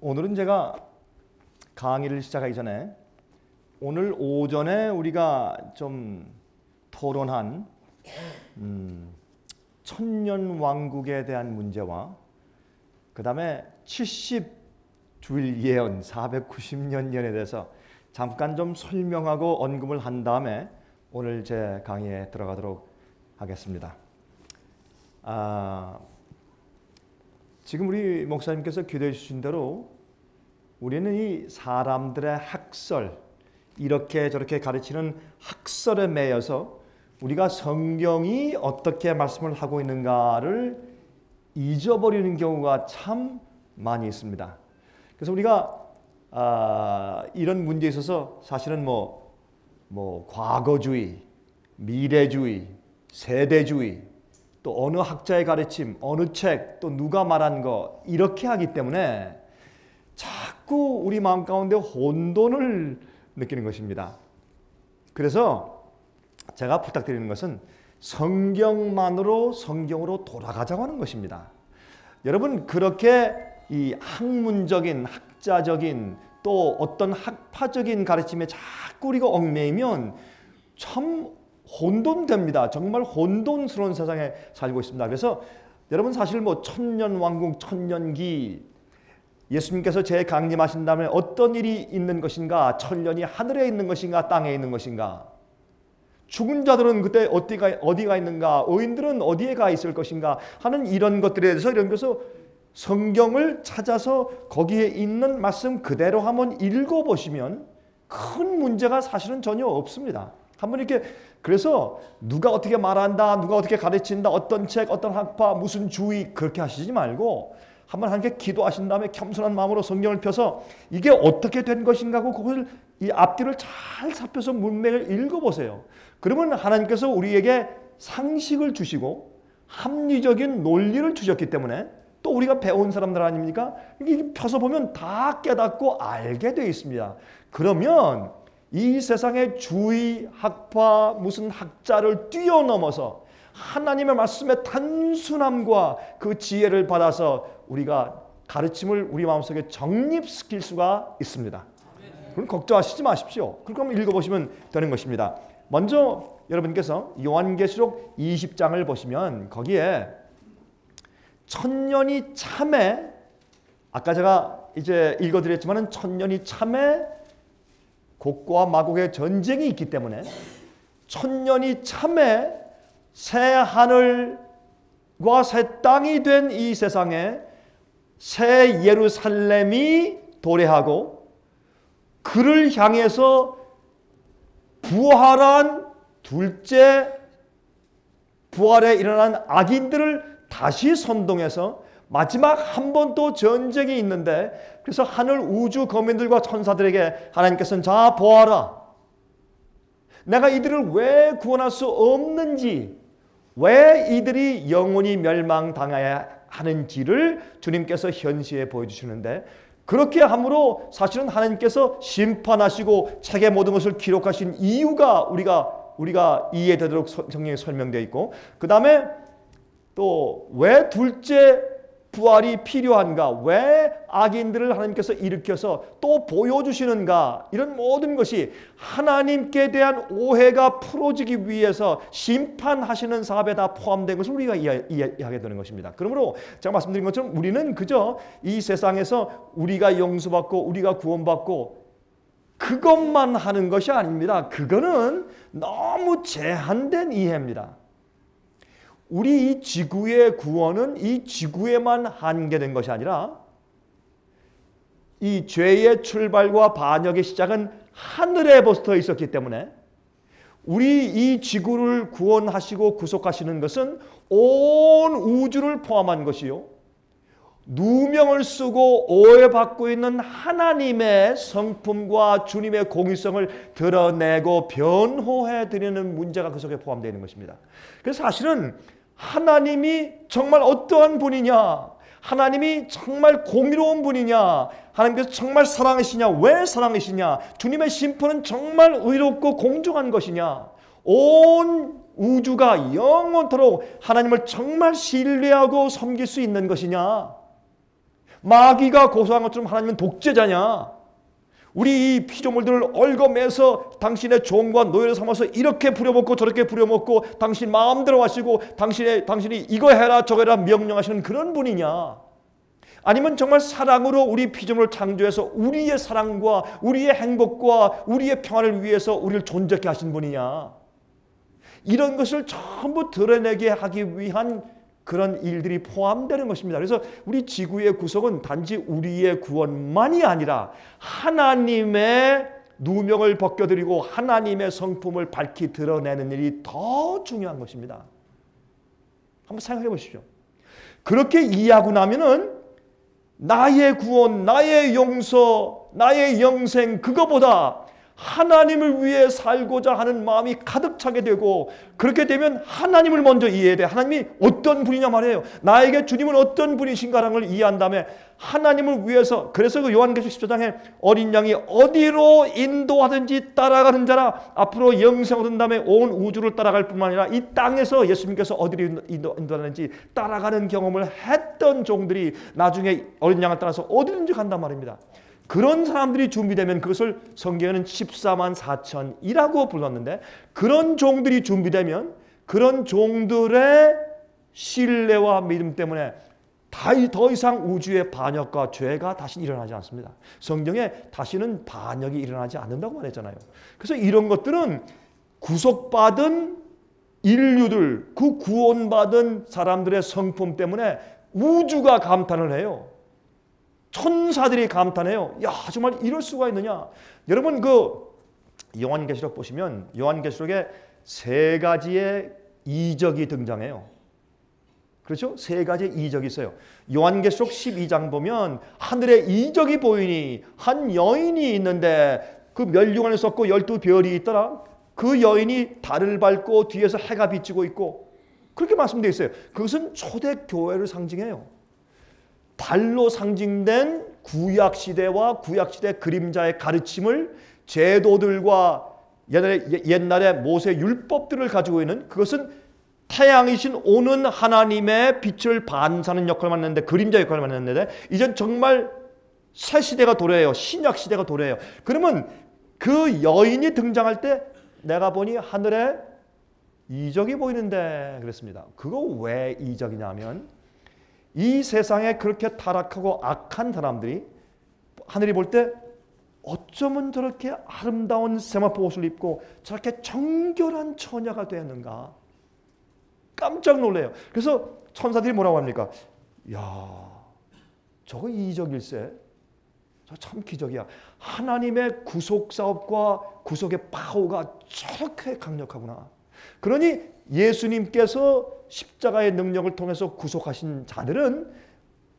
오늘은 제가 강의를 시작하기 전에 오늘 오전에 우리가 좀 토론한 천년왕국에 대한 문제와 그 다음에 70주일 예언 490년년에 대해서 잠깐 좀 설명하고 언급을 한 다음에 오늘 제 강의에 들어가도록 하겠습니다. 지금 우리 목사님께서 기도해 주신 대로 우리는 이 사람들의 학설, 이렇게 저렇게 가르치는 학설에 매여서 우리가 성경이 어떻게 말씀을 하고 있는가를 잊어버리는 경우가 참 많이 있습니다. 그래서 우리가 이런 문제에 있어서 사실은 과거주의, 미래주의, 세대주의, 또 어느 학자의 가르침, 어느 책, 또 누가 말한 거 이렇게 하기 때문에 자꾸 우리 마음 가운데 혼돈을 느끼는 것입니다. 그래서 제가 부탁드리는 것은 성경으로 돌아가자고 하는 것입니다. 여러분, 그렇게 이 학문적인, 학자적인 또 어떤 학파적인 가르침에 자꾸 우리가 얽매이면 참 혼돈됩니다. 정말 혼돈스러운 세상에 살고 있습니다. 그래서 여러분, 사실 천년왕국, 천년기, 예수님께서 재강림하신 다음에 어떤 일이 있는 것인가, 천년이 하늘에 있는 것인가, 땅에 있는 것인가, 죽은 자들은 그때 어디가 있는가, 의인들은 어디에 가 있을 것인가 하는 이런 것들에 대해서 성경을 찾아서 거기에 있는 말씀 그대로 한번 읽어보시면 큰 문제가 사실은 전혀 없습니다. 한번 이렇게, 그래서 누가 어떻게 말한다, 누가 어떻게 가르친다, 어떤 책, 어떤 학파, 무슨 주의, 그렇게 하시지 말고 한번 하나님께 기도하신 다음에 겸손한 마음으로 성경을 펴서 이게 어떻게 된 것인가 하고 그것을 이 앞뒤를 잘 살펴서 문맥을 읽어보세요. 그러면 하나님께서 우리에게 상식을 주시고 합리적인 논리를 주셨기 때문에, 또 우리가 배운 사람들 아닙니까? 이게 펴서 보면 다 깨닫고 알게 되어 있습니다. 그러면 이 세상의 주의, 학파, 무슨 학자를 뛰어넘어서 하나님의 말씀의 단순함과 그 지혜를 받아서 우리가 가르침을 우리 마음속에 정립시킬 수가 있습니다. 그럼 걱정하시지 마십시오. 그럼 읽어보시면 되는 것입니다. 먼저 여러분께서 요한계시록 20장을 보시면 거기에 천년이 참에, 아까 제가 이제 읽어드렸지만 천년이 참에 곡과 마곡의 전쟁이 있기 때문에 천년이 참에 새 하늘과 새 땅이 된 이 세상에 새 예루살렘이 도래하고 그를 향해서 부활한 둘째 부활에 일어난 악인들을 다시 선동해서 마지막 한 번 또 전쟁이 있는데, 그래서 하늘 우주 거민들과 천사들에게 하나님께서는 자 보아라, 내가 이들을 왜 구원할 수 없는지, 왜 이들이 영원히 멸망당해야 하는지를 주님께서 현시에 보여주시는데, 그렇게 함으로 사실은 하나님께서 심판하시고 책의 모든 것을 기록하신 이유가 우리가 이해되도록 성경에 설명되어 있고, 그 다음에 또 왜 둘째 부활이 필요한가, 왜 악인들을 하나님께서 일으켜서 또 보여주시는가, 이런 모든 것이 하나님께 대한 오해가 풀어지기 위해서 심판하시는 사업에 다 포함된 것을 우리가 이해하게 되는 것입니다. 그러므로 제가 말씀드린 것처럼 우리는 그저 이 세상에서 우리가 용서받고 우리가 구원받고 그것만 하는 것이 아닙니다. 그거는 너무 제한된 이해입니다. 우리 이 지구의 구원은 이 지구에만 한계된 것이 아니라 이 죄의 출발과 반역의 시작은 하늘에부터 있었기 때문에 우리 이 지구를 구원하시고 구속하시는 것은 온 우주를 포함한 것이요, 누명을 쓰고 오해받고 있는 하나님의 성품과 주님의 공의성을 드러내고 변호해드리는 문제가 그 속에 포함되어 있는 것입니다. 그래서 사실은 하나님이 정말 어떠한 분이냐, 하나님이 정말 공의로운 분이냐, 하나님께서 정말 사랑이시냐, 왜 사랑이시냐, 주님의 심판은 정말 의롭고 공정한 것이냐, 온 우주가 영원토록 하나님을 정말 신뢰하고 섬길 수 있는 것이냐, 마귀가 고소한 것처럼 하나님은 독재자냐? 우리 이 피조물들을 얽어매서 당신의 종과 노예를 삼아서 이렇게 부려먹고 저렇게 부려먹고 당신 마음대로 하시고 당신이 이거 해라 저거 해라 명령하시는 그런 분이냐? 아니면 정말 사랑으로 우리 피조물을 창조해서 우리의 사랑과 우리의 행복과 우리의 평안을 위해서 우리를 존재케 하신 분이냐? 이런 것을 전부 드러내게 하기 위한 그런 일들이 포함되는 것입니다. 그래서 우리 지구의 구속은 단지 우리의 구원만이 아니라 하나님의 누명을 벗겨드리고 하나님의 성품을 밝히 드러내는 일이 더 중요한 것입니다. 한번 생각해 보십시오. 그렇게 이해하고 나면은 나의 구원, 나의 용서, 나의 영생 그거보다 하나님을 위해 살고자 하는 마음이 가득 차게 되고, 그렇게 되면 하나님을 먼저 이해해야 돼. 하나님이 어떤 분이냐 말이에요. 나에게 주님은 어떤 분이신가라는 걸 이해한 다음에 하나님을 위해서, 그래서 그 요한계시록 14장에 어린 양이 어디로 인도하든지 따라가는 자라, 앞으로 영생을 얻은 다음에 온 우주를 따라갈 뿐만 아니라 이 땅에서 예수님께서 어디로 인도하는지 따라가는 경험을 했던 종들이 나중에 어린 양을 따라서 어디든지 간단 말입니다. 그런 사람들이 준비되면 그것을 성경에는 14만 4천이라고 불렀는데, 그런 종들이 준비되면 그런 종들의 신뢰와 믿음 때문에 더 이상 우주의 반역과 죄가 다시 일어나지 않습니다. 성경에 다시는 반역이 일어나지 않는다고 말했잖아요. 그래서 이런 것들은 구속받은 인류들, 그 구원받은 사람들의 성품 때문에 우주가 감탄을 해요. 천사들이 감탄해요. 야, 정말 이럴 수가 있느냐. 여러분 그 요한계시록 보시면 요한계시록에 세 가지의 이적이 등장해요. 그렇죠? 세 가지의 이적이 있어요. 요한계시록 12장 보면 하늘에 이적이 보이니 한 여인이 있는데 그 면류관을 썼고 12별이 있더라. 그 여인이 달을 밟고 뒤에서 해가 비치고 있고, 그렇게 말씀되어 있어요. 그것은 초대교회를 상징해요. 달로 상징된 구약시대와 구약시대 그림자의 가르침을 제도들과 옛날에 모세 율법들을 가지고 있는, 그것은 태양이신 오는 하나님의 빛을 반사하는 역할을 맡는데, 그림자 역할을 맡는데, 이젠 정말 새 시대가 도래해요. 신약 시대가 도래해요. 그러면 그 여인이 등장할 때 내가 보니 하늘에 이적이 보이는데 그랬습니다. 그거 왜 이적이냐면, 이 세상에 그렇게 타락하고 악한 사람들이 하늘이 볼 때 어쩌면 저렇게 아름다운 세마포 옷을 입고 저렇게 정결한 처녀가 되었는가 깜짝 놀래요. 그래서 천사들이 뭐라고 합니까? 야, 저거 이적일세. 저 참 기적이야. 하나님의 구속 사업과 구속의 파워가 저렇게 강력하구나. 그러니 예수님께서 십자가의 능력을 통해서 구속하신 자들은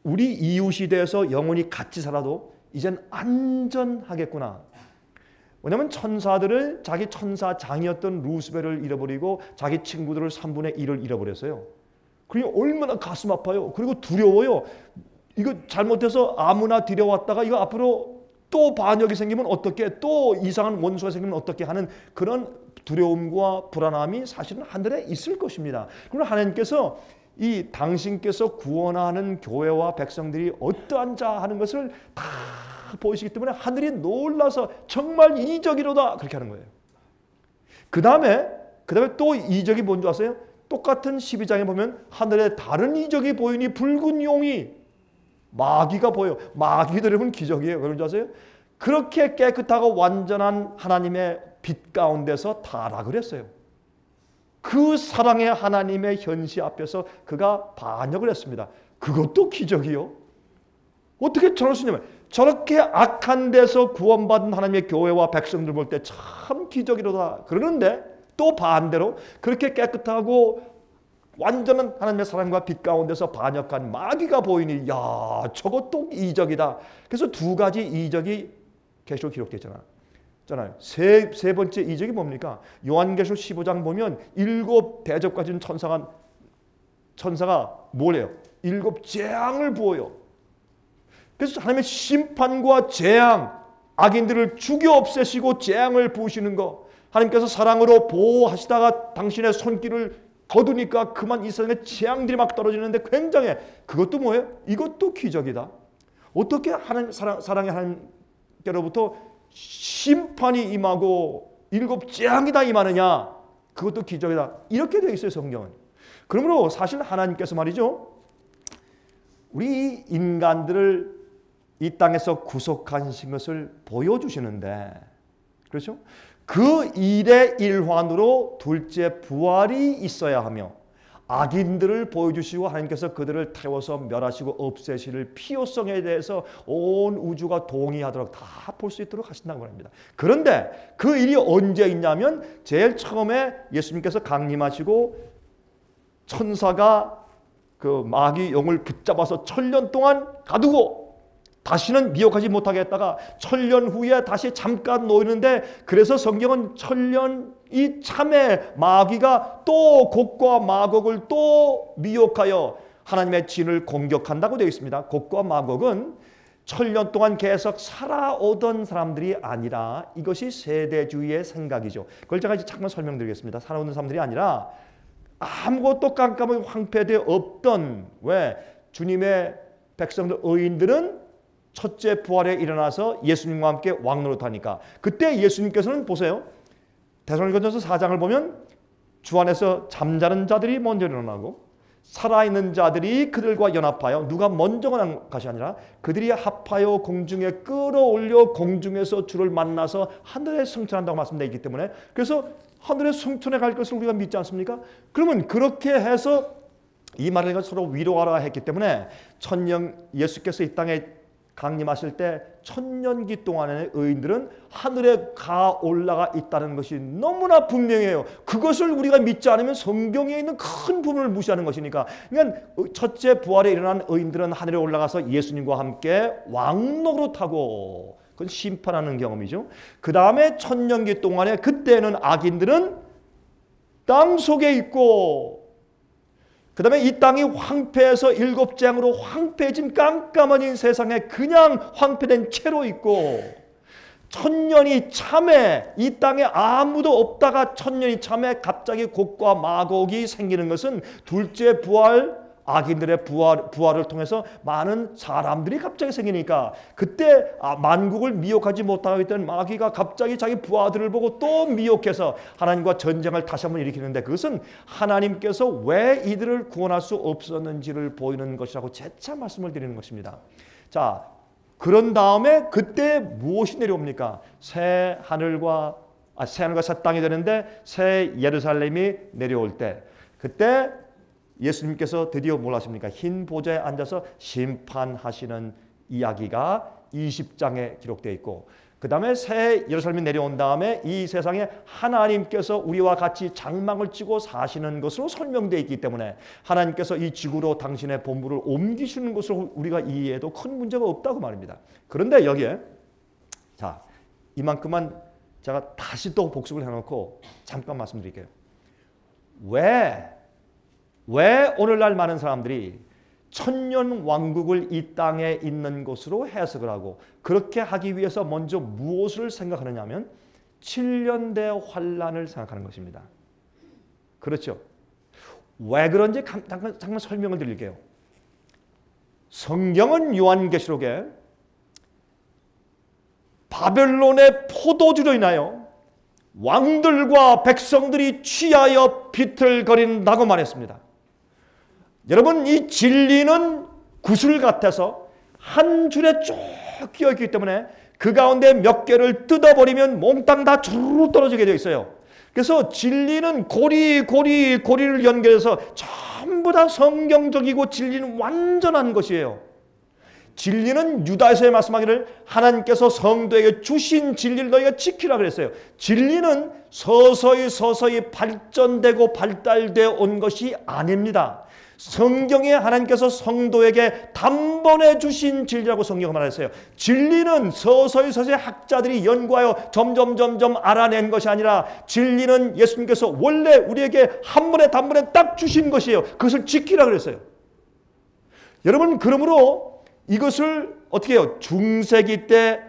우리 이웃이 돼서 영원히 같이 살아도 이젠 안전하겠구나. 왜냐하면 천사들을, 자기 천사장이었던 루스벨을 잃어버리고 자기 친구들을 3분의 1을 잃어버렸어요. 그러니 얼마나 가슴 아파요. 그리고 두려워요. 이거 잘못해서 아무나 들여왔다가 이거 앞으로 또 반역이 생기면 어떻게, 또 이상한 원수가 생기면 어떻게 하는 그런 두려움과 불안함이 사실은 하늘에 있을 것입니다. 그러나 하나님께서 이 당신께서 구원하는 교회와 백성들이 어떠한 자 하는 것을 다 보이시기 때문에 하늘이 놀라서 정말 이적이로다 그렇게 하는 거예요. 그 다음에 또 이적이 뭔지 아세요? 똑같은 12장에 보면 하늘에 다른 이적이 보이니 붉은 용이, 마귀가 보여요. 마귀들은 기적이에요. 그런 줄 아세요? 그렇게 깨끗하고 완전한 하나님의 빛 가운데서 타락을 했어요. 그 사랑의 하나님의 현시 앞에서 그가 반역을 했습니다. 그것도 기적이요. 어떻게 저럴 수 있냐면, 저렇게 악한 데서 구원받은 하나님의 교회와 백성들 볼 때 참 기적이로다 그러는데, 또 반대로 그렇게 깨끗하고 완전한 하나님의 사랑과 빛 가운데서 반역한 마귀가 보이니, 야, 저것도 이적이다. 그래서 두 가지 이적이 계시록 기록되어 있잖아요. 세 번째 이적이 뭡니까? 요한계시록 15장 보면 7 대접 가진 천사가 뭐래요? 7 재앙을 부어요. 그래서 하나님의 심판과 재앙, 악인들을 죽여 없애시고 재앙을 부으시는 거, 하나님께서 사랑으로 보호하시다가 당신의 손길을 거두니까 그만 이 세상에 재앙들이 막 떨어지는데 굉장해. 그것도 뭐예요? 이것도 기적이다. 어떻게 하나님 사랑의 하나님께로부터 심판이 임하고 일곱 재앙이 다 임하느냐? 그것도 기적이다. 이렇게 되어 있어요, 성경은. 그러므로 사실 하나님께서 말이죠, 우리 인간들을 이 땅에서 구속하신 것을 보여주시는데, 그렇죠? 그 일의 일환으로 둘째 부활이 있어야 하며, 악인들을 보여주시고 하나님께서 그들을 태워서 멸하시고 없애실 필요성에 대해서 온 우주가 동의하도록 다 볼 수 있도록 하신다는 겁니다. 그런데 그 일이 언제 있냐면 제일 처음에 예수님께서 강림하시고 천사가 그 마귀 영을 붙잡아서 1000년 동안 가두고 다시는 미혹하지 못하게 했다가 1000년 후에 다시 잠깐 놓이는데, 그래서 성경은 1000년이 참에 마귀가 또 곡과 마곡을 또 미혹하여 하나님의 진을 공격한다고 되어 있습니다. 곡과 마곡은 1000년 동안 계속 살아오던 사람들이 아니라, 이것이 세대주의의 생각이죠. 그걸 제가 이제 잠깐 설명드리겠습니다. 살아오는 사람들이 아니라 아무것도 깜깜하게 황폐되어 없던, 왜 주님의 백성들 의인들은 첫째 부활에 일어나서 예수님과 함께 왕노릇하니까, 그때 예수님께서는 보세요, 데살로니가전서 4장을 보면 주 안에서 잠자는 자들이 먼저 일어나고 살아있는 자들이 그들과 연합하여, 누가 먼저 가는 것이 아니라 그들이 합하여 공중에 끌어올려 공중에서 주를 만나서 하늘에 승천한다고 말씀되어 있기 때문에, 그래서 하늘에 승천해 갈 것을 우리가 믿지 않습니까? 그러면 그렇게 해서 이 말을 서로 위로하라 했기 때문에 예수께서 이 땅에 강림하실 때 1000년기 동안의 의인들은 하늘에 올라가 있다는 것이 너무나 분명해요. 그것을 우리가 믿지 않으면 성경에 있는 큰 부분을 무시하는 것이니까. 그러니까 첫째 부활에 일어난 의인들은 하늘에 올라가서 예수님과 함께 왕노릇하고, 그건 심판하는 경험이죠. 그 다음에 1000년기 동안에, 그때는 악인들은 땅 속에 있고, 그 다음에 이 땅이 황폐해서 일곱 재앙으로 황폐해진 깜깜한 세상에 그냥 황폐된 채로 있고, 1000년이 참에 이 땅에 아무도 없다가 1000년이 참에 갑자기 곡과 마곡이 생기는 것은 둘째 부활, 악인들의 부활을 통해서 많은 사람들이 갑자기 생기니까, 그때 만국을 미혹하지 못하고 있던 마귀가 갑자기 자기 부하들을 보고 또 미혹해서 하나님과 전쟁을 다시 한번 일으키는데, 그것은 하나님께서 왜 이들을 구원할 수 없었는지를 보이는 것이라고 재차 말씀을 드리는 것입니다. 자, 그런 다음에 그때 무엇이 내려옵니까? 새 하늘과 새 땅이 되는데 새 예루살렘이 내려올 때, 그때 예수님께서 드디어 뭘 하십니까? 흰 보좌에 앉아서 심판하시는 이야기가 20장에 기록되어 있고, 그 다음에 새 예루살렘이 내려온 다음에 이 세상에 하나님께서 우리와 같이 장막을 치고 사시는 것으로 설명되어 있기 때문에, 하나님께서 이 지구로 당신의 본부를 옮기시는 것으로 우리가 이해해도 큰 문제가 없다고 말입니다. 그런데 여기에 자, 이만큼만 제가 다시 또 복습을 해놓고 잠깐 말씀드릴게요. 왜 오늘날 많은 사람들이 천년 왕국을 이 땅에 있는 것으로 해석을 하고, 그렇게 하기 위해서 먼저 무엇을 생각하느냐 하면 7년대 환란을 생각하는 것입니다. 그렇죠? 왜 그런지 잠깐 설명을 드릴게요. 성경은 요한계시록에 바벨론의 포도주로 인하여 왕들과 백성들이 취하여 비틀거린다고 말했습니다. 여러분, 이 진리는 구슬 같아서 한 줄에 쭉 끼어있기 때문에 그 가운데 몇 개를 뜯어버리면 몽땅 다 주르르 떨어지게 되어 있어요. 그래서 진리는 고리를 연결해서 전부 다 성경적이고 진리는 완전한 것이에요. 진리는 유다에서의 말씀하기를 하나님께서 성도에게 주신 진리를 너희가 지키라 그랬어요. 진리는 서서히 발전되고 발달되어 온 것이 아닙니다. 성경에 하나님께서 성도에게 단번에 주신 진리라고 성경은 말했어요. 진리는 서서히 학자들이 연구하여 점점 알아낸 것이 아니라, 진리는 예수님께서 원래 우리에게 한 번에 단번에 딱 주신 것이에요. 그것을 지키라 그랬어요. 여러분, 그러므로 이것을 어떻게 해요? 중세기 때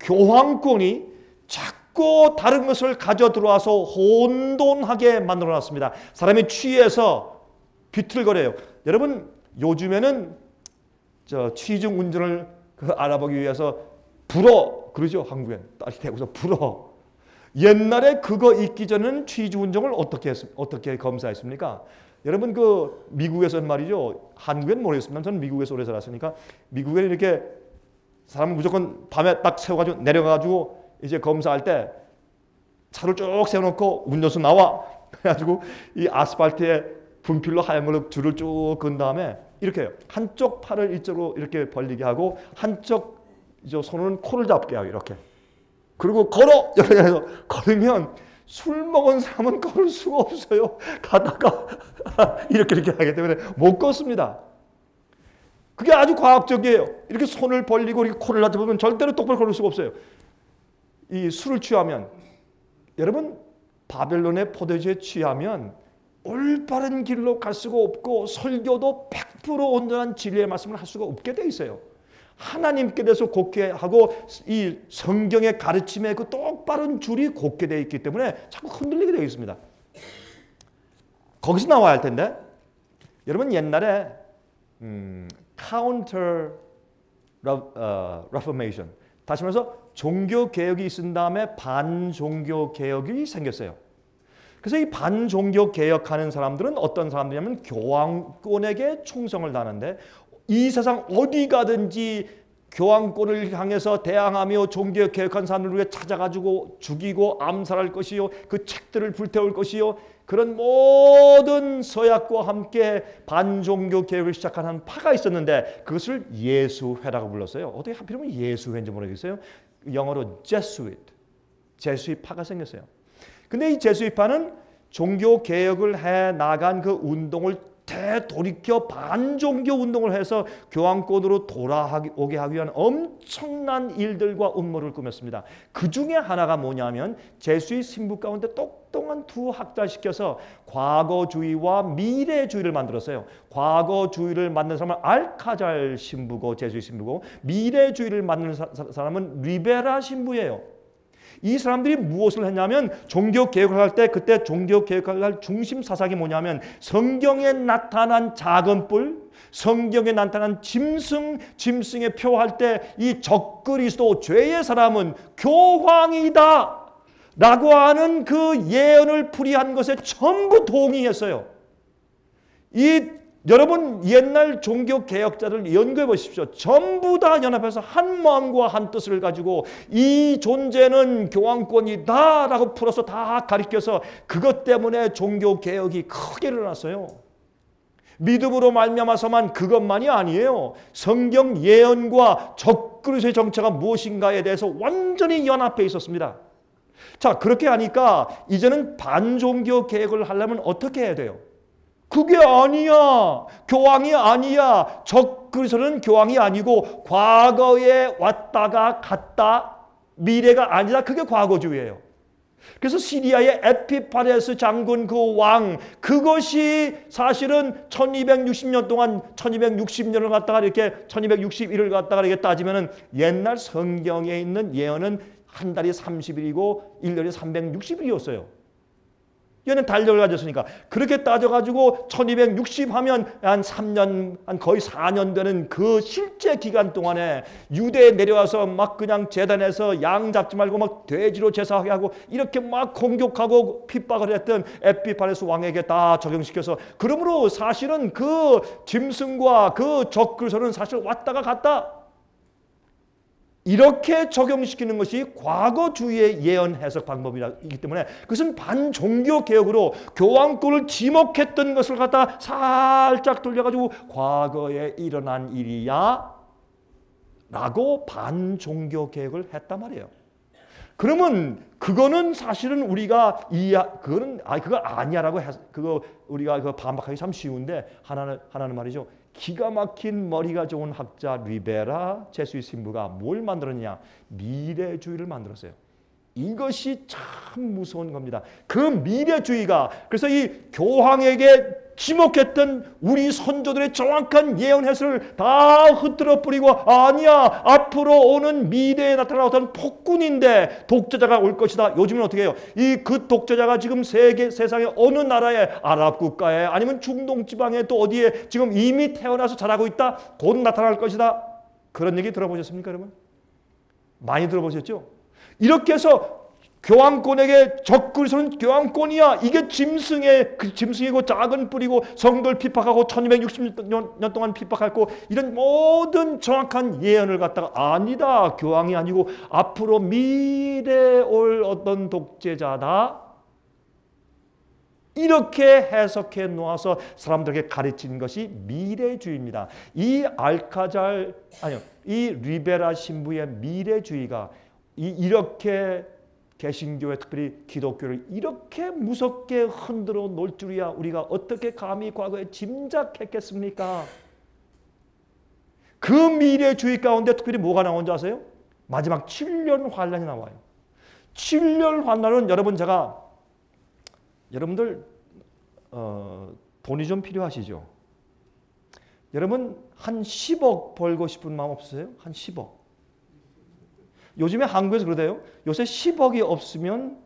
교황권이 자꾸 다른 것을 가져 들어와서 혼돈하게 만들어놨습니다. 사람이 취해서 비틀거려요. 여러분, 요즘에는 취중 운전을 그 알아보기 위해서 불어 그러죠. 한국엔 딸이 되고서 불어. 옛날에 그거 있기 전에는 취주운동을 어떻게 검사했습니까? 여러분 그 미국에서는 말이죠. 한국엔 모르겠습니다. 저는 미국에서 오래 살았으니까 미국에는 이렇게 사람은 무조건 밤에 딱 세워가지고 내려가가지고 이제 검사할 때 차를 쭉 세워놓고 운전수 나와. 그래가지고 이 아스팔트에 분필로 하얀 걸로 줄을 쭉 그은 다음에 이렇게 해요. 한쪽 팔을 이쪽으로 이렇게 벌리게 하고 한쪽 손은 코를 잡게 하고 이렇게. 그리고 걸어! 이렇게 해서 걸으면 술 먹은 사람은 걸을 수가 없어요. 가다가 이렇게 하기 때문에 못 걷습니다. 그게 아주 과학적이에요. 이렇게 손을 벌리고 이렇게 코를 놔두면 절대로 똑바로 걸을 수가 없어요. 이 술을 취하면 여러분 바벨론의 포도주에 취하면 올바른 길로 갈 수가 없고 설교도 100% 온전한 진리의 말씀을 할 수가 없게 돼 있어요. 하나님께 대해서 곱게 하고 이 성경의 가르침에 그 똑바른 줄이 곱게 되어 있기 때문에 자꾸 흔들리게 되어 있습니다. 거기서 나와야 할 텐데 여러분 옛날에 counter reformation 다시 말해서 종교개혁이 있은 다음에 반종교개혁이 생겼어요. 그래서 이 반종교개혁하는 사람들은 어떤 사람들이냐면 교황권에게 충성을 다하는데 이 세상 어디 가든지 교황권을 향해서 대항하며 종교개혁한 사람들을 위해 찾아가지고 죽이고 암살할 것이요. 그 책들을 불태울 것이요. 그런 모든 서약과 함께 반종교개혁을 시작한 한 파가 있었는데 그것을 예수회라고 불렀어요. 어떻게 하필이면 예수회인지 모르겠어요. 영어로 제수잇 파가 생겼어요. 근데 이 제수잇파는 종교개혁을 해 나간 그 운동을 되돌이켜 반종교 운동을 해서 교황권으로 돌아오게 하기 위한 엄청난 일들과 음모를 꾸몄습니다. 그 중에 하나가 뭐냐면 제수의 신부 가운데 똑똑한 두 학자를 시켜서 과거주의와 미래주의를 만들었어요. 과거주의를 만든 사람은 알카잘 신부고 제수의 신부고 미래주의를 만든 사람은 리베라 신부예요. 이 사람들이 무엇을 했냐면 종교개혁을 할 때 그때 종교개혁을 할 중심 사상이 뭐냐면 성경에 나타난 작은 뿔, 성경에 나타난 짐승에 표할 때 이 적그리스도 죄의 사람은 교황이다 라고 하는 그 예언을 풀이한 것에 전부 동의했어요. 여러분 옛날 종교개혁자들 연구해 보십시오. 전부 다 연합해서 한 마음과 한 뜻을 가지고 이 존재는 교황권이다 라고 풀어서 다 가리켜서 그것 때문에 종교개혁이 크게 일어났어요. 믿음으로 말미암아서만 그것만이 아니에요. 성경 예언과 적그리스도의 정체가 무엇인가에 대해서 완전히 연합해 있었습니다. 자, 그렇게 하니까 이제는 반종교개혁을 하려면 어떻게 해야 돼요? 그게 아니야. 교황이 아니야. 적그리스도는 교황이 아니고 과거에 왔다가 갔다 미래가 아니다. 그게 과거주의예요. 그래서 시리아의 에피파네스 장군 그 왕 그것이 사실은 1260년 동안 1260년을 갖다가 이렇게 1261을 갖다가 이렇게 따지면은 옛날 성경에 있는 예언은 한 달이 30일이고 1년이 360일이었어요. 얘는 달력을 가졌으니까 그렇게 따져가지고 1260 하면 한 3년, 한 거의 4년 되는 그 실제 기간 동안에 유대에 내려와서 막 그냥 제단에서 양 잡지 말고 막 돼지로 제사하게 하고 이렇게 막 공격하고 핍박을 했던 에피파네스 왕에게 다 적용시켜서 그러므로 사실은 그 짐승과 그 적그리스도는 사실 왔다가 갔다. 이렇게 적용시키는 것이 과거주의의 예언 해석 방법이기 때문에 그것은 반종교개혁으로 교황권을 지목했던 것을 갖다 살짝 돌려가지고 과거에 일어난 일이야 라고 반종교개혁을 했단 말이에요. 그러면 그거는 사실은 우리가 그거 아니야라고 그거 우리가 그 반박하기 참 쉬운데 하나는 말이죠. 기가 막힌 머리가 좋은 학자 리베라 제수의 신부가 뭘 만들었냐? 미래주의를 만들었어요. 이것이 참 무서운 겁니다. 그 미래주의가 그래서 이 교황에게 지목했던 우리 선조들의 정확한 예언 해설을 다 흩뜨려 뿌리고 아니야 앞으로 오는 미래에 나타날 어떤 폭군인데 독재자가 올 것이다. 요즘은 어떻게 해요? 그 독재자가 지금 세상의 어느 나라에 아랍 국가에 아니면 중동 지방에 또 어디에 지금 이미 태어나서 자라고 있다. 곧 나타날 것이다. 그런 얘기 들어보셨습니까, 여러분? 많이 들어보셨죠? 이렇게 해서 교황권에게 적그리스도는 교황권이야. 이게 짐승이고 작은 뿌리고 성도를 핍박하고 1260년 동안 핍박하고 이런 모든 정확한 예언을 갖다가 아니다. 교황이 아니고 앞으로 미래에 올 어떤 독재자다. 이렇게 해석해 놓아서 사람들에게 가르친 것이 미래주의입니다. 이 리베라 신부의 미래주의가 이렇게 개신교회 특별히 기독교를 이렇게 무섭게 흔들어 놓을 줄이야 우리가 어떻게 감히 과거에 짐작했겠습니까? 그 미래주의 가운데 특별히 뭐가 나온 줄 아세요? 마지막 7년 환란이 나와요. 7년 환란은 여러분들 돈이 좀 필요하시죠? 여러분 한 10억 벌고 싶은 마음 없으세요? 한 10억. 요즘에 한국에서 그러대요. 요새 10억이 없으면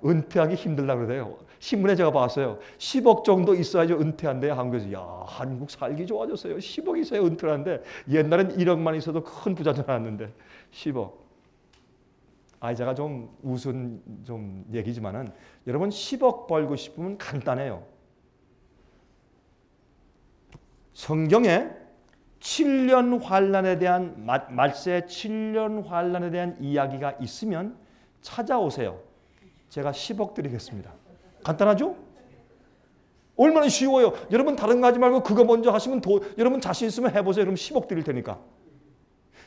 은퇴하기 힘들다 그러대요. 신문에 제가 봤어요. 10억 정도 있어야지 은퇴한대요. 한국에서. 야, 한국 살기 좋아졌어요. 10억 있어야 은퇴를 하는데 옛날엔 1억만 있어도 큰 부자인 줄 알았는데 10억. 제가 좀 우스운 얘기지만은 여러분 10억 벌고 싶으면 간단해요. 성경에 7년 환란에 대한 말세 7년 환란에 대한 이야기가 있으면 찾아오세요. 제가 10억 드리겠습니다. 간단하죠? 얼마나 쉬워요. 여러분 다른 거 하지 말고 그거 먼저 하시면 여러분 자신 있으면 해보세요. 그럼 10억 드릴 테니까.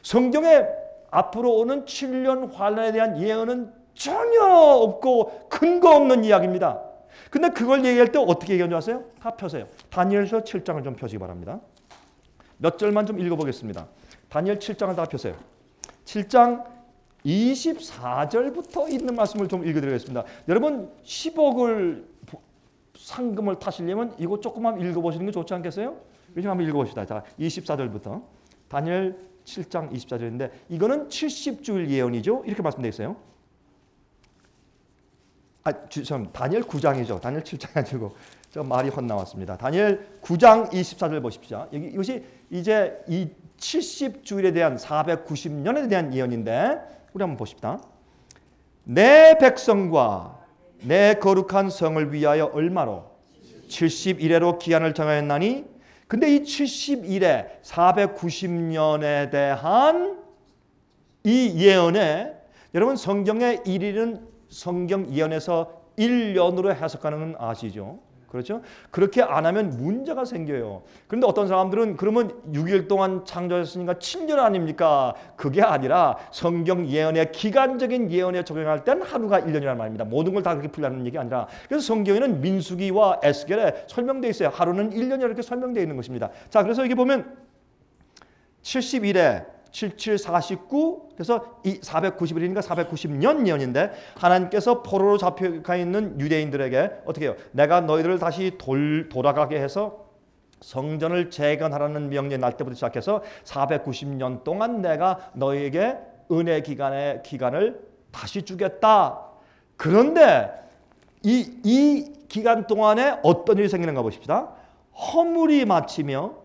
성경에 앞으로 오는 7년 환란에 대한 예언은 전혀 없고 근거 없는 이야기입니다. 근데 그걸 얘기할 때 어떻게 얘기하는 줄 아세요? 다 펴세요. 다니엘서 7장을 좀 펴시기 바랍니다. 몇 절만 좀 읽어보겠습니다. 다니엘 7장을 다 펴세요. 7장 24절부터 있는 말씀을 좀 읽어드리겠습니다. 여러분 10억을 상금을 타시려면 이거 조금만 읽어보시는 게 좋지 않겠어요? 요즘 한번 읽어봅시다. 자, 24절부터 다니엘 7장 24절인데 이거는 70주일 예언이죠. 이렇게 말씀되어 있어요. 다니엘 9장이죠. 다니엘 7장이 아니고 저 말이 헛나왔습니다. 다니엘 9장 24절 보십시오. 이것이 이제 이 70주일에 대한 490년에 대한 예언인데 우리 한번 보십시다. 내 백성과 내 거룩한 성을 위하여 얼마로? 70일에로 기한을 정하였나니 근데 이 70일에 490년에 대한 이 예언에 여러분 성경의 1일은 성경 예언에서 1년으로 해석하는 건 아시죠? 그렇죠? 그렇게 안 하면 문제가 생겨요. 그런데 어떤 사람들은 그러면 6일 동안 창조했으니까 7년 아닙니까? 그게 아니라 성경 예언의 기간적인 예언에 적용할 때는 하루가 1년이라는 말입니다. 모든 걸 다 그렇게 풀려는 얘기 아니라 그래서 성경에는 민수기와 에스겔에 설명되어 있어요. 하루는 1년이 이렇게 설명되어 있는 것입니다. 자, 그래서 여기 보면 70일에 77, 49 그래서 490일이니까 490년 예언인데 하나님께서 포로로 잡혀가 있는 유대인들에게 어떻게 해요? 내가 너희들을 다시 돌아가게 해서 성전을 재건하라는 명령 날 때부터 시작해서 490년 동안 내가 너희에게 은혜 기간을 다시 주겠다. 그런데 이 기간 동안에 어떤 일이 생기는가 보십시다. 허물이 마치며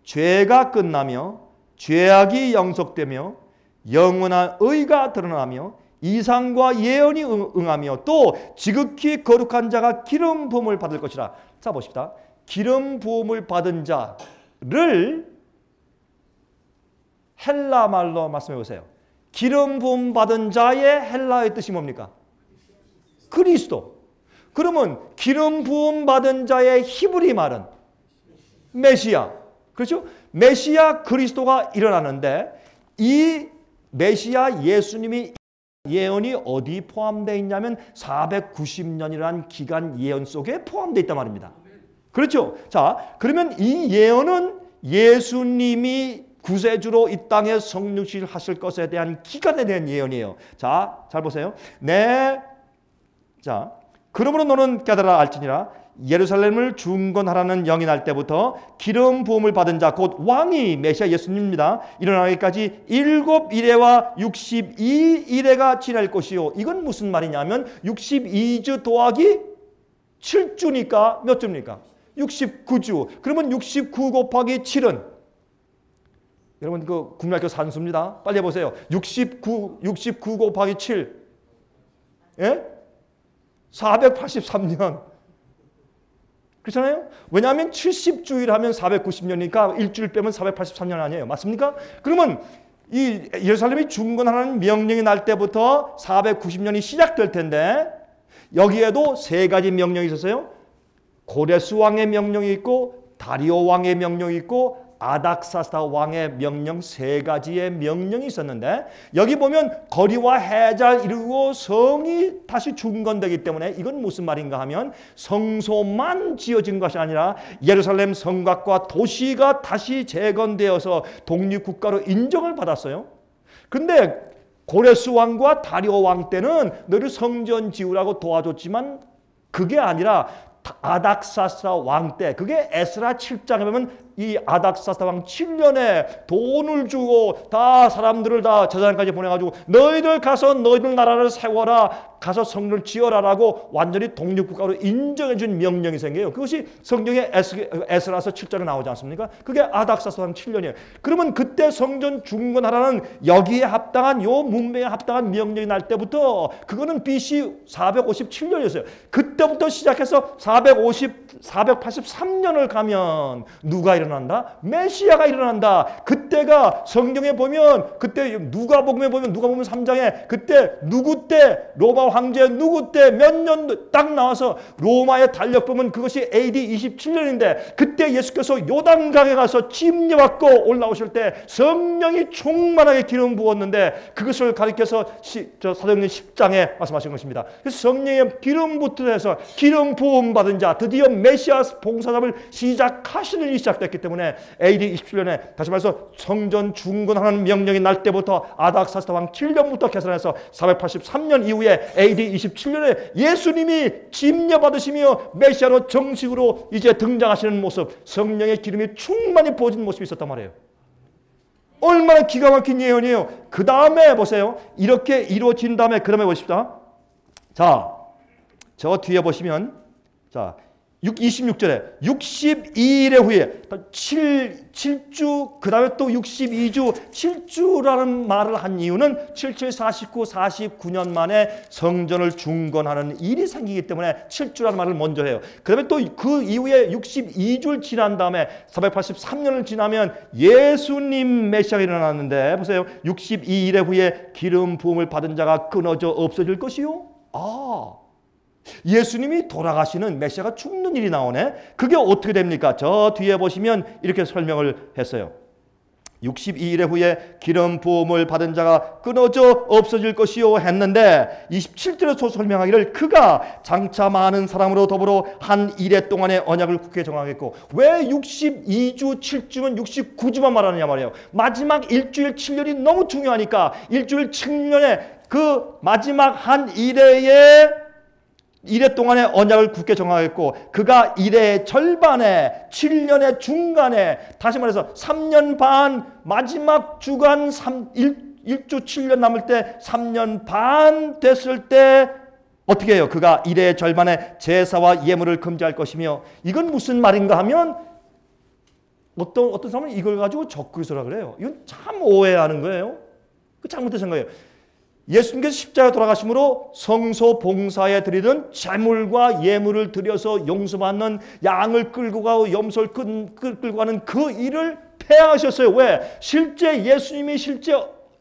죄가 끝나며 죄악이 영속되며 영원한 의가 드러나며 이상과 예언이 응하며 또 지극히 거룩한 자가 기름 부음을 받을 것이라. 자 보십시다. 기름 부음을 받은 자를 헬라 말로 말씀해 보세요. 기름 부음 받은 자의 헬라의 뜻이 뭡니까? 그리스도. 그러면 기름 부음 받은 자의 히브리 말은 메시아. 그렇죠? 메시아 그리스도가 일어나는데 이 메시아 예수님이 예언이 어디 포함되어 있냐면 490년이라는 기간 예언 속에 포함되어 있단 말입니다. 그렇죠? 자, 그러면 이 예언은 예수님이 구세주로 이 땅에 성육신을 하실 것에 대한 기간에 대한 예언이에요. 자, 잘 보세요. 자, 그러므로 너는 깨달아 알지니라. 예루살렘을 중건하라는 영이 날 때부터 기름 부음을 받은 자 곧 왕이 메시아 예수님입니다. 일어나기까지 7일에와 62일에가 지날 것이요. 이건 무슨 말이냐면 62주 더하기 7주니까 몇 주입니까? 69주. 그러면 69 곱하기 7은 여러분 그 국민학교 산수입니다. 빨리 해보세요. 69 곱하기 7. 예? 483년. 그렇잖아요? 왜냐하면 70주일 하면 490년이니까 일주일 빼면 483년 아니에요. 맞습니까? 그러면 이 예루살렘이 중건하라는 명령이 날 때부터 490년이 시작될 텐데 여기에도 세 가지 명령이 있었어요. 고레스 왕의 명령이 있고 다리오 왕의 명령이 있고 아닥사스다 왕의 명령 세 가지의 명령이 있었는데 여기 보면 거리와 해잘 이루고 성이 다시 중건되기 때문에 이건 무슨 말인가 하면 성소만 지어진 것이 아니라 예루살렘 성곽과 도시가 다시 재건되어서 독립국가로 인정을 받았어요. 근데 고레스 왕과 다리오 왕 때는 너희 성전 지으라고 도와줬지만 그게 아니라 아닥사스다 왕 때, 그게 에스라 7장에 보면 이 아닥사스다 왕 7년에 돈을 주고 다 사람들을 다 제사장까지 보내가지고 너희들 가서 너희들 나라를 세워라, 가서 성전을 지어라라고 완전히 독립국가로 인정해준 명령이 생겨요. 그것이 성경의 에스라서 7장에 나오지 않습니까? 그게 아닥사스다 왕 7년이에요. 그러면 그때 성전 중건하라는 여기에 합당한 요 문명에 합당한 명령이 날 때부터 그거는 BC 457년이었어요. 그때부터 시작해서 483년을 가면 누가 일어난다? 메시아가 일어난다. 그때가 성경에 보면 그때 누가복음에 보면 누가복음 3장에 그때 누구 때 로마 황제 누구 때 몇 년 딱 나와서 로마에 달력보면 그것이 AD 27년인데 그때 예수께서 요단강에 가서 침례받고 올라오실 때 성령이 충만하게 기름 부었는데 그것을 가리켜서 사도행전 10장에 말씀하신 것입니다. 그래서 성령의 기름 부터해서 기름 부음 받은 자 드디어 메시아 봉사잡을 시작하시는 일이 시작됐기 때문에 AD 27년에 다시 말해서 성전 중건하는 명령이 날 때부터 아닥사스다 왕 7년부터 계산해서 483년 이후에 AD 27년에 예수님이 침례받으시며 메시아로 정식으로 이제 등장하시는 모습, 성령의 기름이 충만히 부어진 모습이 있었단 말이에요. 얼마나 기가 막힌 예언이에요. 그 다음에 보세요. 이렇게 이루어진 다음에 그 다음에 보십시다. 자, 저 뒤에 보시면 자 26절에 62일 후에 7주 그 다음에 또 62주 7주라는 말을 한 이유는 77, 49, 49년 만에 성전을 중건하는 일이 생기기 때문에 7주라는 말을 먼저 해요. 그 다음에 또 그 이후에 62주를 지난 다음에 483년을 지나면 예수님 메시아가 일어났는데 보세요. 62일 후에 기름 부음을 받은 자가 끊어져 없어질 것이요. 예수님이 돌아가시는 메시아가 죽는 일이 나오네. 그게 어떻게 됩니까? 저 뒤에 보시면 이렇게 설명을 했어요. 62일 후에 기름 부음을 받은 자가 끊어져 없어질 것이요 했는데 27절에서 설명하기를 그가 장차 많은 사람으로 더불어 한 일해 동안의 언약을 굳게 정하겠고 왜 62주 7주면 69주만 말하느냐 말이에요. 마지막 일주일 7년이 너무 중요하니까 일주일 7년에 그 마지막 한 일해 동안의 언약을 굳게 정하겠고 그가 일의 절반에 7년의 중간에 다시 말해서 3년 반 마지막 주간 1주 7년 남을 때 3년 반 됐을 때 어떻게 해요? 그가 일의 절반에 제사와 예물을 금지할 것이며 이건 무슨 말인가 하면 어떤 사람은 이걸 가지고 적그리스도라 그래요. 이건 참 오해하는 거예요. 그 잘못된 거예요. 예수님께서 십자가에 돌아가심으로 성소 봉사에 드리던 제물과 예물을 드려서 용서받는 양을 끌고 가고 염소를 끌고 가는 그 일을 폐하셨어요. 왜? 실제 예수님이 실제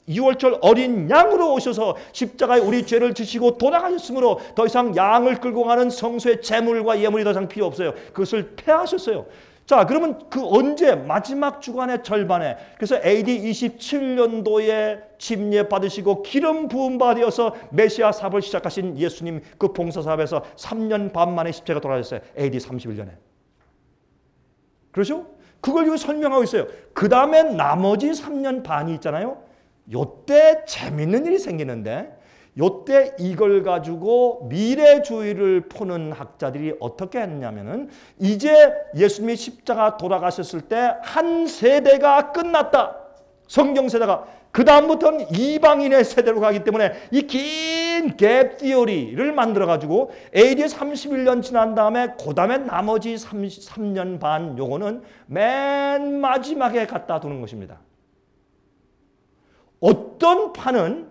6월절 어린 양으로 오셔서 십자가에 우리 죄를 지시고 돌아가셨으므로 더 이상 양을 끌고 가는 성소의 제물과 예물이 더 이상 필요 없어요. 그것을 폐하셨어요. 자, 그러면 그 언제? 마지막 주간의 절반에. 그래서 AD 27년도에 침례 받으시고 기름 부음 받으셔서 메시아 사업을 시작하신 예수님 그 봉사 사업에서 3년 반 만에 십자가 돌아가셨어요. AD 31년에. 그렇죠? 그걸 이거 설명하고 있어요. 그 다음에 나머지 3년 반이 있잖아요. 요때 재밌는 일이 생기는데 요때 이걸 가지고 미래주의를 푸는 학자들이 어떻게 했냐면은 이제 예수님이 십자가 돌아가셨을 때 한 세대가 끝났다. 성경 세대가. 그 다음부터는 이방인의 세대로 가기 때문에 이 긴 갭 티어리를 만들어 가지고 AD 31년 지난 다음에 그 다음에 나머지 3년 반 요거는 맨 마지막에 갖다 두는 것입니다. 어떤 판은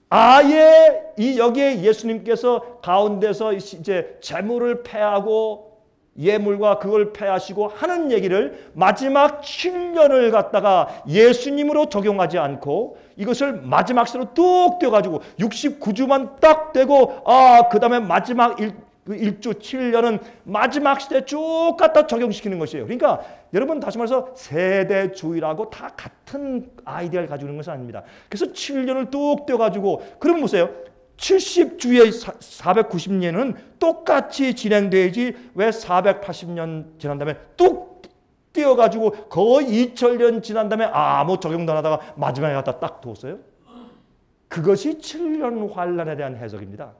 아예 여기에 예수님께서 가운데서 이제 재물을 패하고 예물과 그걸 패하시고 하는 얘기를 마지막 7년을 갖다가 예수님으로 적용하지 않고 이것을 마지막 시로 뚝 떼어가지고 69주만 딱 떼고 그 다음에 마지막 1주 7년은 마지막 시대에 쭉 갖다 적용시키는 것이에요. 그러니까 여러분 다시 말해서 세대주의라고 다 같은 아이디어를 가지고 있는 것은 아닙니다. 그래서 7년을 뚝 떼어가지고 그럼 보세요. 70주의 490년은 똑같이 진행돼야지 왜 480년 지난 다음에 뚝 띄어가지고 거의 2000년 지난 다음에 아무 적용도 안 하다가 마지막에 갖다 딱 두었어요? 그것이 7년 환란에 대한 해석입니다.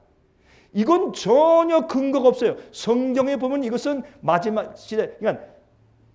이건 전혀 근거가 없어요. 성경에 보면 이것은 마지막 시대, 그러니까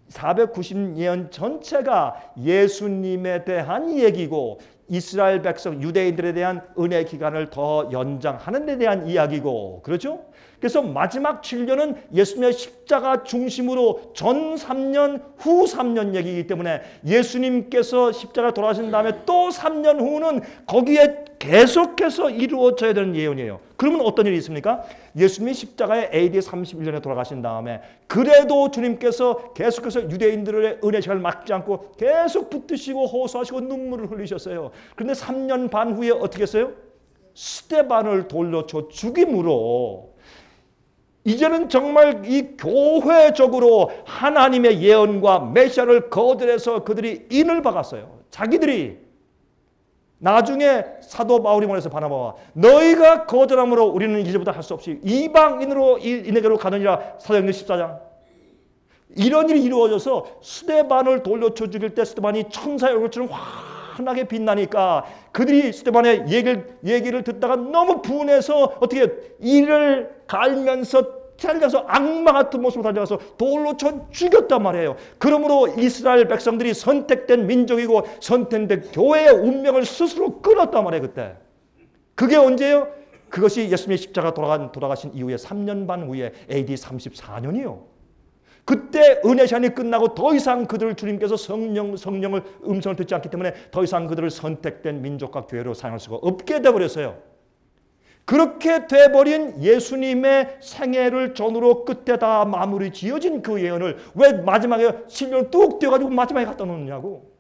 490년 전체가 예수님에 대한 얘기고 이스라엘 백성, 유대인들에 대한 은혜 기간을 더 연장하는 데 대한 이야기고, 그렇죠? 그래서 마지막 7년은 예수님의 십자가 중심으로 전 3년, 후 3년 얘기이기 때문에 예수님께서 십자가 돌아가신 다음에 또 3년 후는 거기에 계속해서 이루어져야 되는 예언이에요. 그러면 어떤 일이 있습니까? 예수님이 십자가에 AD 31년에 돌아가신 다음에 그래도 주님께서 계속해서 유대인들의 은혜 시간을 막지 않고 계속 붙드시고 호소하시고 눈물을 흘리셨어요. 그런데 3년 반 후에 어떻게 했어요? 스데반을 돌려쳐 죽임으로 이제는 정말 이 교회적으로 하나님의 예언과 메시아를 거절해서 그들이 인을 박았어요. 자기들이 나중에 사도 바울이 말해서 바나바와 너희가 거절함으로 우리는 이제부터 할 수 없이 이방인으로 인에게로 가느니라. 사도행전 14장. 이런 일이 이루어져서 스데반을 돌려쳐 죽일 때 스데반이 천사의 얼굴처럼 환하게 빛나니까 그들이 스데반의 얘기를 듣다가 너무 분해서 어떻게 이를 갈면서 달려서 악마 같은 모습으로 달려가서 돌로 쳐 죽였단 말이에요. 그러므로 이스라엘 백성들이 선택된 민족이고 선택된 교회의 운명을 스스로 끊었단 말이에요. 그때. 그게 언제예요? 그것이 예수님의 십자가 돌아가신 이후에 3년 반 후에 AD 34년이요. 그때 은혜 시간이 끝나고 더 이상 그들을 주님께서 성령을 음성을 듣지 않기 때문에 더 이상 그들을 선택된 민족과 교회로 사용할 수가 없게 되어버렸어요. 그렇게 돼버린 예수님의 생애를 전후로 끝에 다 마무리 지어진 그 예언을 왜 마지막에 7년 뚝 떼어가지고 마지막에 갖다 놓느냐고.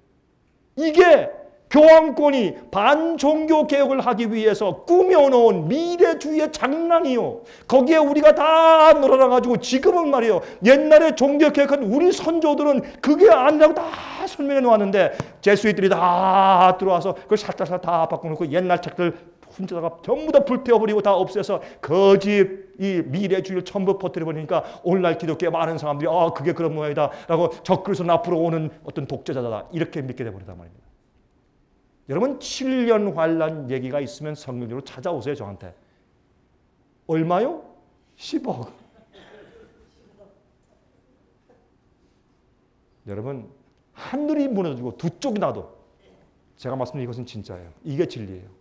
이게 교황권이 반종교 개혁을 하기 위해서 꾸며놓은 미래주의의 장난이요. 거기에 우리가 다 놀아나가지고 지금은 말이에요. 옛날에 종교 개혁한 우리 선조들은 그게 아니라고 다 설명해 놓았는데 제수이들이 다 들어와서 그걸 살짝 다 바꿔놓고 옛날 책들 훔쳐다가 전부 다 불태워버리고 다 없애서 거짓 이 미래주의를 전부 퍼뜨려버리니까 오늘날 기독교의 많은 사람들이 그게 그런 모양이다 라고 적그리스도 앞으로 오는 어떤 독재자다 이렇게 믿게 돼버리단 말입니다. 여러분 7년 환란 얘기가 있으면 성경적으로 찾아오세요. 저한테. 얼마요? 10억. 여러분 하늘이 무너지고 두 쪽이 나도 제가 말씀드린 이것은 진짜예요. 이게 진리예요.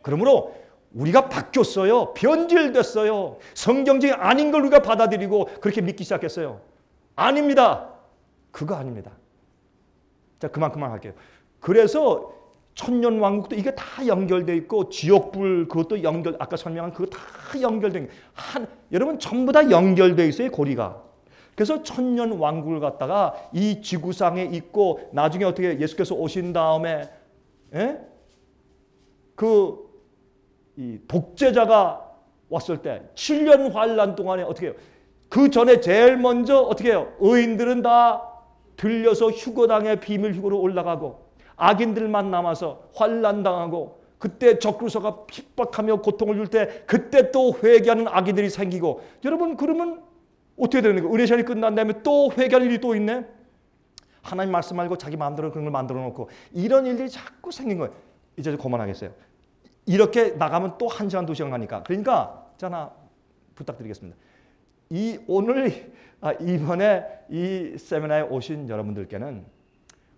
그러므로 우리가 바뀌었어요. 변질됐어요. 성경적이 아닌 걸 우리가 받아들이고 그렇게 믿기 시작했어요. 아닙니다. 그거 아닙니다. 자, 그만큼만 할게요. 그래서 천년왕국도 이게 다 연결되어 있고 지옥불 그것도 아까 설명한 그거 다 연결되어 있는 여러분 전부 다 연결되어 있어요. 고리가. 그래서 천년왕국을 갖다가 이 지구상에 있고 나중에 어떻게 예수께서 오신 다음에 이 독재자가 왔을 때 7년 환란 동안에 어떻게 해요? 그 전에 제일 먼저 어떻게 해요? 의인들은 다 들려서 휴거당에 비밀 휴거로 올라가고 악인들만 남아서 환란당하고 그때 적그리스도가 핍박하며 고통을 줄 때 그때 또 회개하는 악인들이 생기고 여러분 그러면 어떻게 되는 거예요? 은혜 시간이 끝난 다음에 또 회개할 일이 또 있네? 하나님 말씀 말고 자기 마음대로 그런 걸 만들어 놓고 이런 일들이 자꾸 생긴 거예요. 이제 그만하겠어요. 이렇게 나가면 또 1시간, 2시간 가니까. 그러니까 하나 부탁드리겠습니다. 이번에 이 세미나에 오신 여러분들께는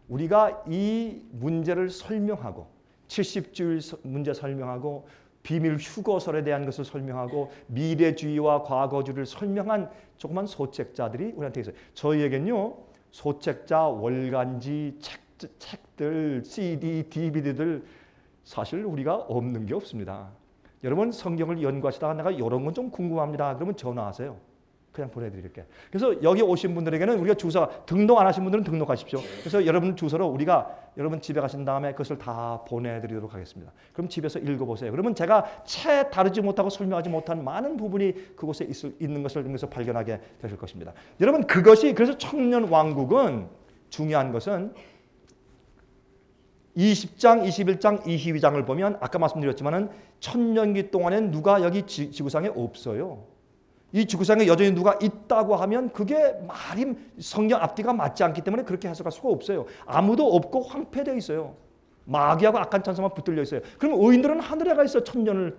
우리가 이 문제를 설명하고 70주일 문제 설명하고 비밀 휴거설에 대한 것을 설명하고 미래주의와 과거주의를 설명한 조그만 소책자들이 우리한테 있어요. 저희에겐요. 소책자, 월간지, 책 책들, CD, DVD들 사실 우리가 없는 게 없습니다. 여러분 성경을 연구하시다가 내가 이런 건 좀 궁금합니다. 그러면 전화하세요. 그냥 보내드릴게. 그래서 여기 오신 분들에게는 우리가 주소 등록 안 하신 분들은 등록하십시오. 그래서 여러분 주소로 우리가 여러분 집에 가신 다음에 그것을 다 보내드리도록 하겠습니다. 그럼 집에서 읽어보세요. 그러면 제가 채 다루지 못하고 설명하지 못한 많은 부분이 그곳에 있는 것을 통해서 발견하게 되실 것입니다. 여러분 그것이 그래서 청년 왕국은 중요한 것은 20장, 21장, 22장을 보면 아까 말씀드렸지만은 천년기 동안엔 누가 여기 지구상에 없어요. 이 지구상에 여전히 누가 있다고 하면 그게 말이 성경 앞뒤가 맞지 않기 때문에 그렇게 해석할 수가 없어요. 아무도 없고 황폐되어 있어요. 마귀하고 악한 천사만 붙들려 있어요. 그러면 의인들은 하늘에 가 있어 천년을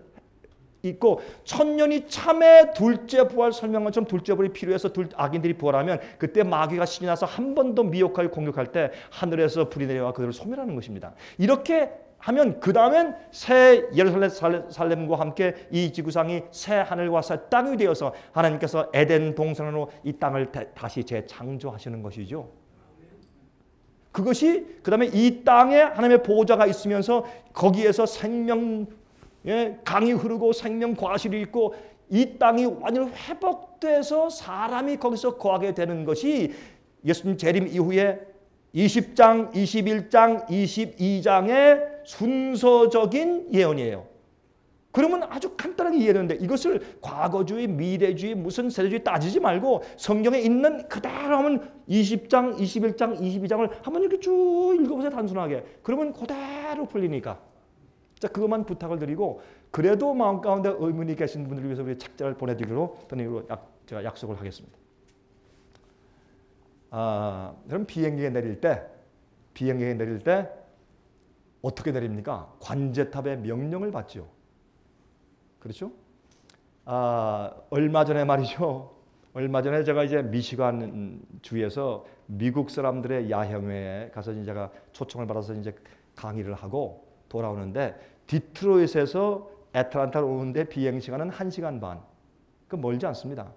있고 천년이 참의 둘째 부활 설명한 것처럼 둘째 부활이 필요해서 악인들이 부활하면 그때 마귀가 신이 나서 한 번 더 미혹하고 공격할 때 하늘에서 불이 내려와 그들을 소멸하는 것입니다. 이렇게 하면 그 다음엔 새 예루살렘과 함께 이 지구상이 새 하늘과 새 땅이 되어서 하나님께서 에덴 동산으로 이 땅을 다시 재창조하시는 것이죠. 그것이 그 다음에 이 땅에 하나님의 보호자가 있으면서 거기에서 생명 강이 흐르고 생명 과실이 있고 이 땅이 완전히 회복돼서 사람이 거기서 거하게 되는 것이 예수님 재림 이후에 20장, 21장, 22장의 순서적인 예언이에요. 그러면 아주 간단하게 이해되는데 이것을 과거주의, 미래주의, 무슨 세대주의 따지지 말고 성경에 있는 그대로 하면 20장, 21장, 22장을 한번 이렇게 쭉 읽어보세요. 단순하게. 그러면 그대로 풀리니까. 자, 그것만 부탁을 드리고 그래도 마음 가운데 의문이 계신 분들을 위해서 우리 책자를 보내드리기로 제가 약속을 하겠습니다. 그럼 비행기에 내릴 때 어떻게 내립니까? 관제탑의 명령을 받죠. 그렇죠? 얼마 전에 말이죠. 얼마 전에 제가 이제 미시간 주에서 미국 사람들의 야영회에 가서 이제 제가 초청을 받아서 이제 강의를 하고 돌아오는데 디트로이트에서 애틀랜타로 오는데 비행 시간은 1시간 반. 그 멀지 않습니다.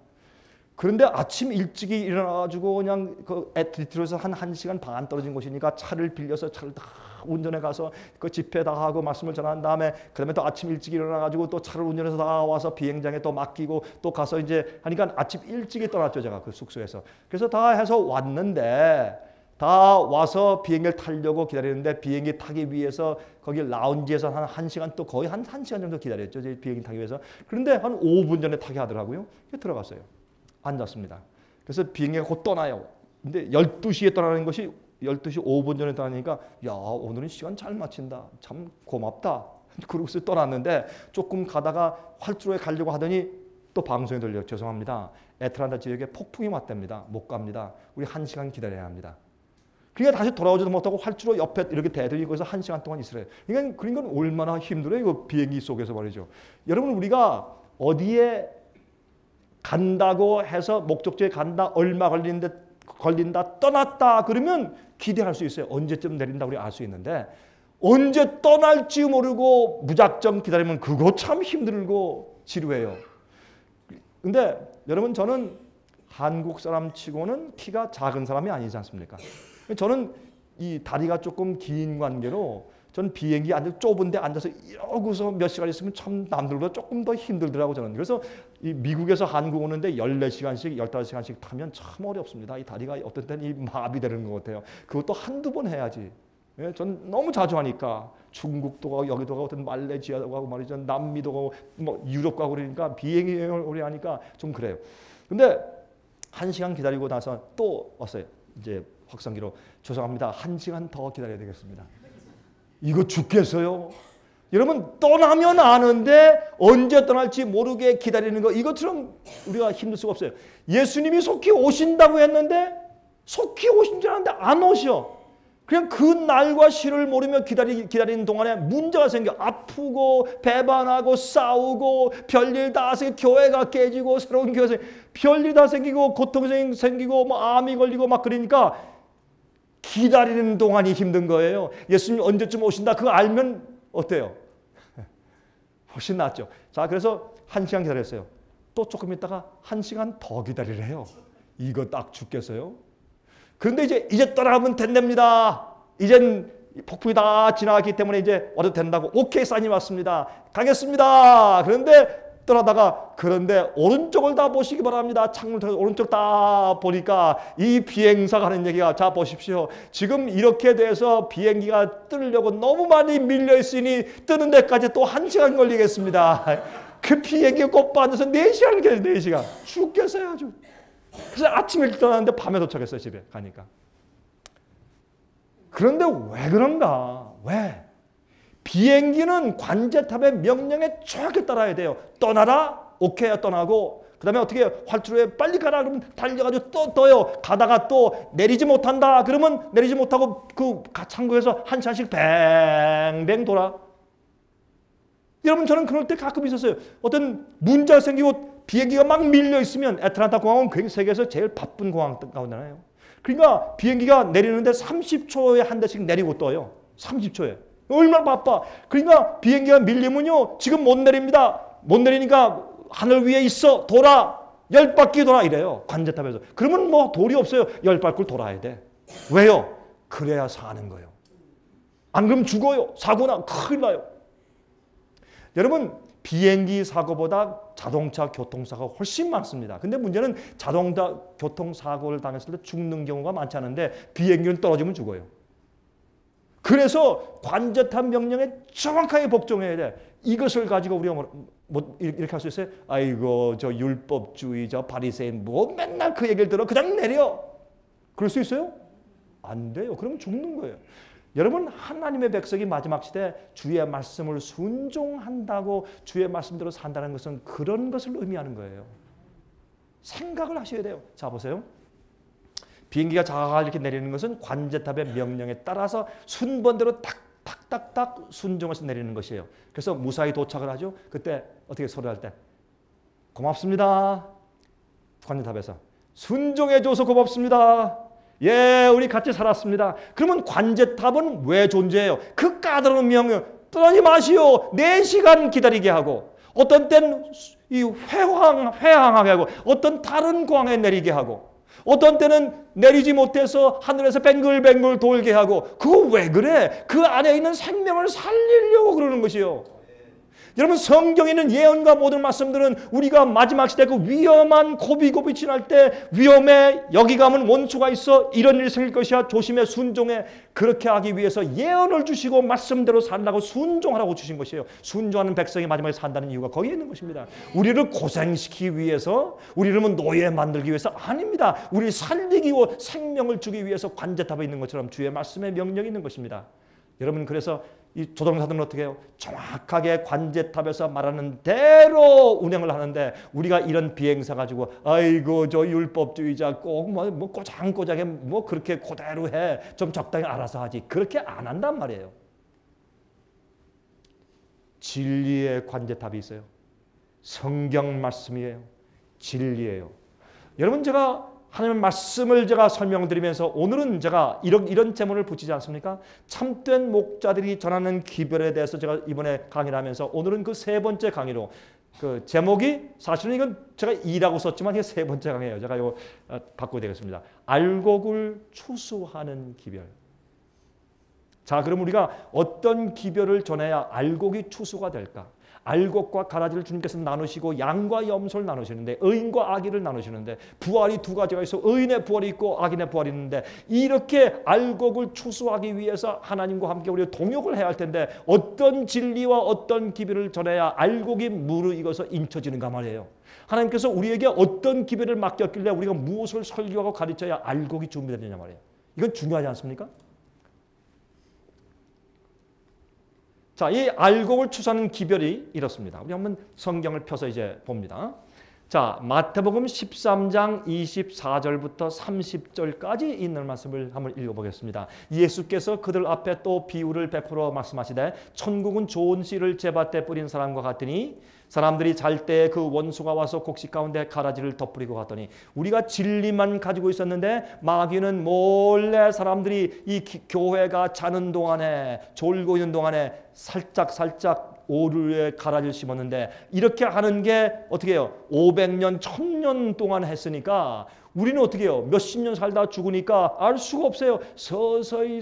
그런데 아침 일찍이 일어나가지고 그냥 그 디트로이트에서 한 1시간 반 떨어진 곳이니까 차를 빌려서 차를 다 운전해 가서 그 집회 다 하고 말씀을 전한 다음에 그다음에 또 아침 일찍 일어나가지고 또 차를 운전해서 다 와서 비행장에 또 맡기고 또 가서 이제 하니까 아침 일찍이 떠났죠. 제가 그 숙소에서. 그래서 다 해서 왔는데 다 와서 비행기를 타려고 기다리는데 비행기 타기 위해서 거기 라운지에서 한 1시간 또 거의 한 1시간 정도 기다렸죠. 비행기 타기 위해서. 그런데 한 5분 전에 타게 하더라고요. 들어갔어요. 앉았습니다. 그래서 비행기가 곧 떠나요. 근데 12시에 떠나는 것이 12시 5분 전에 떠나니까 야 오늘은 시간 잘 맞춘다. 참 고맙다. 그러고서 떠났는데 조금 가다가 활주로에 가려고 하더니 또 방송에 들려 죄송합니다. 애틀랜타 지역에 폭풍이 왔답니다. 못 갑니다. 우리 1시간 기다려야 합니다. 그러니까 다시 돌아오지도 못하고 활주로 옆에 이렇게 대들이 거기서 1시간 동안 있으래요. 그러니까 얼마나 힘들어요. 이거 비행기 속에서 말이죠. 여러분 우리가 어디에 간다고 해서 목적지에 간다 얼마 걸린다 떠났다 그러면 기대할 수 있어요. 언제쯤 내린다 우리 알 수 있는데 언제 떠날지 모르고 무작정 기다리면 그거 참 힘들고 지루해요. 근데 여러분 저는 한국 사람 치고는 키가 작은 사람이 아니지 않습니까? 저는 이 다리가 조금 긴 관계로 전 비행기 좁은 데 앉아서 이러고서 몇 시간 있으면 참 남들보다 조금 더 힘들더라고 저는. 그래서 이 미국에서 한국 오는데 14시간씩 15시간씩 타면 참 어렵습니다. 이 다리가 어떤 때는 이 마비되는 것 같아요. 그것도 한두 번 해야지. 예, 전 너무 자주 하니까 중국도 가고 여기도 가고 어떤 말레이시아도 가고 말이죠. 남미도 가고 뭐 유럽 가고 그러니까 비행기 여행을 오래 하니까 좀 그래요. 근데 1시간 기다리고 나서 또 왔어요. 이제 확성기로 죄송합니다. 1시간 더 기다려야 되겠습니다. 이거 죽겠어요. 여러분 떠나면 아는데 언제 떠날지 모르게 기다리는 거 이것처럼 우리가 힘들 수가 없어요. 예수님이 속히 오신다고 했는데 속히 오신 줄 알았는데 안 오셔. 그냥 그 날과 시를 모르며 기다리는 동안에 문제가 생겨. 아프고 배반하고 싸우고 별일 다 생기고 교회가 깨지고 새로운 교회 별일 다 생기고 고통 생기고 뭐 암이 걸리고 막 그러니까 기다리는 동안이 힘든 거예요. 예수님 언제쯤 오신다 그거 알면 어때요? 훨씬 낫죠. 자 그래서 1시간 기다렸어요. 또 조금 있다가 1시간 더 기다리래요. 이거 딱 죽겠어요. 그런데 이제 떠나가면 된답니다. 이젠 폭풍이 다 지나갔기 때문에 이제 와도 된다고. 오케이, 사인이 왔습니다. 가겠습니다. 그런데 떠나다가, 그런데 오른쪽을 다 보시기 바랍니다. 창문을 통해서 오른쪽 다 보니까 이 비행사가 하는 얘기가, 자 보십시오. 지금 이렇게 돼서 비행기가 뜨려고 너무 많이 밀려 있으니 뜨는 데까지 또 1시간 걸리겠습니다. 그 비행기 꼭 빠져서 4시간 걸려요. 4시간. 죽겠어요 아주. 그래서 아침에 일찍 떠났는데 밤에 도착했어요. 집에 가니까. 그런데 왜 그런가? 왜? 비행기는 관제탑의 명령에 정확히 따라야 돼요. 떠나라? 오케이, 떠나고, 그 다음에 어떻게 활주로에 빨리 가라 그러면 달려가지고 또 떠요. 가다가 또 내리지 못한다 그러면 내리지 못하고 그 창구에서 1시간씩 뱅뱅 돌아. 여러분, 저는 그럴 때 가끔 있었어요. 어떤 문제가 생기고 비행기가 막 밀려 있으면, 애틀란타 공항은 세계에서 제일 바쁜 공항 가운데 하나예요. 그러니까 비행기가 내리는데 30초에 한 대씩 내리고 떠요. 30초에. 얼마나 바빠. 그러니까 비행기가 밀리면요, 지금 못 내립니다. 못 내리니까 하늘 위에 있어. 돌아. 10바퀴 돌아. 이래요. 관제탑에서. 그러면 뭐 돌이 없어요. 10바퀴를 돌아야 돼. 왜요? 그래야 사는 거예요. 안 그러면 죽어요. 사고나 큰일 나요. 여러분, 비행기 사고보다 자동차 교통사고가 훨씬 많습니다. 근데 문제는 자동차 교통사고를 당했을 때 죽는 경우가 많지 않은데 비행기는 떨어지면 죽어요. 그래서 관제탑 명령에 정확하게 복종해야 돼. 이것을 가지고 우리가 뭐 이렇게 할 수 있어요? 아이고, 저 율법주의자 바리새인 뭐 맨날 그 얘기를 들어 그냥 내려. 그럴 수 있어요? 안 돼요. 그러면 죽는 거예요. 여러분, 하나님의 백성이 마지막 시대 주의 말씀을 순종한다고 주의 말씀대로 산다는 것은 그런 것을 의미하는 거예요. 생각을 하셔야 돼요. 자, 보세요. 비행기가 잘 이렇게 내리는 것은 관제탑의 명령에 따라서 순번대로 탁탁탁탁 순종해서 내리는 것이에요. 그래서 무사히 도착을 하죠. 그때 어떻게 소리할 때? 고맙습니다. 관제탑에서. 순종해줘서 고맙습니다. 예, 우리 같이 살았습니다. 그러면 관제탑은 왜 존재해요? 그 까다로운 명령, 떠나지 마시오. 4시간 기다리게 하고, 어떤 때는 회항하게 하고, 어떤 다른 공항에 내리게 하고, 어떤 때는 내리지 못해서 하늘에서 뱅글뱅글 돌게 하고. 그거 왜 그래? 그 안에 있는 생명을 살리려고 그러는 것이요. 여러분, 성경에 있는 예언과 모든 말씀들은 우리가 마지막 시대 그 위험한 고비고비 지날 때 위험해, 여기 가면 원수가 있어, 이런 일이 생길 것이야, 조심해, 순종해, 그렇게 하기 위해서 예언을 주시고 말씀대로 살라고 순종하라고 주신 것이에요. 순종하는 백성이 마지막에 산다는 이유가 거기에 있는 것입니다. 우리를 고생시키기 위해서, 우리를 노예 만들기 위해서 아닙니다. 우리를 살리기 위해 생명을 주기 위해서 관제탑에 있는 것처럼 주의 말씀의 명령이 있는 것입니다. 여러분, 그래서 이 조종사들은 어떻게 해요? 정확하게 관제탑에서 말하는 대로 운행을 하는데, 우리가 이런 비행사 가지고 아이고 저 율법주의자 꼭 뭐 꼬장꼬장해 뭐 그렇게 그대로 해, 좀 적당히 알아서 하지, 그렇게 안 한단 말이에요. 진리의 관제탑이 있어요. 성경 말씀이에요. 진리예요. 여러분, 제가 하나님의 말씀을 제가 설명드리면서 오늘은 제가 이런 제목을 붙이지 않습니까? 참된 목자들이 전하는 기별에 대해서 제가 이번에 강의를 하면서 오늘은 그 3번째 강의로, 그 제목이 사실은 이건 제가 2라고 썼지만 이게 3번째 강의예요. 제가 이거 바꾸게 되겠습니다. 알곡을 추수하는 기별. 자, 그럼 우리가 어떤 기별을 전해야 알곡이 추수가 될까? 알곡과 가라지를 주님께서 나누시고 양과 염소를 나누시는데, 의인과 악인을 나누시는데, 부활이 2가지가 있어. 의인의 부활이 있고 악인의 부활이 있는데, 이렇게 알곡을 추수하기 위해서 하나님과 함께 우리가 동역을 해야 할 텐데, 어떤 진리와 어떤 기별을 전해야 알곡이 무르익어서 인쳐지는가 말이에요. 하나님께서 우리에게 어떤 기별을 맡겼길래 우리가 무엇을 설교하고 가르쳐야 알곡이 준비되느냐 말이에요. 이건 중요하지 않습니까? 자, 이 알곡을 추수하는 기별이 이렇습니다. 우리 한번 성경을 펴서 이제 봅니다. 자, 마태복음 13장 24절부터 30절까지 있는 말씀을 한번 읽어보겠습니다. 예수께서 그들 앞에 또 비유를 베풀어 말씀하시되, 천국은 좋은 씨를 제밭에 뿌린 사람과 같으니 사람들이 잘 때 그 원수가 와서 곡식 가운데 가라지를 덧뿌리고 갔더니, 우리가 진리만 가지고 있었는데 마귀는 몰래 사람들이 이 교회가 자는 동안에, 졸고 있는 동안에 살짝 오류에 가라지를 심었는데, 이렇게 하는 게 어떻게 해요? 500년, 1000년 동안 했으니까 우리는 어떻게 해요? 몇십 년 살다 죽으니까 알 수가 없어요. 서서히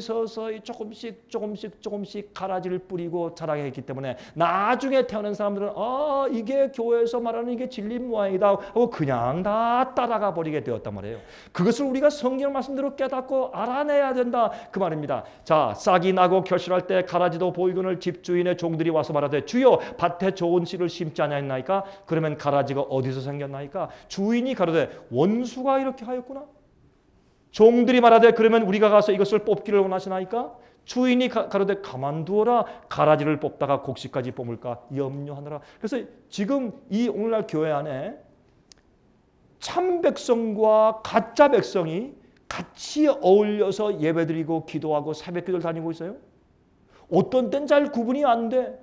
조금씩 가라지를 뿌리고 자라게 했기 때문에 나중에 태어난 사람들은 이게 교회에서 말하는 이게 진리 모양이다 하고 그냥 다 따라가 버리게 되었단 말이에요. 그것을 우리가 성경 말씀대로 깨닫고 알아내야 된다 그 말입니다. 자, 싹이 나고 결실할 때 가라지도 보이거늘 집주인의 종들이 와서 말하되 주여 밭에 좋은 씨를 심지 않았나이까? 그러면 가라지가 어디서 생겼나이까? 주인이 가로되 원수가 이렇게 하였구나. 종들이 말하되 그러면 우리가 가서 이것을 뽑기를 원하시나이까? 주인이 가로되 가만두어라. 가라지를 뽑다가 곡식까지 뽑을까 염려하느라. 그래서 지금 이 오늘날 교회 안에 참 백성과 가짜 백성이 같이 어울려서 예배드리고 기도하고 새벽기도를 다니고 있어요. 어떤 땐 잘 구분이 안 돼.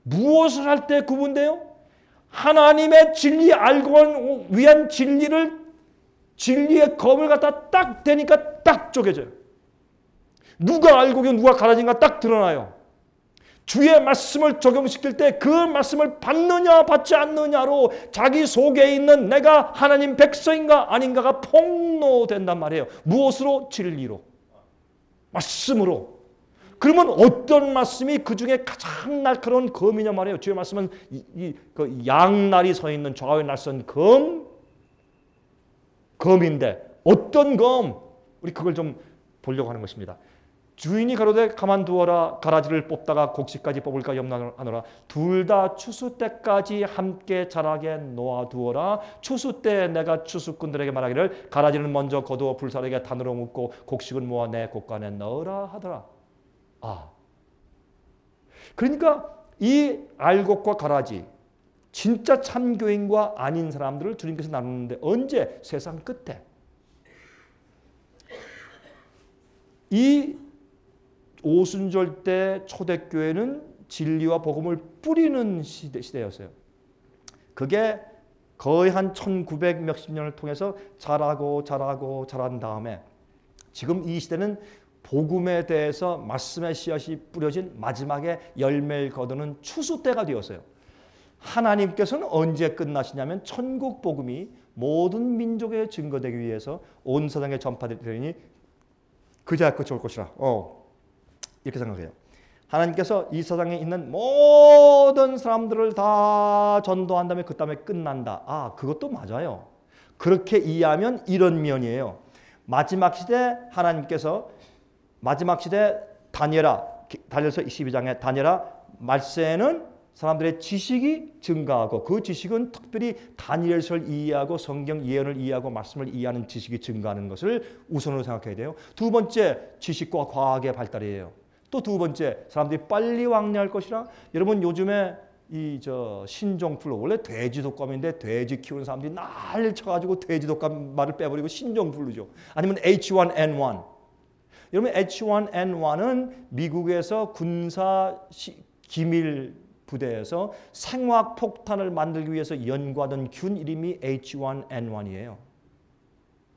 무엇을 할 때 구분돼요? 하나님의 진리 알고 위한 진리의 검을 갖다 딱 대니까 딱 쪼개져요. 누가 알고 누가 가라진가 딱 드러나요. 주의 말씀을 적용시킬 때 그 말씀을 받느냐 받지 않느냐로 자기 속에 있는 내가 하나님 백성인가 아닌가가 폭로된단 말이에요. 무엇으로? 진리로. 말씀으로. 그러면 어떤 말씀이 그 중에 가장 날카로운 검이냐 말이에요. 주의 말씀은 그 양날이 서 있는 좌우에 날선 검인데 어떤 검? 우리 그걸 좀 보려고 하는 것입니다. 주인이 가로되 가만두어라. 가라지를 뽑다가 곡식까지 뽑을까 염려하노라. 둘 다 추수 때까지 함께 자라게 놓아두어라. 추수 때 내가 추수꾼들에게 말하기를 가라지는 먼저 거두어 불사르게 단으로 묶고 곡식은 모아 내 곳간에 넣으라 하더라. 그러니까 이 알곡과 가라지 진짜 참교인과 아닌 사람들을 주님께서 나누는데 언제? 세상 끝에. 이 오순절 때 초대교회는 진리와 복음을 뿌리는 시대였어요. 그게 거의 한 1900 몇십 년을 통해서 자란 다음에 지금 이 시대는 복음에 대해서 말씀의 씨앗이 뿌려진 마지막에 열매를 거두는 추수 때가 되었어요. 하나님께서는 언제 끝나시냐면 천국 복음이 모든 민족에 증거되기 위해서 온 세상에 전파되리니 그제야 끝이 올 것이라. 이렇게 생각해요. 하나님께서 이 세상에 있는 모든 사람들을 다 전도한 다음에 그 다음에 끝난다. 그것도 맞아요. 그렇게 이해하면 이런 면이에요. 마지막 시대 하나님께서 마지막 시대 다니엘서 22장에 다니엘아 말세에는 사람들의 지식이 증가하고 그 지식은 특별히 다니엘서를 이해하고 성경 예언을 이해하고 말씀을 이해하는 지식이 증가하는 것을 우선으로 생각해야 돼요. 두 번째 지식과 과학의 발달이에요. 또 두 번째 사람들이 빨리 왕래할 것이라. 여러분 요즘에 신종플루 원래 돼지 독감인데 돼지 키우는 사람들이 난리를 쳐가지고 돼지 독감 말을 빼버리고 신종플루죠. 아니면 H1N1. 여러분 H1N1은 미국에서 군사 기밀 부대에서 생화학 폭탄을 만들기 위해서 연구하던 균 이름이 H1N1이에요.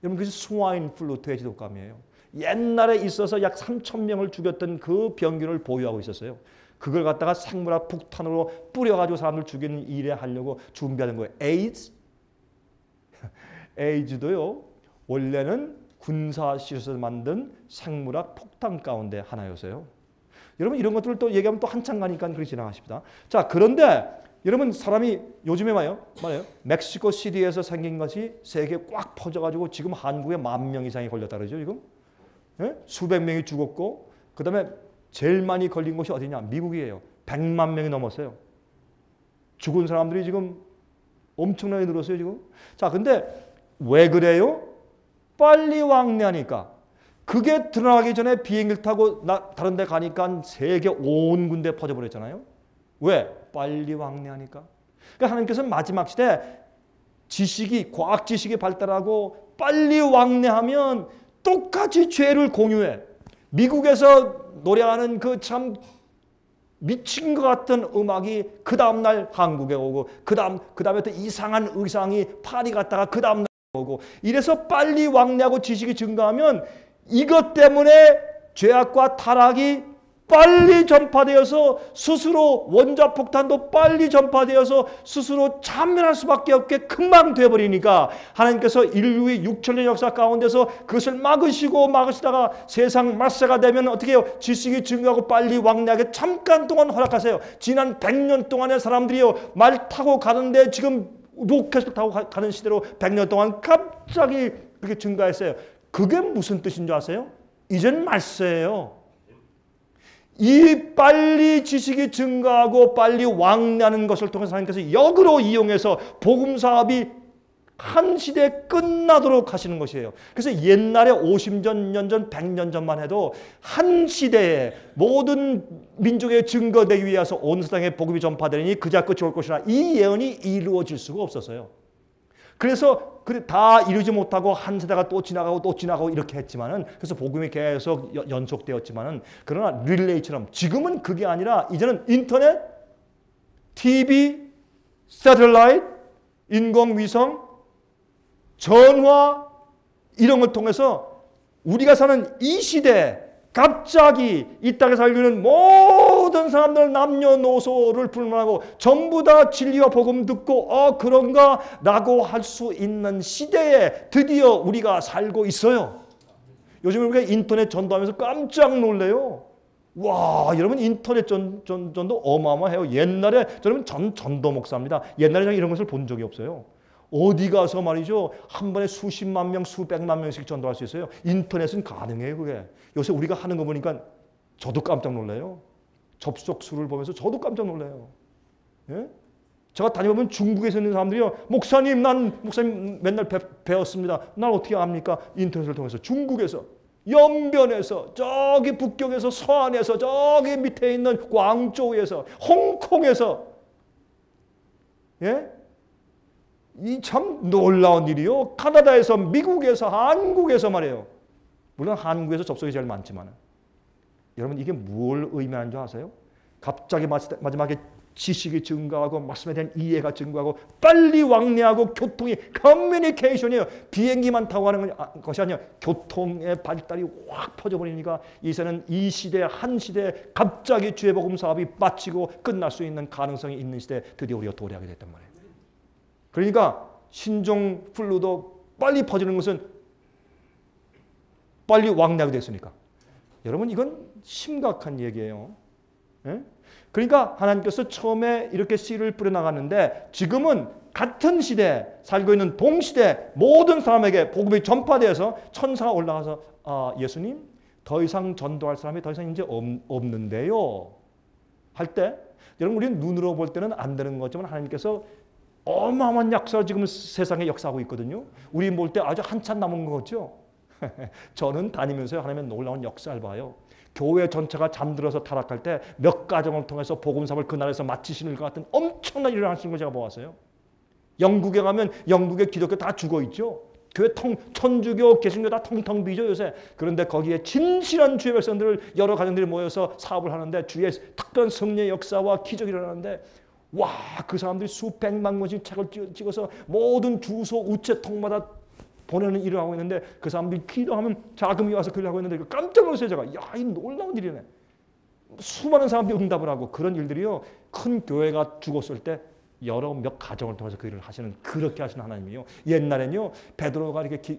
여러분 그래서 스와인 플루 돼지 독감이에요. 옛날에 있어서 약 3,000명을 죽였던 그 병균을 보유하고 있었어요. 그걸 갖다가 생물학 폭탄으로 뿌려가지고 사람들 죽이는 일에 하려고 준비하는 거예요. 에이즈도요. 원래는 군사실에서 만든 생물학 폭탄 가운데 하나였어요. 여러분 이런 것들을 또 얘기하면 또 한참 가니까 그렇게 지나가십니다. 자, 그런데 여러분 사람이 요즘에 말이에요. 멕시코 시티에서 생긴 것이 세계에 꽉 퍼져가지고 지금 한국에 10,000명 이상이 걸렸다 그러죠. 지금 수백 명이 죽었고 그 다음에 제일 많이 걸린 곳이 어디냐? 미국이에요. 100만 명이 넘었어요. 죽은 사람들이 지금 엄청나게 늘었어요. 지금. 자, 근데 왜 그래요? 빨리 왕래하니까. 그게 드러나기 전에 비행기를 타고 다른 데 가니까 세계 온 군데 퍼져버렸잖아요. 왜? 빨리 왕래하니까. 그러니까 하나님께서는 마지막 시대 과학 지식이 발달하고 빨리 왕래하면 똑같이 죄를 공유해. 미국에서 노래하는 그 참 미친 것 같은 음악이 그 다음날 한국에 오고 그 다음에 또 이상한 의상이 파리 갔다가 그 다음날 오고 이래서 빨리 왕래하고 지식이 증가하면 이것 때문에 죄악과 타락이 빨리 전파되어서 스스로 원자폭탄도 빨리 전파되어서 스스로 참멸할 수밖에 없게 금방 되어버리니까 하나님께서 인류의 6천년 역사 가운데서 그것을 막으시다가 세상 말세가 되면 어떻게 해요? 지식이 증가하고 빨리 왕래하게 잠깐 동안 허락하세요. 지난 100년 동안의 사람들이요, 말 타고 가는데 지금 로켓을 타고 가는 시대로 100년 동안 갑자기 그렇게 증가했어요. 그게 무슨 뜻인 줄 아세요? 이젠 말세예요. 이 빨리 지식이 증가하고 빨리 왕래하는 것을 통해서 하나님께서 역으로 이용해서 복음 사업이 한 시대에 끝나도록 하시는 것이에요. 그래서 옛날에 50년 전, 100년 전만 해도 한 시대에 모든 민족의 증거되기 위해서 온 세상에 복음이 전파되니 그자 끝이 올 것이라, 이 예언이 이루어질 수가 없었어요. 그래서 다 이루지 못하고 한 세대가 또 지나가고 이렇게 했지만은, 그래서 복음이 계속 연속되었지만은, 그러나 릴레이처럼 지금은 그게 아니라 이제는 인터넷, TV, 새틀라이트, 인공위성, 전화 이런 걸 통해서 우리가 사는 이 시대에 갑자기 이 땅에 살고 있는 모든 사람들 남녀노소를 불문하고 전부 다 진리와 복음 듣고 그런가 라고 할 수 있는 시대에 드디어 우리가 살고 있어요. 요즘 우리가 인터넷 전도하면서 깜짝 놀래요. 와, 여러분 인터넷 전도 어마어마해요. 옛날에 저는 전도 목사입니다. 옛날에 제가 이런 것을 본 적이 없어요. 어디 가서 말이죠, 한 번에 수십만 명, 수백만 명씩 전도할 수 있어요. 인터넷은 가능해요. 그게 요새 우리가 하는 거 보니까 저도 깜짝 놀라요. 접속 수를 보면서 저도 깜짝 놀라요. 예? 제가 다녀보면 중국에서 있는 사람들이요, 목사님 맨날 배웠습니다. 날 어떻게 압니까? 인터넷을 통해서. 중국에서, 연변에서, 저기 북경에서, 서안에서, 저기 밑에 있는 광저우에서, 홍콩에서, 예? 이 참 놀라운 일이요. 카나다에서, 미국에서, 한국에서 말이에요. 물론 한국에서 접속이 제일 많지만, 여러분 이게 뭘 의미하는 줄 아세요? 갑자기 마지막에 지식이 증가하고 말씀에 대한 이해가 증가하고 빨리 왕래하고 교통이, 커뮤니케이션이에요. 비행기만 타고 가는 것이 아니라 교통의 발달이 확 퍼져버리니까 이제는 이 시대, 한 시대에 갑자기 주의 복음 사업이 마치고 끝날 수 있는 가능성이 있는 시대에 드디어 우리가 도래하게 됐단 말이에요. 그러니까 신종 플루도 빨리 퍼지는 것은 빨리 왕래하게 됐으니까. 여러분 이건 심각한 얘기예요. 예? 그러니까 하나님께서 처음에 이렇게 씨를 뿌려나갔는데, 지금은 같은 시대에 살고 있는 동시대 모든 사람에게 복음이 전파되어서 천사가 올라가서 예수님 더 이상 전도할 사람이 더 이상 이제 없는데요 할 때, 여러분 우리는 눈으로 볼 때는 안 되는 거지만 하나님께서 어마어마한 역사를 지금 세상에 역사하고 있거든요. 우리 볼 때 아주 한참 남은 거죠. 저는 다니면서 하나님의 놀라운 역사를 봐요. 교회 전체가 잠들어서 타락할 때 몇 가정을 통해서 복음사업을 그날에서 마치시는 것 같은 엄청난 일을 하시는 걸 제가 보았어요. 영국에 가면 영국의 기독교 다 죽어있죠. 교회 천주교, 개신교 다 텅텅 비죠 요새. 그런데 거기에 진실한 주의 백성들, 여러 가정들이 모여서 사업을 하는데 주의 특별한 성령의 역사와 기적이 일어나는데, 와, 그 사람들이 수백만 권씩 책을 찍어서 모든 주소 우체통마다 보내는 일을 하고 있는데, 그 사람들이 기도하면 자금이 와서 그걸 하고 있는데 깜짝 놀랐어요. 제가 이 놀라운 일이네. 수많은 사람들이 응답을 하고, 그런 일들이요, 큰 교회가 죽었을 때 여러 몇 가정을 통해서 그 일을 하시는, 그렇게 하시는 하나님이요. 옛날에는요, 베드로가 이렇게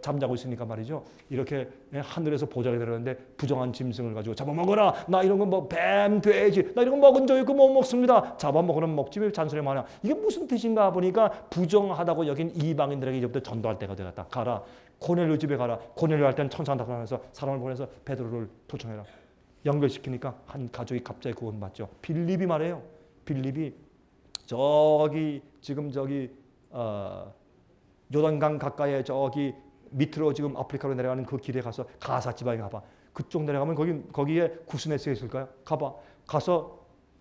잠자고 있으니까 말이죠, 이렇게 하늘에서 보좌가 내려오는데 부정한 짐승을 가지고 잡아먹어라. 나 이런 거 뭐 뱀, 돼지, 나 이런 거 먹은 적 있고 못 먹습니다. 잡아먹으면 먹지 왜 잔소리 많아. 이게 무슨 뜻인가 보니까 부정하다고 여긴 이방인들에게 이제부터 전도할 때가 되었다. 가라. 고넬료 집에 가라. 고넬료 할 때는 천사가 나타나서 사람을 보내서 베드로를 도청해라. 연결시키니까 한 가족이 갑자기 구원받죠. 빌립이 말해요. 빌립이 저기 지금 요단강 가까이에 저기 밑으로 지금 아프리카로 내려가는 그 길에 가서 가사 지방에 가봐. 그쪽 내려가면 거기에 구스네스가 있을까요?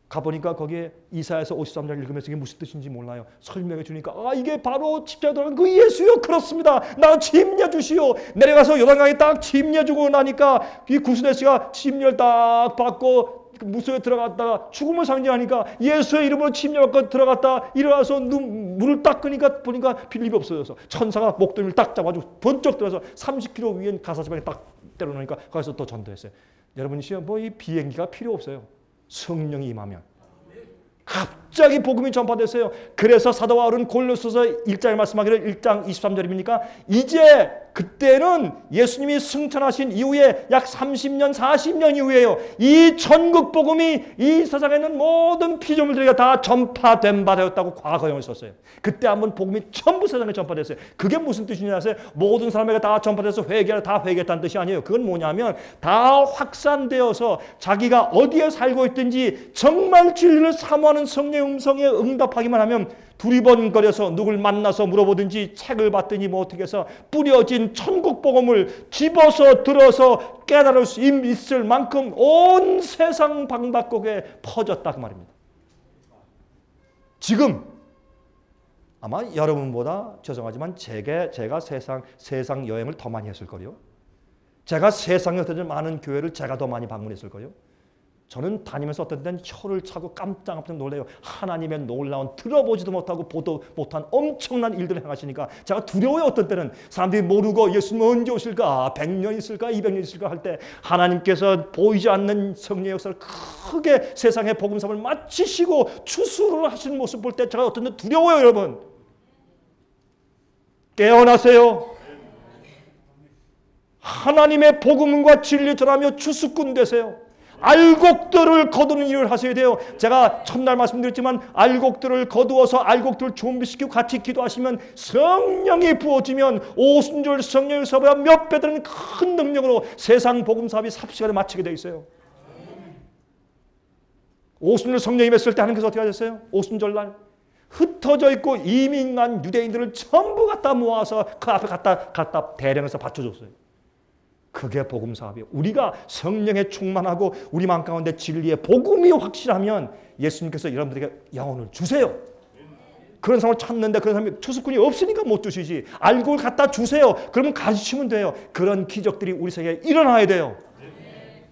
가보니까 거기에 이사야서 53장 읽으면서 이게 무슨 뜻인지 몰라요. 설명해 주니까 이게 바로 집자에 들어간 그 예수요. 그렇습니다. 나 침례 주시오. 내려가서 요단강에 딱 침례 주고 나니까 이 구스네스가 침례를 딱 받고 무소에 들어갔다가 죽음을 상징하니까 예수의 이름으로 침례받고 들어갔다 일어나서 물을 닦으니까 보니까 빌립이 없어져서 천사가 목덜미를 딱 잡아주고 번쩍 들어서 30km 위엔 가사지방에 딱 때려놓으니까 거기서 또 전도했어요. 여러분이요, 뭐 이 비행기가 필요 없어요. 성령이 임하면. 갑자기 복음이 전파됐어요. 그래서 사도 바울은 골로새서 1장에 말씀하기를 1장 23절입니까? 이제 그때는 예수님이 승천하신 이후에 약 30년, 40년 이후에요. 이 전국 복음이 이 세상에 있는 모든 피조물들에게 다 전파된 바 되었다고 과거형을 썼어요. 그때 한번 복음이 전부 세상에 전파됐어요. 그게 무슨 뜻이냐 하세요? 모든 사람에게 다 전파돼서 회개하라, 다 회개했다는 뜻이 아니에요. 그건 뭐냐면 다 확산되어서 자기가 어디에 살고 있든지 정말 진리를 사모하는 성령의 음성에 응답하기만 하면 두리번거려서 누굴 만나서 물어보든지 책을 봤더니 뭐 어떻게 해서 뿌려진 천국 복음을 집어서 들어서 깨달을 수 있을 만큼 온 세상 방바닥에 퍼졌다 그 말입니다. 지금 아마 여러분보다 죄송하지만 제가 세상 여행을 더 많이 했을 거요. 제가 세상에 어떤 많은 교회를 제가 더 많이 방문했을 거요. 저는 다니면서 어떤 때는 혀를 차고 깜짝깜짝 놀래요. 하나님의 놀라운 들어보지도 못하고 보도 못한 엄청난 일들을 행하시니까 제가 두려워요. 어떤 때는 사람들이 모르고 예수님 언제 오실까? 100년 있을까? 200년 있을까? 할 때 하나님께서 보이지 않는 성령의 역사를 크게 세상의 복음사를 마치시고 추수를 하시는 모습 볼 때 제가 어떤 때 두려워요. 여러분 깨어나세요. 하나님의 복음과 진리 전하며 추수꾼 되세요. 알곡들을 거두는 일을 하셔야 돼요. 제가 첫날 말씀드렸지만 알곡들을 거두어서 알곡들을 준비시키고 같이 기도하시면 성령이 부어지면 오순절 성령의 사보다 몇 배 되는 큰 능력으로 세상 복음사업이 삽시간에 마치게 되어 있어요. 오순절 성령이 임했을 때 하나님께서 어떻게 하셨어요? 오순절날 흩어져 있고 이민간 유대인들을 전부 갖다 모아서 그 앞에 갖다 대령해서 받쳐줬어요. 그게 복음 사업이에요. 우리가 성령에 충만하고 우리 마음 가운데 진리의 복음이 확실하면 예수님께서 여러분들에게 영혼을 주세요. 그런 사람을 찾는데 그런 사람이 추수꾼이 없으니까 못 주시지. 알곡을 갖다 주세요. 그러면 가르치면 돼요. 그런 기적들이 우리 세계에 일어나야 돼요.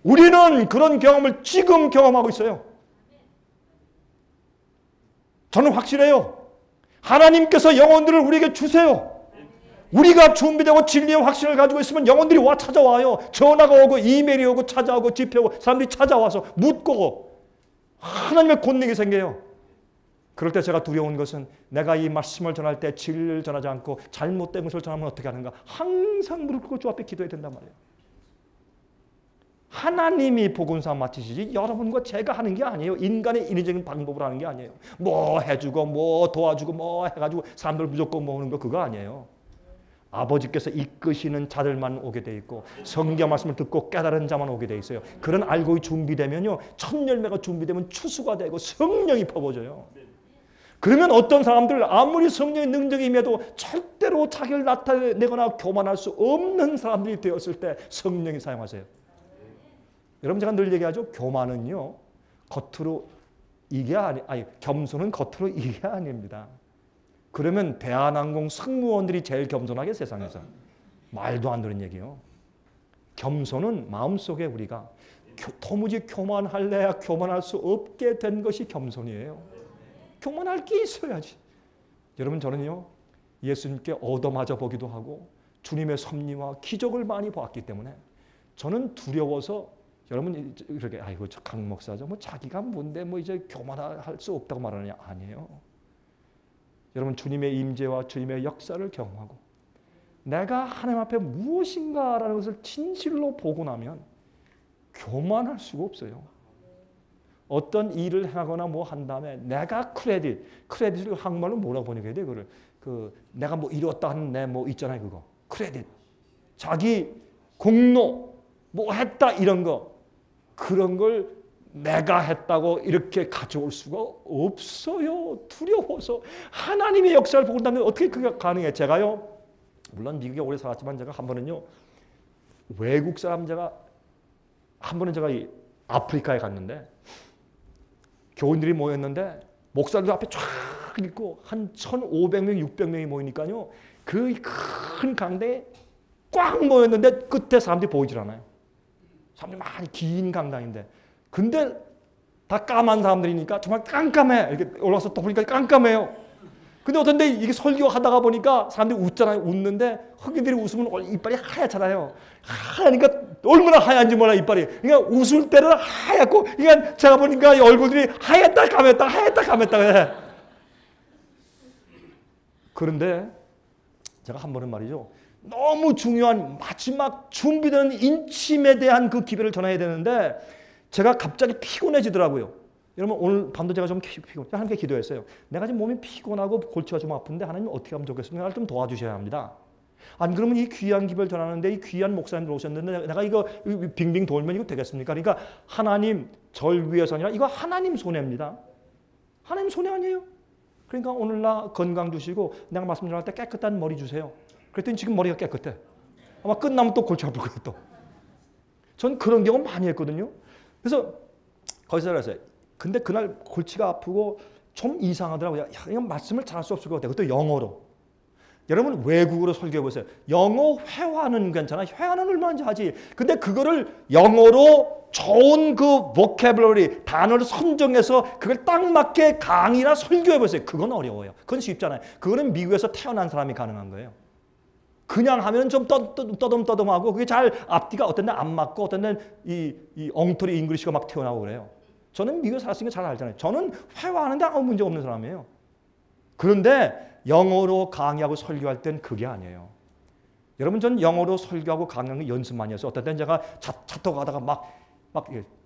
우리는 그런 경험을 지금 경험하고 있어요. 저는 확실해요. 하나님께서 영혼들을 우리에게 주세요. 우리가 준비되고 진리의 확신을 가지고 있으면 영혼들이 찾아와요. 전화가 오고 이메일이 오고 찾아오고 집회 오고 사람들이 찾아와서 묻고 하나님의 권능이 생겨요. 그럴 때 제가 두려운 것은 내가 이 말씀을 전할 때 진리를 전하지 않고 잘못된 것을 전하면 어떻게 하는가. 항상 무릎 꿇고 주 앞에 기도해야 된단 말이에요. 하나님이 복음사 맡으시지 여러분과 제가 하는 게 아니에요. 인간의 인위적인 방법으로 하는 게 아니에요. 뭐 해주고 뭐 도와주고 뭐 해가지고 사람들 무조건 모으는 거 그거 아니에요. 아버지께서 이끄시는 자들만 오게 돼 있고 성경 말씀을 듣고 깨달은 자만 오게 돼 있어요. 그런 알곡이 준비되면요. 첫 열매가 준비되면 추수가 되고 성령이 퍼부어져요. 그러면 어떤 사람들 아무리 성령의 능력이 임해도 절대로 자기를 나타내거나 교만할 수 없는 사람들이 되었을 때 성령이 사용하세요. 여러분 제가 늘 얘기하죠. 교만은요. 겉으로 이게 겸손은 겉으로 이게 아닙니다. 그러면 대한항공 승무원들이 제일 겸손하게 세상에서 말도 안 되는 얘기예요. 겸손은 마음속에 우리가 도무지 교만할래야 교만할 수 없게 된 것이 겸손이에요. 교만할 게 있어야지. 여러분 저는요 예수님께 얻어맞아 보기도 하고 주님의 섭리와 기적을 많이 보았기 때문에 저는 두려워서 여러분 이렇게 아이고 저 강 목사죠 뭐 자기가 뭔데 뭐 이제 교만할 수 없다고 말하느냐 아니에요. 여러분 주님의 임재와 주님의 역사를 경험하고 내가 하나님 앞에 무엇인가라는 것을 진실로 보고 나면 교만할 수가 없어요. 어떤 일을 행하거나 뭐 한 다음에 내가 크레딧을 한국말로 뭐라고 번역해야 돼? 그걸 내가 뭐 이뤘다 하는 내 뭐 있잖아요 그거 크레딧 자기 공로 뭐 했다 이런 거 그런 걸 내가 했다고 이렇게 가져올 수가 없어요. 두려워서 하나님의 역사를 보고 나면 어떻게 그게 가능해? 제가요 물론 미국에 오래 살았지만 제가 한 번은요 외국 사람 한 번은 제가 아프리카에 갔는데 교인들이 모였는데 목사들 앞에 쫙 있고 한 1,500명 600명이 모이니까요 그 큰 강당에 꽉 모였는데 끝에 사람들이 보이질 않아요. 사람들이 많이 긴 강당인데 근데 다 까만 사람들이니까 정말 깜깜해. 이렇게 올라와서 또 보니까 깜깜해요. 근데 어떤데 이게 설교하다가 보니까 사람들이 웃잖아요. 웃는데 흑인들이 웃으면 이빨이 하얗잖아요. 하얘니까 얼마나 하얀지 몰라 이빨이. 그러니까 웃을 때는 하얗고, 그러니까 제가 보니까 이 얼굴들이 하얗다 감했다 하얗다 감했다 그래. 그런데 제가 한 번은 말이죠. 너무 중요한 마지막 준비되는 인침에 대한 그 기별을 전해야 되는데 제가 갑자기 피곤해지더라고요. 여러분 오늘 밤도 제가 좀 피곤. 하나님께 기도했어요. 내가 지금 몸이 피곤하고 골치가 좀 아픈데 하나님 어떻게 하면 좋겠습니까? 나를 좀 도와주셔야 합니다. 안 그러면 이 귀한 기별 전하는데 이 귀한 목사님들 오셨는데 내가 이거 빙빙 돌면 이거 되겠습니까? 그러니까 하나님 절 위해서 아니라 이거 하나님 손해입니다. 하나님 손해 아니에요. 그러니까 오늘 나 건강 주시고 내가 말씀 전할 때 깨끗한 머리 주세요. 그랬더니 지금 머리가 깨끗해. 아마 끝나면 또 골치 아플 거예요 또. 전 그런 경험 많이 했거든요. 그래서 거기서 그랬어요. 근데 그날 골치가 아프고 좀 이상하더라고요. 야, 이건 말씀을 잘할 수 없을 것 같아요. 그것도 영어로. 여러분 외국어로 설교해 보세요. 영어 회화는 괜찮아. 회화는 얼마나 하지. 근데 그거를 영어로 좋은 그 보캐블러리 단어를 선정해서 그걸 딱 맞게 강의나 설교해 보세요. 그건 어려워요. 그건 쉽잖아요. 그거는 미국에서 태어난 사람이 가능한 거예요. 그냥 하면 좀 떠듬떠듬하고 그게 잘 앞뒤가 어떤 데는 안 맞고 어떤 데는 이 엉터리 잉글리시가 막 튀어나오고 그래요. 저는 미국에 살았으니까 잘 알잖아요. 저는 회화하는데 아무 문제 없는 사람이에요. 그런데 영어로 강의하고 설교할 땐 그게 아니에요. 여러분 전 영어로 설교하고 강의하는 거 연습 많이 했어요. 어떤 때는 제가 차 타고 가다가 막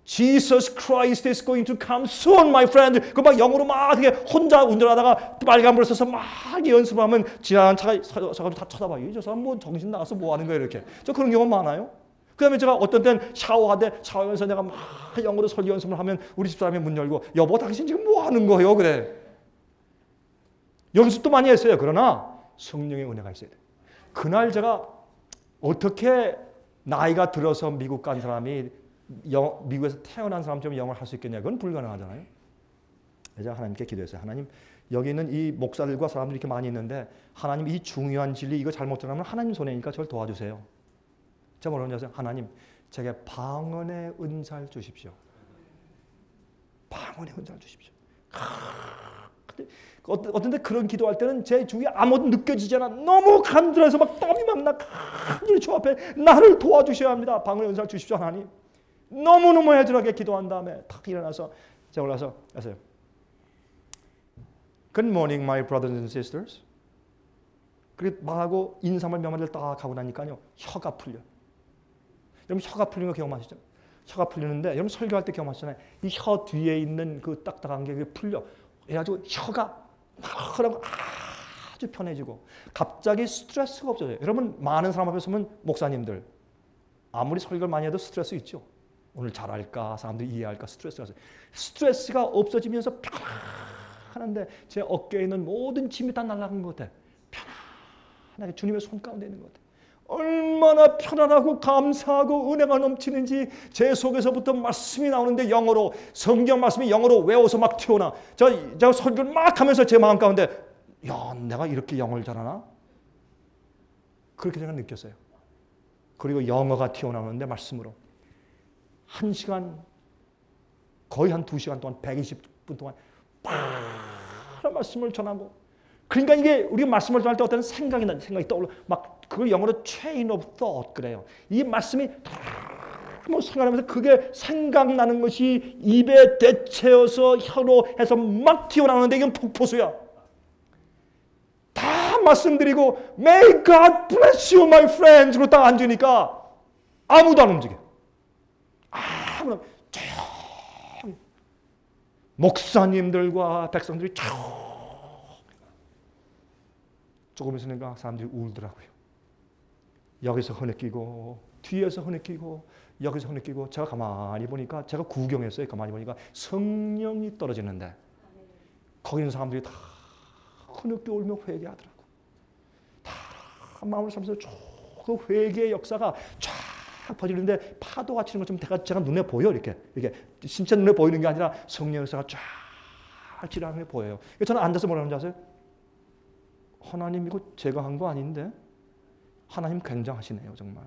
Jesus Christ is going to come soon, my friend. 그 막 영어로 막 혼자 운전하다가 빨간불을 써서 막 연습하면 지나가는 차가 서가지고 다 쳐다봐요. 저 사람 뭐 정신 나가서 뭐 하는 거야 이렇게. 저 그런 경우 많아요. 그 다음에 제가 어떤 때는 샤워하는데 샤워하면서 내가 막 영어로 설교 연습을 하면 우리 집사람이 문 열고 여보 당신 지금 뭐 하는 거예요? 그래. 연습도 많이 했어요. 그러나 성령의 은혜가 있어야 돼요. 그날 제가 어떻게 나이가 들어서 미국 간 사람이 미국에서 태어난 사람처럼 영어를 할 수 있겠냐. 그건 불가능하잖아요. 그래서 하나님께 기도했어요. 하나님 여기 있는 이 목사들과 사람들이 이렇게 많이 있는데 하나님 이 중요한 진리 이거 잘못 전하면 하나님 손해니까 저를 도와주세요. 제가 뭐라고 하냐면 하나님 제게 방언의 은사를 주십시오. 방언의 은사를 주십시오. 근데 어떤데 그런 기도할 때는 제 주위에 아무것도 느껴지지 않아. 너무 간절해서 막 땀이 막 나. 간절히 주 앞에 나를 도와주셔야 합니다. 방언의 은사를 주십시오 하나님. 너무너무 애절하게 기도한 다음에 탁 일어나서 제가 올라서 했어요. Good morning my brothers and sisters. 그렇게 말하고 인사말 몇 마디를 딱 하고 나니까요. 혀가 풀려. 여러분 혀가 풀리는 거 경험하시죠? 혀가 풀리는데 여러분 설교할 때 경험하시잖아요. 이 혀 뒤에 있는 그 딱딱한 게 풀려. 그래가지고 혀가 하라고 아주 편해지고 갑자기 스트레스가 없어져요. 여러분 많은 사람 앞에 서면 목사님들 아무리 설교를 많이 해도 스트레스 있죠. 오늘 잘할까? 사람들이 이해할까? 스트레스가 없어지면서 편안한데 제 어깨에 있는 모든 짐이 다 날아간 것 같아. 편안하게 주님의 손 가운데 있는 것 같아. 얼마나 편안하고 감사하고 은혜가 넘치는지 제 속에서부터 말씀이 나오는데 영어로 성경 말씀이 영어로 외워서 막 튀어나. 제가 설교를 막 하면서 제 마음 가운데 야 내가 이렇게 영어를 잘하나? 그렇게 제가 느꼈어요. 그리고 영어가 튀어나오는데 말씀으로 1시간 거의 한 2시간 동안 120분 동안 바로 말씀을 전하고 그러니까 이게 우리가 말씀을 전할 때 어떤 생각이 떠올라 막 그걸 영어로 chain of thought 그래요. 이 말씀이 뭐 생각하면서 그게 생각나는 것이 입에 대체어서 혀로 해서 막 튀어나오는데 이건 폭포수야. 다 말씀드리고 May God bless you my friends 그러고 딱 앉으니까 아무도 안 움직여. 아무나 조용히 목사님들과 백성들이 조금 있으니까 사람들이 울더라고요. 여기서 흐느끼고 뒤에서 흐느끼고 여기서 흐느끼고 제가 가만히 보니까 제가 구경했어요. 가만히 보니까 성령이 떨어지는데 거기 있는 사람들이 다 흐느껴 울며 회개하더라고. 다 마음을 삼면서 그 회개의 역사가 쫙 퍼지는데 파도가 치는 것처럼 제가 눈에 보여 이렇게 진짜 눈에 보이는 게 아니라 성령의 역사가 쫙 지나가는 게 보여요. 저는 앉아서 뭐라는 줄 아세요? 하나님 이거 제가 한 거 아닌데 하나님 굉장하시네요 정말.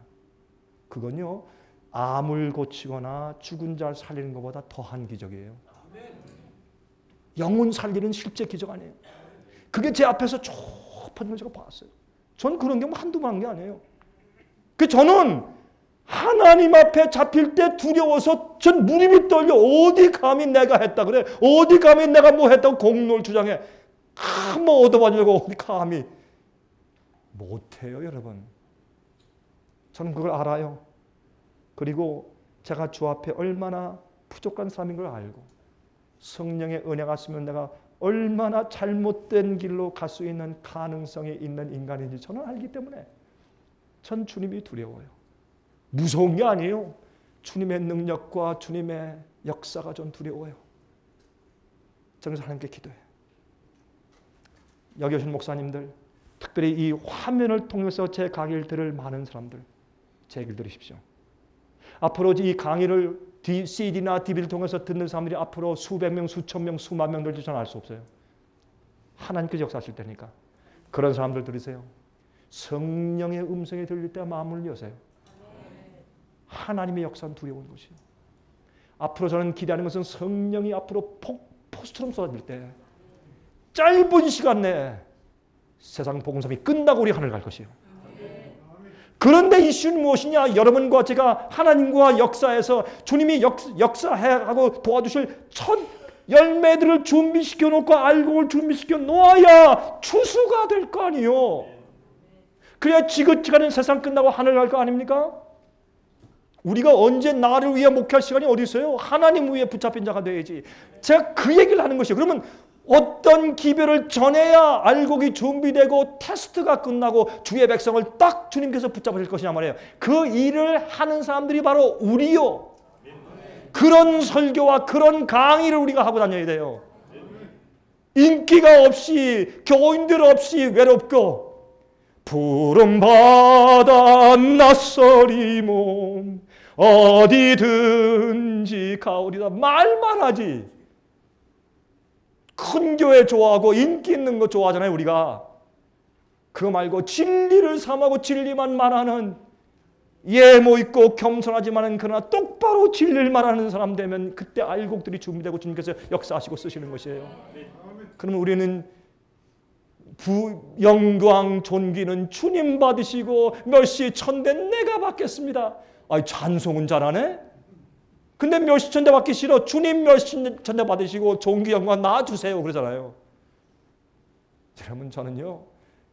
그건요 암을 고치거나 죽은 자를 살리는 것보다 더한 기적이에요. 영혼 살리는 실제 기적 아니에요. 그게 제 앞에서 쭉 퍼지는 걸 제가 봤어요. 전 그런 경우 한두 번 한 게 아니에요. 그 저는 하나님 앞에 잡힐 때 두려워서 전 무릎이 떨려. 어디 감히 내가 했다 그래. 어디 감히 내가 뭐 했다고 공로를 주장해. 뭐 얻어받으려고 어디 감히. 못해요 여러분. 저는 그걸 알아요. 그리고 제가 주 앞에 얼마나 부족한 사람인 걸 알고 성령의 은혜가 있으면 내가 얼마나 잘못된 길로 갈 수 있는 가능성이 있는 인간인지 저는 알기 때문에 전 주님이 두려워요. 무서운 게 아니에요. 주님의 능력과 주님의 역사가 전 두려워요. 저는 하나님께 기도해요. 여기 오신 목사님들, 특별히 이 화면을 통해서 제 강의를 들을 많은 사람들, 제 얘기를 들으십시오. 앞으로 이 강의를 CD나 DVD를 통해서 듣는 사람들이 앞으로 수백 명, 수천 명, 수만 명 될지 저는 알 수 없어요. 하나님께서 역사하실 때니까. 그런 사람들 들으세요. 성령의 음성이 들릴 때 마음을 여세요. 하나님의 역사는 두려운 것이에요. 앞으로 저는 기대하는 것은 성령이 앞으로 폭포수처럼 쏟아질 때 짧은 시간 내에 세상 복음성이 끝나고 우리 하늘 갈 것이에요. 그런데 이슈는 무엇이냐? 여러분과 제가 하나님과 역사에서 주님이 역사하고 도와주실 첫 열매들을 준비시켜 놓고 알곡을 준비시켜 놓아야 추수가 될 거 아니에요. 그래야 지긋지긋한 세상 끝나고 하늘 갈 거 아닙니까? 우리가 언제 나를 위해 목회할 시간이 어디 있어요? 하나님 위에 붙잡힌 자가 돼야지. 제가 그 얘기를 하는 것이에요. 그러면 어떤 기별을 전해야 알곡이 준비되고 테스트가 끝나고 주의 백성을 딱 주님께서 붙잡으실 것이냐 말이에요. 그 일을 하는 사람들이 바로 우리요. 그런 설교와 그런 강의를 우리가 하고 다녀야 돼요. 인기가 없이 교인들 없이 외롭고 푸른 바다 낯설이 몸 어디든지 가오리다 말만 하지. 큰 교회 좋아하고 인기 있는 거 좋아하잖아요 우리가. 그거 말고 진리를 삼하고 진리만 말하는 예모 있고 겸손하지만은 그러나 똑바로 진리를 말하는 사람 되면 그때 알곡들이 준비되고 주님께서 역사하시고 쓰시는 것이에요. 그러면 우리는 영광 존귀는 주님 받으시고 멸시 천대 내가 받겠습니다. 아이 찬송은 잘하네. 근데 멸시 천대 받기 싫어. 주님 멸시 천대 받으시고 존귀 영광 나 주세요 그러잖아요. 여러분 저는요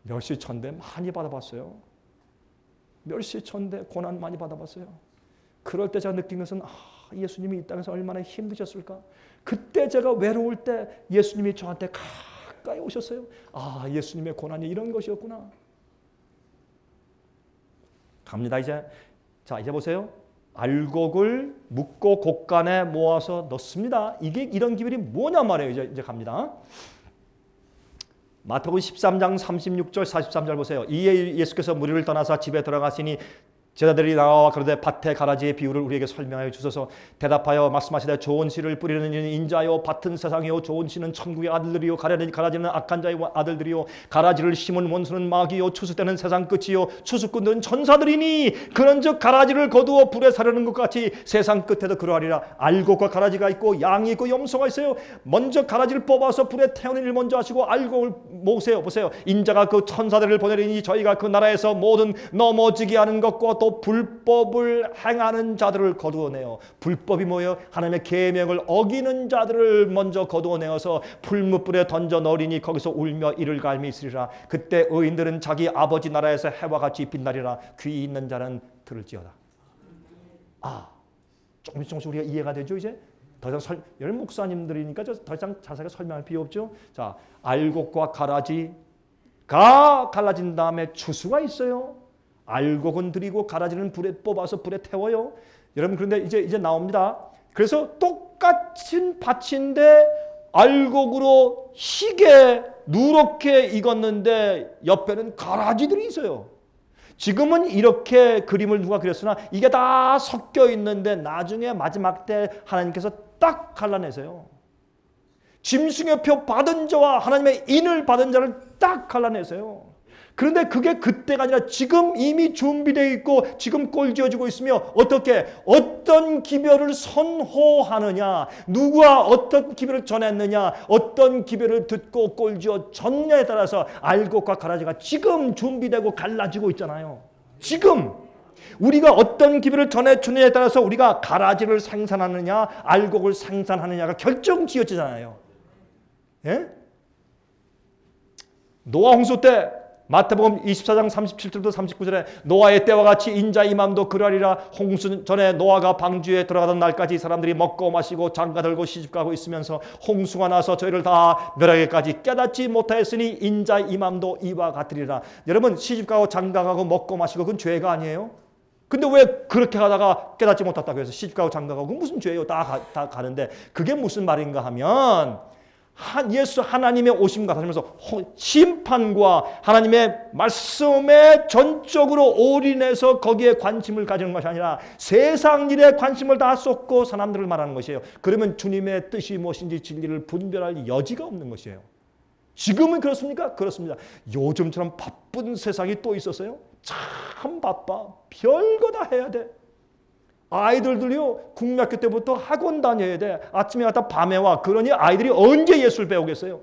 멸시 천대 많이 받아봤어요. 멸시 천대 고난 많이 받아봤어요. 그럴 때 제가 느낀 것은 예수님이 이 땅에서 얼마나 힘드셨을까. 그때 제가 외로울 때 예수님이 저한테 가까이 오셨어요. 예수님의 고난이 이런 것이었구나. 갑니다 이제. 자 이제 보세요. 알곡을 묻고 곡간에 모아서 넣습니다. 이게 이런 기별이 뭐냐 말이에요. 이제 갑니다. 마태복음 13장 36절 43절 보세요. 이에 예수께서 무리를 떠나서 집에 들어가시니 제자들이 나와 그러되 밭의 가라지의 비유를 우리에게 설명하여 주소서. 대답하여 말씀하시되 좋은 씨를 뿌리는 이는 인자요 밭은 세상이요 좋은 씨는 천국의 아들들이요 가라지는 악한 자의 아들들이요 가라지를 심은 원수는 마귀요 추수 때는 세상 끝이요 추수꾼들은 천사들이니 그런즉 가라지를 거두어 불에 사르는 것 같이 세상 끝에도 그러하리라. 알곡과 가라지가 있고 양이 있고 염소가 있어요. 먼저 가라지를 뽑아서 불에 태우는 일 먼저 하시고 알곡을 모으세요. 보세요. 인자가 그 천사들을 보내리니 저희가 그 나라에서 모든 넘어지게 하는 것과 또 불법을 행하는 자들을 거두어내어. 불법이 뭐예요? 하나님의 계명을 어기는 자들을 먼저 거두어내어서 풀무불에 던져 넣으리니 거기서 울며 이를 갈미 있으리라. 그때 의인들은 자기 아버지 나라에서 해와 같이 빛나리라. 귀 있는 자는 들을지어다. 조금씩 우리가 이해가 되죠 이제? 더 이상 여러분 목사님들이니까 더 이상 자세하게 설명할 필요 없죠. 자, 알곡과 가라지가 갈라진 다음에 추수가 있어요. 알곡은 드리고 가라지는 불에 뽑아서 불에 태워요. 여러분 그런데 이제 나옵니다. 그래서 똑같은 밭인데 알곡으로 희게 누렇게 익었는데 옆에는 가라지들이 있어요. 지금은 이렇게 그림을 누가 그렸으나 이게 다 섞여 있는데 나중에 마지막 때 하나님께서 딱 갈라내세요. 짐승의 표 받은 자와 하나님의 인을 받은 자를 딱 갈라내세요. 그런데 그게 그때가 아니라 지금 이미 준비되어 있고 지금 꼴지어지고 있으며 어떻게 어떤 기별을 선호하느냐, 누가 어떤 기별을 전했느냐, 어떤 기별을 듣고 꼴지어졌냐에 따라서 알곡과 가라지가 지금 준비되고 갈라지고 있잖아요. 지금 우리가 어떤 기별을 전해주느냐에 따라서 우리가 가라지를 생산하느냐 알곡을 생산하느냐가 결정지어지잖아요. 예? 노아 홍수 때 마태복음 24장 37절부터 39절에 노아의 때와 같이 인자 이맘도 그러하리라. 홍수 전에 노아가 방주에 들어가던 날까지 사람들이 먹고 마시고 장가들고 시집가고 있으면서 홍수가 나서 저희를 다 멸하기까지 깨닫지 못하였으니 인자 이맘도 이와 같으리라. 여러분 시집가고 장가가고 먹고 마시고 그건 죄가 아니에요? 근데 왜 그렇게 하다가 깨닫지 못했다고 해서 시집가고 장가가고 그건 무슨 죄예요? 다 가는데 그게 무슨 말인가 하면 예수 하나님의 오심과 다시면서 심판과 하나님의 말씀에 전적으로 올인해서 거기에 관심을 가지는 것이 아니라 세상 일에 관심을 다 쏟고 사람들을 말하는 것이에요. 그러면 주님의 뜻이 무엇인지 진리를 분별할 여지가 없는 것이에요. 지금은 그렇습니까? 그렇습니다. 요즘처럼 바쁜 세상이 또 있었어요? 참 바빠. 별거 다 해야 돼. 아이들들요 국민학교 때부터 학원 다녀야 돼. 아침에 갔다 밤에 와. 그러니 아이들이 언제 예술 배우겠어요?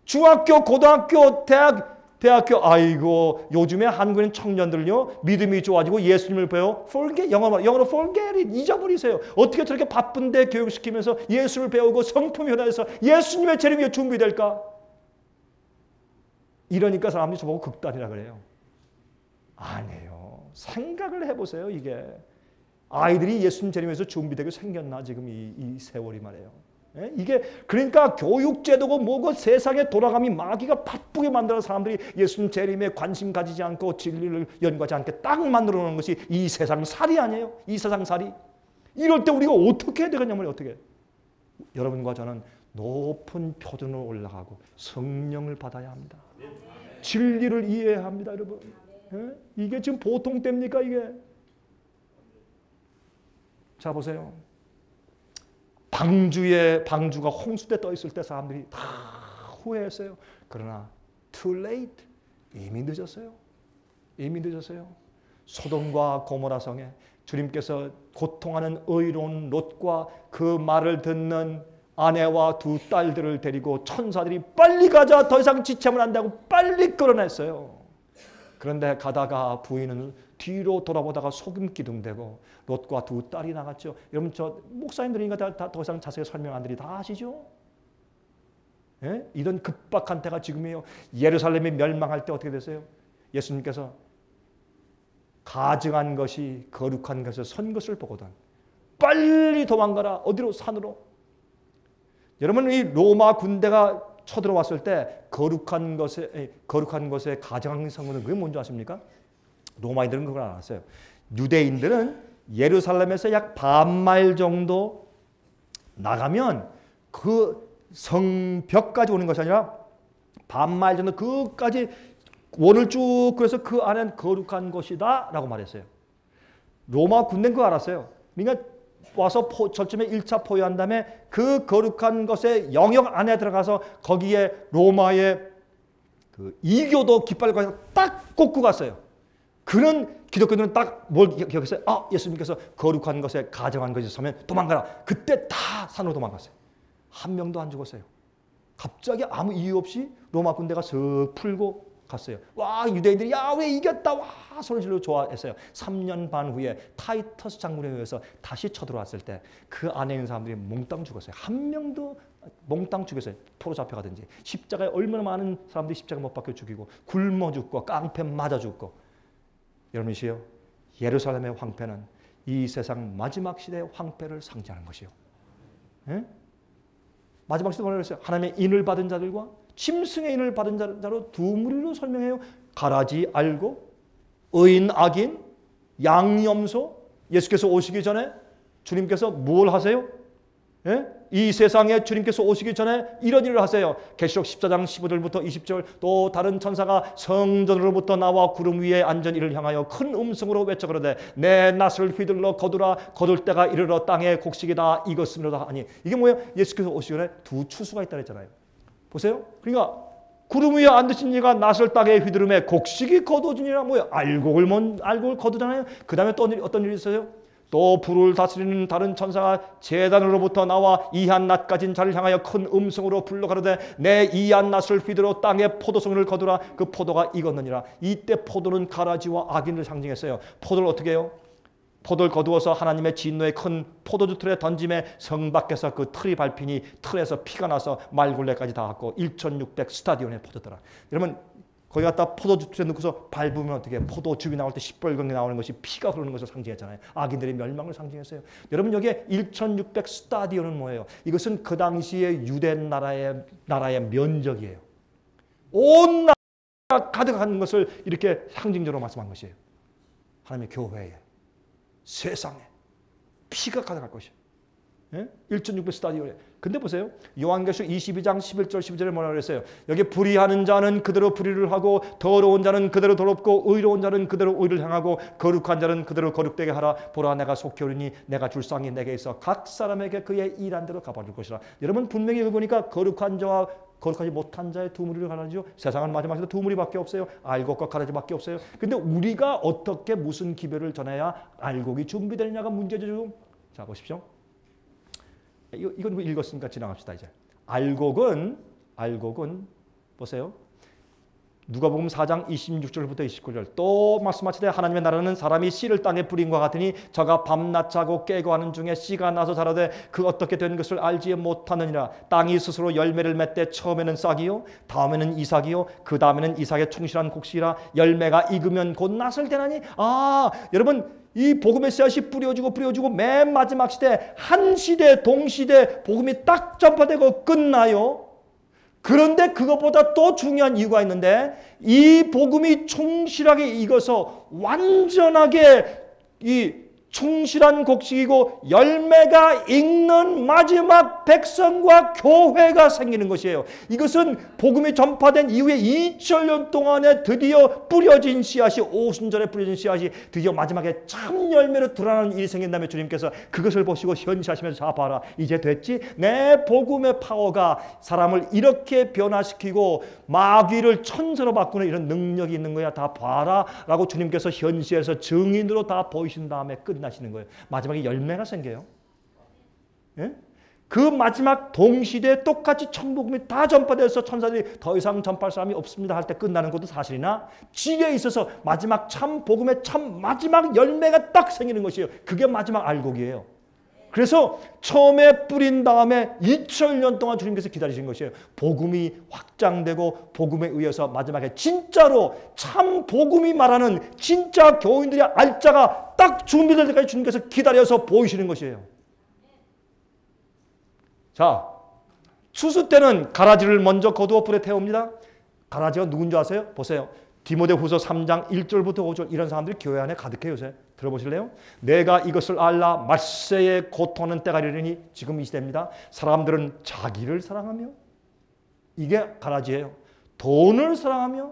중학교, 고등학교, 대학교 아이고 요즘에 한국인 청년들요 믿음이 좋아지고 예수님을 배워 forget 영어로 forget it 잊어버리세요. 어떻게 저렇게 바쁜데 교육시키면서 예수를 배우고 성품이 변화해서 예수님의 재림이 준비될까? 이러니까 사람들이 저보고 극단이라 그래요. 아니에요. 생각을 해보세요. 이게 아이들이 예수님 재림에서 준비되게 생겼나 지금 이 세월이 말이에요. 예? 이게 그러니까 교육제도고 뭐고 세상에 돌아감이 마귀가 바쁘게 만들어 사람들이 예수님 재림에 관심 가지지 않고 진리를 연구하지 않게 딱 만들어 놓은 것이 이 세상 살이 아니에요. 이 세상 살이. 이럴 때 우리가 어떻게 해야 되겠냐면 어떻게? 여러분과 저는 높은 표준으로 올라가고 성령을 받아야 합니다. 진리를 이해해야 합니다, 여러분. 예? 이게 지금 보통 때입니까 이게? 자 보세요. 방주가 홍수 때 떠 있을 때 사람들이 다 후회했어요. 그러나 too late. 이미 늦었어요. 이미 늦었어요. 소돔과 고모라 성에 주님께서 고통하는 의로운 롯과 그 말을 듣는 아내와 두 딸들을 데리고 천사들이 빨리 가자 더 이상 지체하면 안 된다고 빨리 끌어냈어요. 그런데 가다가 부인은 뒤로 돌아보다가 소금 기둥대고 롯과 두 딸이 나갔죠. 여러분 저 목사님들이니까 더 이상 자세히 설명 안 드리 다 아시죠? 예? 이런 급박한 때가 지금이에요. 예루살렘이 멸망할 때 어떻게 됐어요? 예수님께서 가증한 것이 거룩한 것을 선 것을 보거든 빨리 도망가라. 어디로? 산으로. 여러분 이 로마 군대가 쳐들어왔을 때 거룩한 것에 가증한 것은 그게 뭔지 아십니까? 로마인들은 그걸 알았어요. 유대인들은 예루살렘에서 약 반마일 정도 나가면 그 성벽까지 오는 것이 아니라 반마일 정도 그까지 원을 쭉 그래서 그 안에는 거룩한 것이다 라고 말했어요. 로마 군대는 그거 알았어요. 그러니까 와서 저쯤에 1차 포위한 다음에 그 거룩한 것의 영역 안에 들어가서 거기에 로마의 그 이교도 깃발과 딱 꽂고 갔어요. 그런 기독교들은 딱 뭘 기억했어요? 아, 예수님께서 거룩한 것에 가정한 것이 서면 도망가라. 그때 다 산으로 도망갔어요. 한 명도 안 죽었어요. 갑자기 아무 이유 없이 로마 군대가 슥 풀고 갔어요. 와, 유대인들이 야, 왜 이겼다. 와, 소리 지르고 좋아했어요. 3년 반 후에 타이터스 장군에 의해서 다시 쳐들어왔을 때 그 안에 있는 사람들이 몽땅 죽었어요. 한 명도 몽땅 죽였어요. 포로 잡혀가든지. 십자가에 얼마나 많은 사람들이 십자가 못 박혀 죽이고 굶어 죽고 깡패 맞아 죽고. 여러분이시여, 예루살렘의 황폐는 이 세상 마지막 시대의 황폐를 상징하는 것이요. 예? 마지막 시대 뭐라고 했어요? 하나님의 인을 받은 자들과 짐승의 인을 받은 자로 두 무리로 설명해요. 가라지 알고 의인 악인 양염소. 예수께서 오시기 전에 주님께서 뭘 하세요? 예? 이 세상에 주님께서 오시기 전에 이런 일을 하세요. 계시록 14장 15절부터 20절 또 다른 천사가 성전으로부터 나와 구름 위에 앉은 이를 향하여 큰 음성으로 외쳐 그러되 내 낫을 휘둘러 거두라. 거둘 때가 이르러 땅의 곡식이다 익었으므로다 하니. 이게 뭐예요? 예수께서 오시기 전에 두 추수가 있다 그랬잖아요. 보세요. 그러니까 구름 위에 앉으신 이가 낯을 땅에 휘두르매 곡식이 거두어지니라. 뭐야? 알곡을 거두잖아요. 그 다음에 또 어떤 일이 있어요? 또 불을 다스리는 다른 천사가 제단으로부터 나와 이한낫 가진 자를 향하여 큰 음성으로 불러 가로되 내 이한낫을 휘두르 땅에 포도송이를 거두라. 그 포도가 익었느니라. 이때 포도는 가라지와 악인을 상징했어요. 포도를 어떻게 해요? 포도를 거두어서 하나님의 진노의 큰 포도주 틀에 던짐에 성 밖에서 그 틀이 밟히니 틀에서 피가 나서 말굴레까지 닿았고 1600 스타디온의 포도더라. 여러분 거기 갖다 포도주 틀에 넣고서 밟으면 어떻게 해요? 포도즙이 나올 때 시뻘겋게 나오는 것이 피가 흐르는 것을 상징했잖아요. 악인들의 멸망을 상징했어요. 여러분 여기에 1600 스타디온은 뭐예요? 이것은 그 당시에 유대 나라의 면적이에요. 온 나라가 가득한 것을 이렇게 상징적으로 말씀한 것이에요. 하나님의 교회에, 세상에 피가 가득할 것이에요. 예? 1600 스타디온에. 근데 보세요. 요한계시록 22장 11절 12절에 뭐라고 그랬어요? 여기 불의하는 자는 그대로 불의를 하고 더러운 자는 그대로 더럽고 의로운 자는 그대로 의를 행하고 거룩한 자는 그대로 거룩되게 하라. 보라 내가 속히 오리니 내가 줄 상이 내게 있어 각 사람에게 그의 일한 대로 갚아줄 것이라. 여러분 분명히 여기 보니까 거룩한 자와 거룩하지 못한 자의 두 무리를 가르치죠. 세상은 마지막에도 두 무리밖에 없어요. 알곡과 가라지밖에 없어요. 근데 우리가 어떻게 무슨 기별을 전해야 알곡이 준비되느냐가 문제죠. 자 보십시오. 이건 읽었으니까 지나갑시다. 이제 알곡은 보세요. 누가복음 4장 26절부터 29절 또 말씀하시되 하나님의 나라는 사람이 씨를 땅에 뿌린과 같으니 저가 밤낮 자고 깨고 하는 중에 씨가 나서 자라되 그 어떻게 된 것을 알지 못하느니라. 땅이 스스로 열매를 맺되 처음에는 싹이요 다음에는 이삭이요 그 다음에는 이삭의 충실한 곡식이라. 열매가 익으면 곧 낫을 대나니. 여러분 이 복음의 씨앗이 뿌려지고 맨 마지막 시대 한 시대 동시대 복음이 딱 전파되고 끝나요. 그런데 그것보다 또 중요한 이유가 있는데 이 복음이 충실하게 익어서 완전하게 이 충실한 곡식이고 열매가 익는 마지막 백성과 교회가 생기는 것이에요. 이것은 복음이 전파된 이후에 2000년 동안에 드디어 뿌려진 씨앗이 오순절에 뿌려진 씨앗이 드디어 마지막에 참 열매로 드러나는 일이 생긴다면 주님께서 그것을 보시고 현시하시면서 자 봐라 이제 됐지? 내 복음의 파워가 사람을 이렇게 변화시키고 마귀를 천사로 바꾸는 이런 능력이 있는 거야. 다 봐라 라고 주님께서 현시해서 증인으로 다 보이신 다음에 끝나시는 거예요. 마지막에 열매가 생겨요. 예? 그 마지막 동시대에 똑같이 천복음이 다 전파돼서 천사들이 더 이상 전파할 사람이 없습니다 할 때 끝나는 것도 사실이나 지에 있어서 마지막 참 복음의 참 마지막 열매가 딱 생기는 것이에요. 그게 마지막 알곡이에요. 그래서 처음에 뿌린 다음에 2000년 동안 주님께서 기다리신 것이에요. 복음이 확장되고 복음에 의해서 마지막에 진짜로 참 복음이 말하는 진짜 교인들의 알짜가 딱 준비될 때까지 주님께서 기다려서 보이시는 것이에요. 자, 추수 때는 가라지를 먼저 거두어 불에 태웁니다. 가라지가 누군지 아세요? 보세요. 디모데후서 3장 1절부터 5절 이런 사람들이 교회 안에 가득해요. 요새. 들어보실래요? 내가 이것을 알라 말세에 고통하는 때가 이르니 지금 이 시대입니다. 사람들은 자기를 사랑하며 이게 가라지예요. 돈을 사랑하며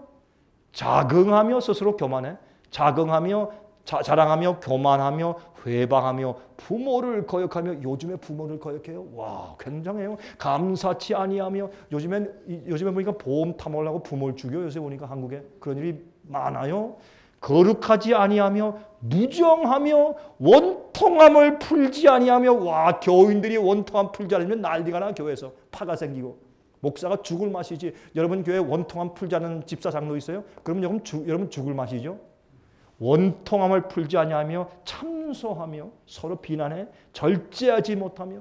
자긍하며 스스로 교만해. 자긍하며 자랑하며 교만하며 회방하며 부모를 거역하며. 요즘에 부모를 거역해요. 와 굉장해요. 감사치 아니하며. 요즘에 보니까 보험 탐험하려고 부모를 죽여요. 요새 보니까 한국에 그런 일이 많아요. 거룩하지 아니하며 무정하며 원통함을 풀지 아니하며. 와 교인들이 원통함 풀지 않으면 난리가 나. 교회에서 파가 생기고 목사가 죽을 맛이지. 여러분 교회에 원통함 풀지 않는 집사 장로 있어요? 그럼 여러분 죽을 맛이죠. 원통함을 풀지 아니하며 참소하며 서로 비난해 절제하지 못하며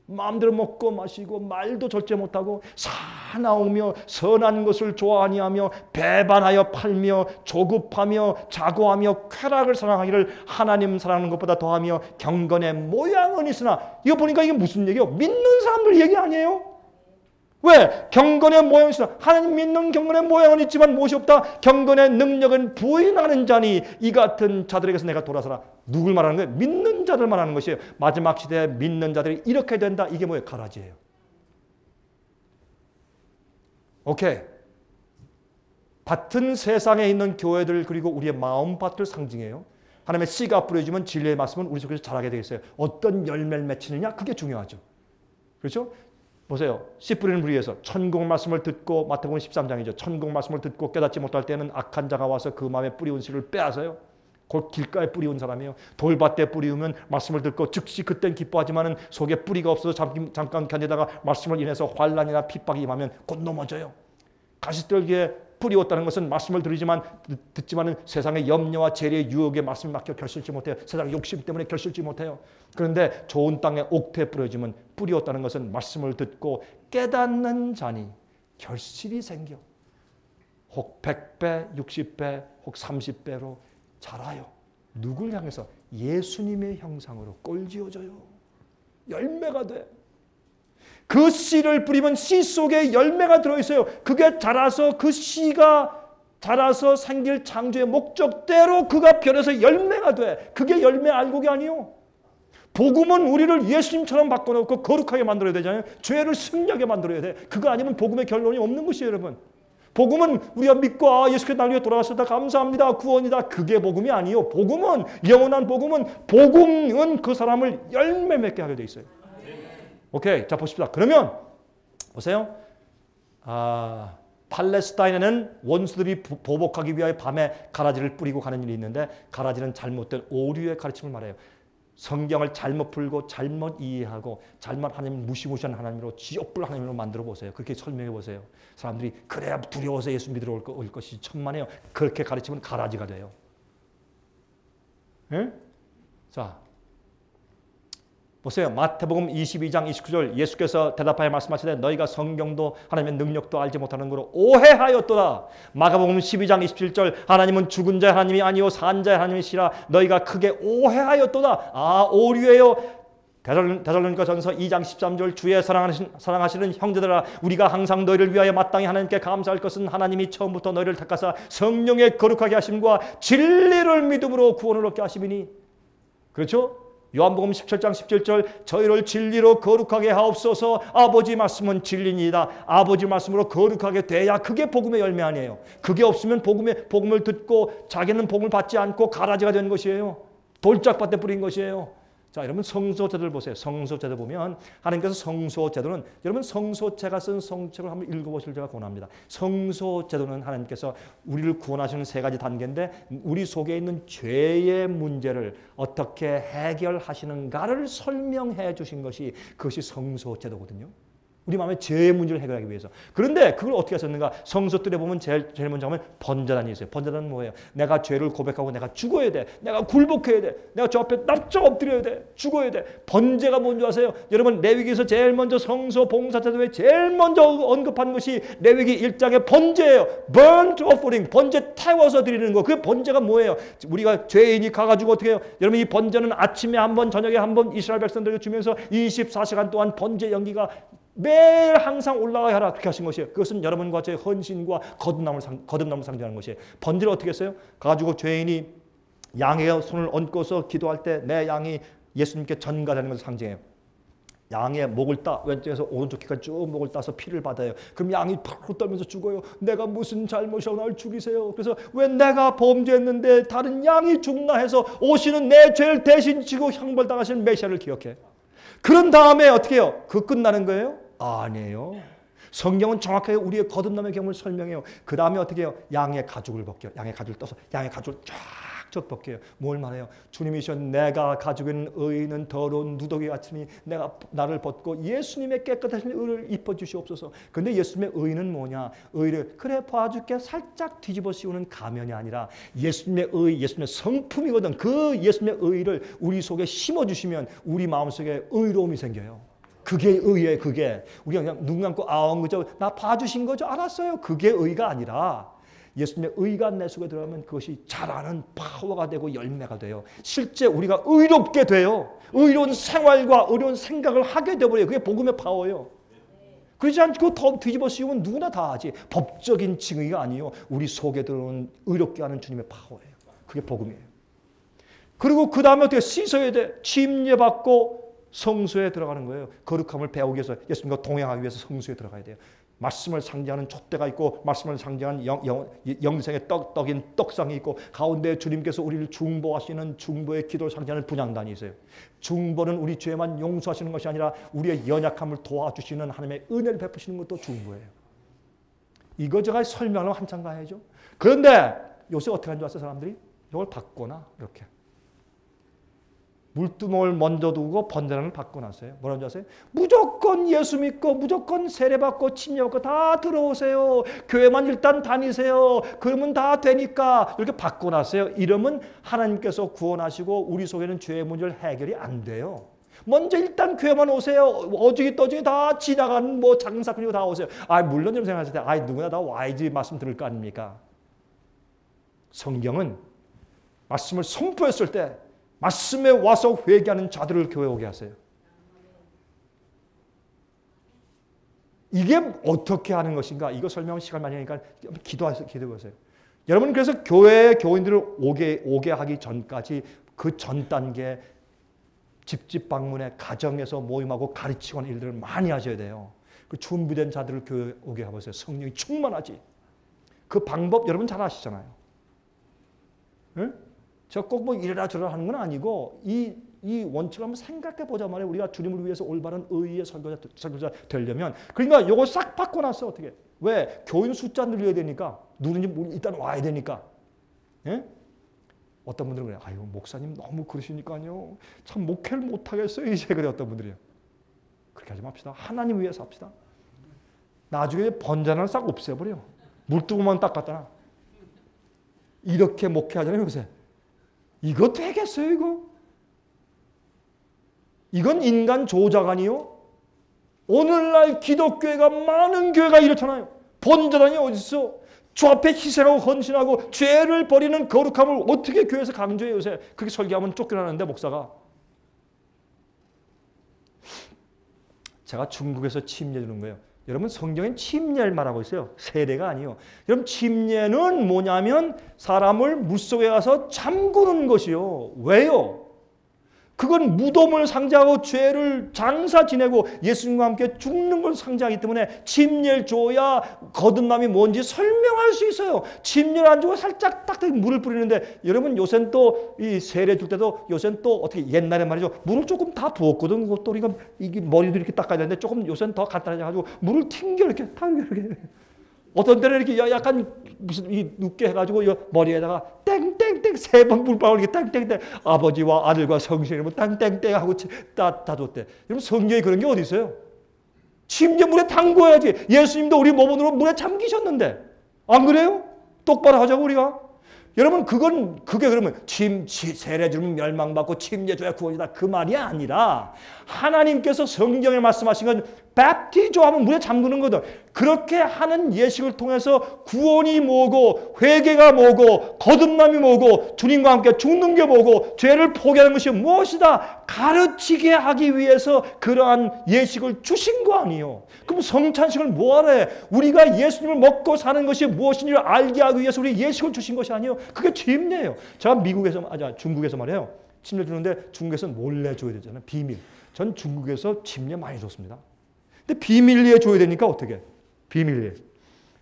마음대로 먹고 마시고 말도 절제 못하고 사나우며 선한 것을 좋아하니하며 배반하여 팔며 조급하며 자고하며 쾌락을 사랑하기를 하나님 사랑하는 것보다 더하며 경건의 모양은 있으나. 이거 보니까 이게 무슨 얘기예요? 믿는 사람들 얘기 아니에요? 왜? 경건의 모양은 있으나. 하나님 믿는 경건의 모양은 있지만 무엇이 없다? 경건의 능력은 부인하는 자니 이 같은 자들에게서 내가 돌아서라. 누굴 말하는 거예요? 믿는 자들 말하는 것이에요. 마지막 시대에 믿는 자들이 이렇게 된다. 이게 뭐예요? 가라지예요. 오케이. 밭은 세상에 있는 교회들 그리고 우리의 마음밭을 상징해요. 하나님의 씨가 뿌려지면 진리의 말씀은 우리 속에서 자라게 되겠어요. 어떤 열매를 맺히느냐? 그게 중요하죠. 그렇죠? 보세요. 씨 뿌리는 무리에서 천국 말씀을 듣고, 마태복음 13장이죠. 천국 말씀을 듣고 깨닫지 못할 때는 악한 자가 와서 그 마음에 뿌리운 씨를 빼앗아요. 곧 길가에 뿌리운 사람이에요. 돌밭에 뿌리우면 말씀을 듣고 즉시 그땐 기뻐하지만은 속에 뿌리가 없어서 잠깐 견디다가 말씀을 인해서 환난이나 핍박이 임하면 곧 넘어져요. 가시떨기에 뿌리웠다는 것은 말씀을 듣지만은 세상의 염려와 재리의 유혹에 말씀을 맡겨 결실치 못해요. 세상 욕심 때문에 결실치 못해요. 그런데 좋은 땅에 옥토에 뿌려지면 뿌리웠다는 것은 말씀을 듣고 깨닫는 자니 결실이 생겨 혹 100배, 60배, 혹 30배로 자라요. 누굴 향해서? 예수님의 형상으로 꼴지어져요. 열매가 돼. 그 씨를 뿌리면 씨 속에 열매가 들어있어요. 그게 자라서 그 씨가 자라서 생길 창조의 목적대로 그가 변해서 열매가 돼. 그게 열매 알곡이 아니요. 복음은 우리를 예수님처럼 바꿔놓고 거룩하게 만들어야 되잖아요. 죄를 승리하게 만들어야 돼. 그거 아니면 복음의 결론이 없는 것이에요, 여러분. 복음은 우리가 믿고 예수께서 날 위해 돌아가셨다 감사합니다 구원이다. 그게 복음이 아니요. 복음은 영원한 복음은 그 사람을 열매 맺게 하게 돼 있어요. 오케이, 자 보십시다. 그러면 보세요. 팔레스타인에는 원수들이 보복하기 위하여 밤에 가라지를 뿌리고 가는 일이 있는데 가라지는 잘못된 오류의 가르침을 말해요. 성경을 잘못 풀고 잘못 이해하고 잘못 하나님 무시무시한 하나님으로 지옥불 하나님으로 만들어 보세요. 그렇게 설명해 보세요. 사람들이 그래야 두려워서 예수 믿으러 올 것이 천만에요. 그렇게 가르치면 가라지가 돼요. 네? 자 보세요. 마태복음 22장 29절 예수께서 대답하여 말씀하시되 너희가 성경도 하나님의 능력도 알지 못하는 거로 오해하였도다. 마가복음 12장 27절 하나님은 죽은 자의 하나님이 아니요 산 자의 하나님이시라 너희가 크게 오해하였도다. 오류예요. 데살로니가 전서 2장 13절 주의 사랑하시는 형제들아 우리가 항상 너희를 위하여 마땅히 하나님께 감사할 것은 하나님이 처음부터 너희를 택하사 성령의 거룩하게 하심과 진리를 믿음으로 구원을 얻게 하심이니. 그렇죠? 요한복음 17장 17절 저희를 진리로 거룩하게 하옵소서. 아버지 말씀은 진리니이다. 아버지 말씀으로 거룩하게 돼야 그게 복음의 열매 아니에요. 그게 없으면 복음을 듣고 자기는 복음을 받지 않고 가라지가 된 것이에요. 돌짝밭에 뿌린 것이에요. 자, 여러분 성소제도를 보세요. 성소제도 보면 하나님께서 성소제도는 여러분 성소체가 쓴 성책을 한번 읽어보실 제가 권합니다. 성소제도는 하나님께서 우리를 구원하시는 세 가지 단계인데 우리 속에 있는 죄의 문제를 어떻게 해결하시는가를 설명해 주신 것이 그것이 성소제도거든요. 우리 마음의 죄의 문제를 해결하기 위해서. 그런데 그걸 어떻게 하셨는가? 성소들에 보면 제일 먼저 하면 번제단이 있어요. 번제단은 뭐예요? 내가 죄를 고백하고 내가 죽어야 돼. 내가 굴복해야 돼. 내가 저 앞에 납작 엎드려야 돼. 죽어야 돼. 번제가 뭔지 아세요? 여러분 레위기에서 제일 먼저 성소 봉사제도에 제일 먼저 언급한 것이 레위기 1장의 번제예요. burnt offering. 번제 태워서 드리는 거. 그 번제가 뭐예요? 우리가 죄인이 가가지고 어떻게 해요? 여러분 이 번제는 아침에 한 번 저녁에 한 번 이스라엘 백성들에게 주면서 24시간 동안 번제 연기가 매일 항상 올라가야 하라 그렇게 하신 것이에요. 그것은 여러분과 제 헌신과 거듭남을 상징하는 것이에요. 번제를 어떻게 했어요? 가지고 죄인이 양의 손을 얹고서 기도할 때 내 양이 예수님께 전가되는 것을 상징해요. 양의 목을 따 왼쪽에서 오른쪽 귀까지 쭉 목을 따서 피를 받아요. 그럼 양이 바로 떨면서 죽어요. 내가 무슨 잘못이라고 날 죽이세요. 그래서 왜 내가 범죄했는데 다른 양이 죽나 해서 오시는 내 죄를 대신 지고 형벌당하시는 메시아를 기억해. 그런 다음에 어떻게 해요? 그 끝나는 거예요? 아니에요. 성경은 정확하게 우리의 거듭남의 경험을 설명해요. 그 다음에 어떻게 해요? 양의 가죽을 벗겨요. 양의 가죽을 떠서 양의 가죽을 쫙쫙 벗겨요. 뭘 말해요? 주님이시여 내가 가지고 있는 의는 더러운 누더기 같으니 내가 나를 벗고 예수님의 깨끗하신 의를 입어주시옵소서. 근데 예수님의 의는 뭐냐? 의를 그래 봐줄게 살짝 뒤집어 씌우는 가면이 아니라 예수님의 의, 예수님의 성품이거든. 그 예수님의 의를 우리 속에 심어주시면 우리 마음속에 의로움이 생겨요. 그게 의예요. 그게 우리가 그냥 눈 감고 그저 나 봐주신 거죠. 알았어요. 그게 의가 아니라 예수님의 의가 내 속에 들어가면 그것이 자라는 파워가 되고 열매가 돼요. 실제 우리가 의롭게 돼요. 의로운 생활과 의로운 생각을 하게 되어버려요. 그게 복음의 파워예요. 그렇지 않고 더 뒤집어 씌우면 누구나 다 하지. 법적인 징의가 아니에요. 우리 속에 들어오는 의롭게 하는 주님의 파워예요. 그게 복음이에요. 그리고 그 다음에 어떻게 씻어야 돼? 침례받고 성소에 들어가는 거예요. 거룩함을 배우기 위해서 예수님과 동행하기 위해서 성소에 들어가야 돼요. 말씀을 상징하는 촛대가 있고 말씀을 상징하는 영생의 떡인 떡상이 있고 가운데 주님께서 우리를 중보하시는 중보의 기도를 상징하는 분향단이 있어요. 중보는 우리 죄만 용서하시는 것이 아니라 우리의 연약함을 도와주시는 하나님의 은혜를 베푸시는 것도 중보예요. 이거 제가 설명을 한참 가야죠. 그런데 요새 어떻게 하는 줄 아세요? 사람들이 이걸 바꿔놔. 이렇게 물두멍을 먼저 두고 번제단을 바꿔놨어요. 뭐라는 줄 아세요? 무조건 예수 믿고 무조건 세례받고 침례받고 다 들어오세요. 교회만 일단 다니세요. 그러면 다 되니까 이렇게 바꿔놨어요. 이러면 하나님께서 구원하시고 우리 속에는 죄의 문제를 해결이 안 돼요. 먼저 일단 교회만 오세요. 어중이 떠중이 다 지나가는 뭐 장사 그리고 다 오세요. 물론 좀 생각하실 때 누구나 다 와야지 말씀 들을 거 아닙니까? 성경은 말씀을 선포했을 때 말씀에 와서 회개하는 자들을 교회에 오게 하세요. 이게 어떻게 하는 것인가? 이거 설명은 시간 많이 하니까 기도해보세요. 여러분 그래서 교회의 교인들을 오게 하기 전까지 그 전 단계 집집 방문에 가정에서 모임하고 가르치고 하는 일들을 많이 하셔야 돼요. 그 준비된 자들을 교회에 오게 해보세요. 성령이 충만하지. 그 방법 여러분 잘 아시잖아요. 응? 제가 꼭 뭐 이래라 저래라 하는 건 아니고 이 원칙을 한번 생각해 보자 말이에요. 우리가 주님을 위해서 올바른 의의 설교자 되려면 그러니까 이거 싹 바꿔놨어. 어떻게? 왜? 교인 숫자 늘려야 되니까 누구든지 일단 와야 되니까. 예? 어떤 분들은 그래요. 아유 목사님 너무 그러시니까요. 참 목회를 못하겠어요. 이제 그래 어떤 분들이요. 그렇게 하지 맙시다. 하나님 위해서 합시다. 나중에 번제단을 싹 없애버려. 물두고만 딱 갖다 놔. 이렇게 목회하잖아요. 요새. 이거 되겠어요, 이거? 이건 인간 조작 아니요? 오늘날 기독교회가 많은 교회가 이렇잖아요. 번제단이 어디 있어? 주 앞에 희생하고 헌신하고 죄를 버리는 거룩함을 어떻게 교회에서 강조해요, 요새? 그렇게 설교하면 쫓겨나는데, 목사가. 제가 중국에서 침례 주는 거예요. 여러분 성경엔 침례를 말하고 있어요. 세례가 아니에요. 여러분 침례는 뭐냐면 사람을 물속에 가서 잠그는 것이요. 왜요? 그건 무덤을 상징하고 죄를 장사 지내고 예수님과 함께 죽는 걸 상징하기 때문에 침례를 줘야 거듭남이 뭔지 설명할 수 있어요. 침례를 안 주고 살짝 딱 물을 뿌리는데 여러분 요새는 또 이 세례 줄 때도 요새는 또 어떻게 옛날에 말이죠. 물을 조금 다 부었거든. 그것도 우리가 이게 머리도 이렇게 닦아야 되는데 조금 요새는 더 간단해져가지고 물을 튕겨 이렇게 탁 이렇게. 어떤 때는 이렇게 약간 무슨 눕게 해가지고 머리에다가 땡땡땡 3번 물방울 이렇게 땡땡땡 아버지와 아들과 성신의 이름으로 땡땡땡 하고 다 줬대. 여러분 성경에 그런 게 어디 있어요? 침례 물에 담궈야지. 예수님도 우리 몸으로 물에 잠기셨는데 안 그래요? 똑바로 하자고 우리가. 여러분 그게 그러면 세례 주면 멸망받고 침례 줘야 구원이다 그 말이 아니라 하나님께서 성경에 말씀하신 건 베프티조 하면 물에 잠그는 거든. 그렇게 하는 예식을 통해서 구원이 뭐고 회개가 뭐고 거듭남이 뭐고 주님과 함께 죽는 게 뭐고 죄를 포기하는 것이 무엇이다 가르치게 하기 위해서 그러한 예식을 주신 거 아니에요. 그럼 성찬식을 뭐하러 해? 우리가 예수님을 먹고 사는 것이 무엇인지를 알게 하기 위해서 우리 예식을 주신 것이 아니에요. 그게 침례예요. 제가 중국에서 말이에요. 침례 주는데 중국에서는 몰래 줘야 되잖아요. 비밀. 전 중국에서 침례 많이 줬습니다. 근데 비밀리에 줘야 되니까 어떻게? 비밀리에.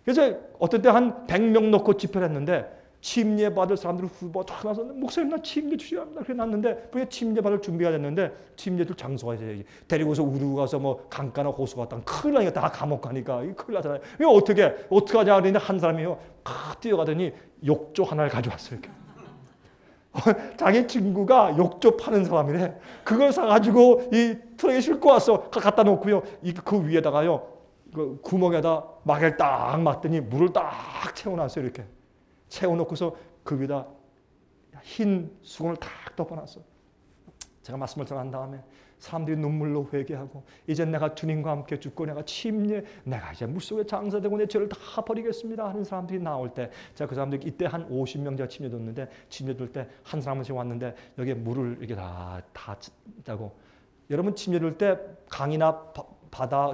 그래서 어떤 때 한 100명 넣고 집회를 했는데 침례 받을 사람들 후보 다 나서 목사님 나 침례 주셔야 합니다. 그래 놨는데 그게 침례 받을 준비가 됐는데 침례 줄 장소가 이제 데리고서 우르고 가서 뭐 강가나 호수 갔다 큰일 나니까 다 감옥 가니까 큰일 나잖아요. 이거 어떻게 하냐 그랬는데 한 사람이요. 뛰어가더니 욕조 하나를 가져왔어요. 이렇게. 자기 친구가 욕조 파는 사람이래. 그걸 사가지고 이 트럭에 싣고 와서 갖다 놓고요. 그 위에다가요. 그 구멍에다 막을 딱 맞더니 물을 딱 채워놨어요. 이렇게. 채워놓고서 그 위에다 흰 수건을 탁 덮어놨어. 제가 말씀을 전한 다음에 사람들이 눈물로 회개하고 이제 내가 주님과 함께 죽고 내가 내가 이제 물속에 장사되고 내 죄를 다 버리겠습니다 하는 사람들이 나올 때 제가 그 사람들 이때 한 50명 제가 침례 줬는데 침례 줄 때 한 사람씩 왔는데 여기에 물을 이렇게 다 짜고 여러분 침례 줄 때 강이나 바다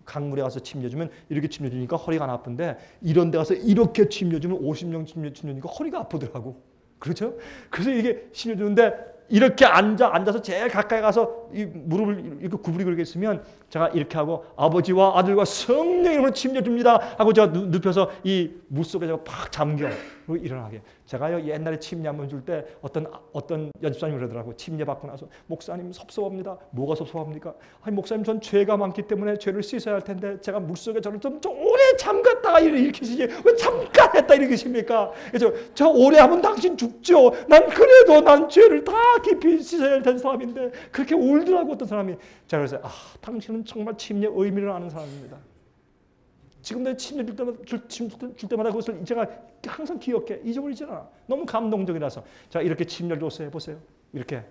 강물에 가서 침례 주면 이렇게 침례 주니까 허리가 안 아픈데 이런 데 가서 이렇게 침례 주면 50명 침례 주니까 허리가 아프더라고. 그렇죠? 그래서 이게 침례 주는데 이렇게 앉아서 제일 가까이 가서 이 무릎을 이렇게 구부리고 이렇게 있으면 제가 이렇게 하고 아버지와 아들과 성령의 이름으로 침례줍니다 하고 제가 눕혀서 이 물속에 제가 팍 잠겨 그리고 일어나게. 제가요 옛날에 침례 한번 줄 때 어떤 연습사님이 그러더라고. 침례 받고 나서 목사님 섭섭합니다. 뭐가 섭섭합니까? 아니 목사님 전 죄가 많기 때문에 죄를 씻어야 할 텐데 제가 물속에 저를 좀 오래 잠갔다가 일으키시지 왜 잠깐 했다 일으키십니까? 그래서 저 오래 하면 당신 죽죠. 난 그래도 난 죄를 다 깊이 씻어야 될 사람인데 그렇게 울더라고 어떤 사람이. 제가 그래서 당신은 정말 침례 의미를 아는 사람입니다. 지금 내 침례 줄 때마다 그것을 제가 항상 기억해. 잊어버리지 않아. 너무 감동적이라서. 자 이렇게 침례를 줬어요. 보세요. 이렇게.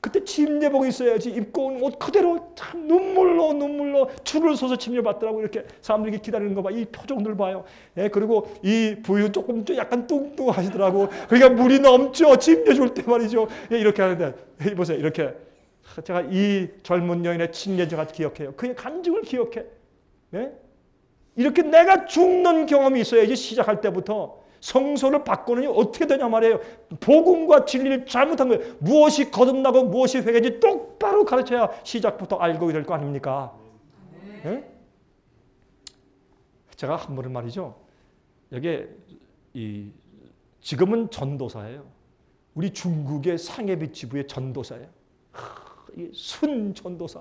그때 침례복이 있어야지. 입고 온 옷 그대로 참 눈물로 줄을 서서 침례 받더라고. 이렇게 사람들이 기다리는 거 봐. 이 표정들 봐요. 예, 그리고 이 부유 조금 약간 뚱뚱하시더라고. 그러니까 물이 넘죠. 침례 줄 때 말이죠. 예, 이렇게 하는데 보세요. 이렇게 제가 이 젊은 여인의 침례 제가 기억해요. 그의 간증을 기억해. 예? 이렇게 내가 죽는 경험이 있어야지 시작할 때부터 성소를 바꾸느니 어떻게 되냐 말이에요. 복음과 진리를 잘못한 거예요. 무엇이 거듭나고 무엇이 회개인지 똑바로 가르쳐야 시작부터 알고 될 거 아닙니까? 네? 제가 한 번은 말이죠. 여기 지금은 전도사예요. 우리 중국의 상해비 지부의 전도사예요. 순 전도사.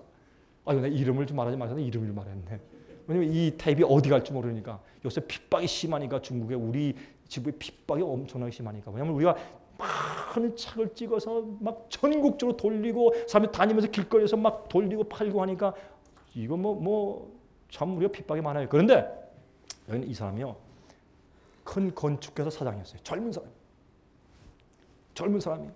내 이름을 좀 말하지 마세요. 이름을 말했네. 왜냐면 이 테이프 어디 갈지 모르니까. 요새 핍박이 심하니까 중국에 우리 지부의 핍박이 엄청나게 심하니까. 왜냐면 우리가 많은 책을 찍어서 막 전국적으로 돌리고 사람이 다니면서 길거리에서 막 돌리고 팔고 하니까 이거 참 우리가 핍박이 많아요. 그런데 여기는 이 사람이요. 큰 건축회사 사장이었어요. 젊은 사람이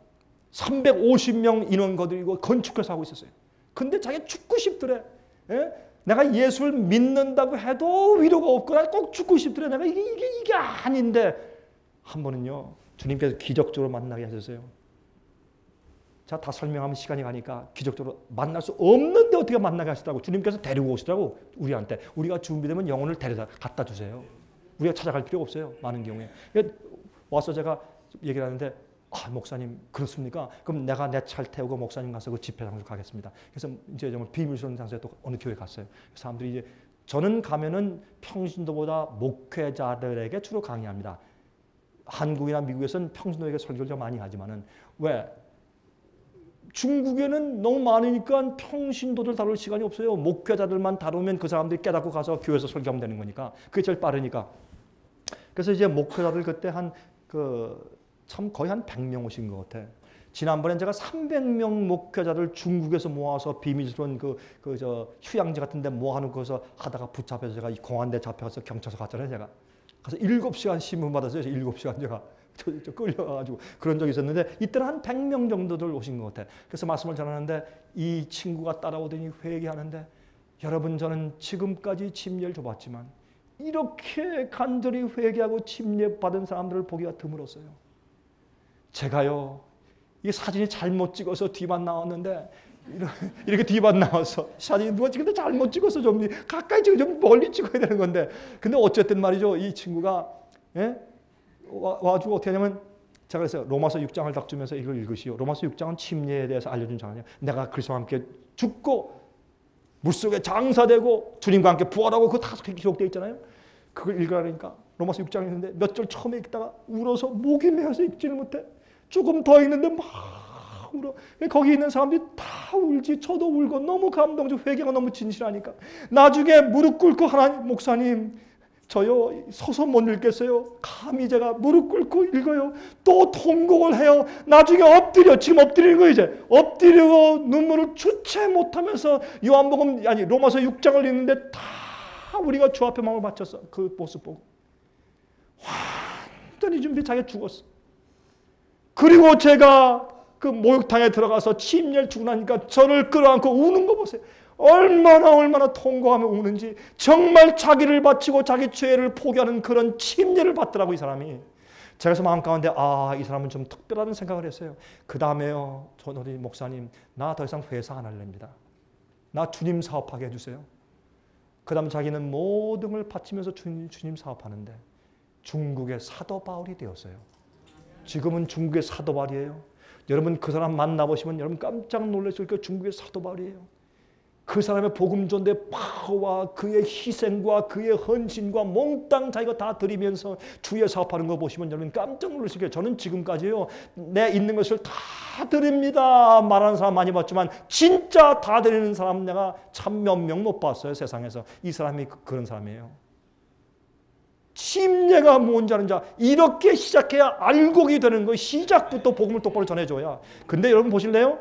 350명 인원 거들이고 건축회사 하고 있었어요. 근데 자기가 죽고 싶더래. 예? 내가 예수를 믿는다고 해도 위로가 없고 난 꼭 죽고 싶더래. 내가 이게 아닌데 한 번은요. 주님께서 기적적으로 만나게 하셨어요. 자, 다 설명하면 시간이 가니까 기적적으로 만날 수 없는데 어떻게 만나게 하시더라고. 주님께서 데리고 오시더라고. 우리한테. 우리가 준비되면 영혼을 갖다 주세요. 우리가 찾아갈 필요가 없어요. 많은 경우에. 와서 제가 얘기를 하는데 목사님 그렇습니까? 그럼 내가 내 차를 태우고 목사님 가서 그 집회 장소로 가겠습니다. 그래서 이제 정말 비밀스러운 장소에 또 어느 교회 갔어요. 사람들이 이제 저는 가면은 평신도보다 목회자들에게 주로 강의합니다. 한국이나 미국에서는 평신도에게 설교를 좀 많이 하지만은 왜? 중국에는 너무 많으니까 평신도들 다룰 시간이 없어요. 목회자들만 다루면 그 사람들이 깨닫고 가서 교회에서 설교하면 되는 거니까. 그게 제일 빠르니까. 그래서 이제 목회자들 그때 참 거의 한 100명 오신 것 같아. 지난번엔 제가 300명 목회자들 중국에서 모아서 비밀스러운 휴양지 같은 데 모아놓고 거기서 하다가 붙잡혀서 제가 이 공안대 잡혀서 경찰서 갔잖아요. 제가 가서 7시간 신문 받았어요. 7시간 제가 저 끌려가지고 그런 적이 있었는데 이때는 한 100명 정도들 오신 것 같아. 그래서 말씀을 전하는데 이 친구가 따라오더니 회개하는데 여러분 저는 지금까지 침례를 줘봤지만 이렇게 간절히 회개하고 침례 받은 사람들을 보기가 드물었어요. 제가요, 이 사진이 잘못 찍어서 뒤만 나왔는데, 이렇게 뒤만 나와서, 사진이 누가 찍는데 잘못 찍어서 좀 가까이 찍어, 좀 멀리 찍어야 되는 건데. 근데 어쨌든 말이죠, 이 친구가, 와가지고 어떻게 하냐면, 제가 그래서 로마서 6장을 딱 주면서 이걸 읽으시오. 로마서 6장은 침례에 대해서 알려준 장이에요. 내가 그리스도와 함께 죽고, 물속에 장사되고, 주님과 함께 부활하고, 그거 다 기록되어 있잖아요. 그걸 읽으라니까. 로마서 6장이 있는데 몇 절 처음에 읽다가 울어서 목이 메어서 읽지를 못해. 조금 더 읽는데 막 울어. 거기 있는 사람들이 다 울지. 저도 울고 너무 감동적. 회개가 너무 진실하니까. 나중에 무릎 꿇고 하나님 목사님 저요 서서 못 읽겠어요. 감히 제가 무릎 꿇고 읽어요. 또 통곡을 해요. 나중에 엎드려. 지금 엎드리는 거예요 이제. 엎드리고 눈물을 주체 못하면서 로마서 6장을 읽는데 다 우리가 주 앞에 마음을 바쳤어. 그 모습 보고. 완전히 자기가 죽었어. 그리고 제가 그 목욕탕에 들어가서 침례를 주고 나니까 저를 끌어안고 우는 거 보세요. 얼마나 통곡하며 우는지. 정말 자기를 바치고 자기 죄를 포기하는 그런 침례를 받더라고 이 사람이. 제가 그래서 마음 가운데 이 사람은 좀 특별하다는 생각을 했어요. 그 다음에요. 우리 목사님 나 더 이상 회사 안 할랍니다. 나 주님 사업하게 해주세요. 그 다음 자기는 모든 걸 바치면서 주님 사업하는데 중국의 사도 바울이 되었어요. 지금은 중국의 사도 바울이에요. 여러분 그 사람 만나보시면 여러분 깜짝 놀라실 거예요. 중국의 사도 바울이에요. 그 사람의 복음 전도의 파워와 그의 희생과 그의 헌신과 몽땅 자기가 다 드리면서 주의 사업하는 거 보시면 여러분 깜짝 놀라실 거예요. 저는 지금까지요. 내 있는 것을 다 드립니다 말하는 사람 많이 봤지만 진짜 다 드리는 사람 내가 참 몇 명 못 봤어요. 세상에서. 이 사람이 그런 사람이에요. 침례가 뭔지 아는 자. 이렇게 시작해야 알곡이 되는 거예요. 시작부터 복음을 똑바로 전해줘야. 근데 여러분 보실래요?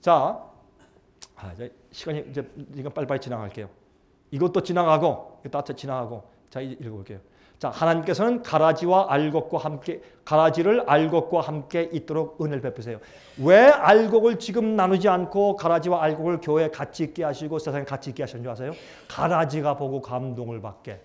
자, 시간이 이제 빨리빨리 지나갈게요. 이것도 지나가고 이것도 지나가고 자 읽어볼게요. 자, 하나님께서는 가라지와 알곡과 함께 가라지를 알곡과 함께 있도록 은혜를 베푸세요. 왜 알곡을 지금 나누지 않고 가라지와 알곡을 교회에 같이 있게 하시고 세상에 같이 있게 하셨는 줄 아세요? 가라지가 보고 감동을 받게.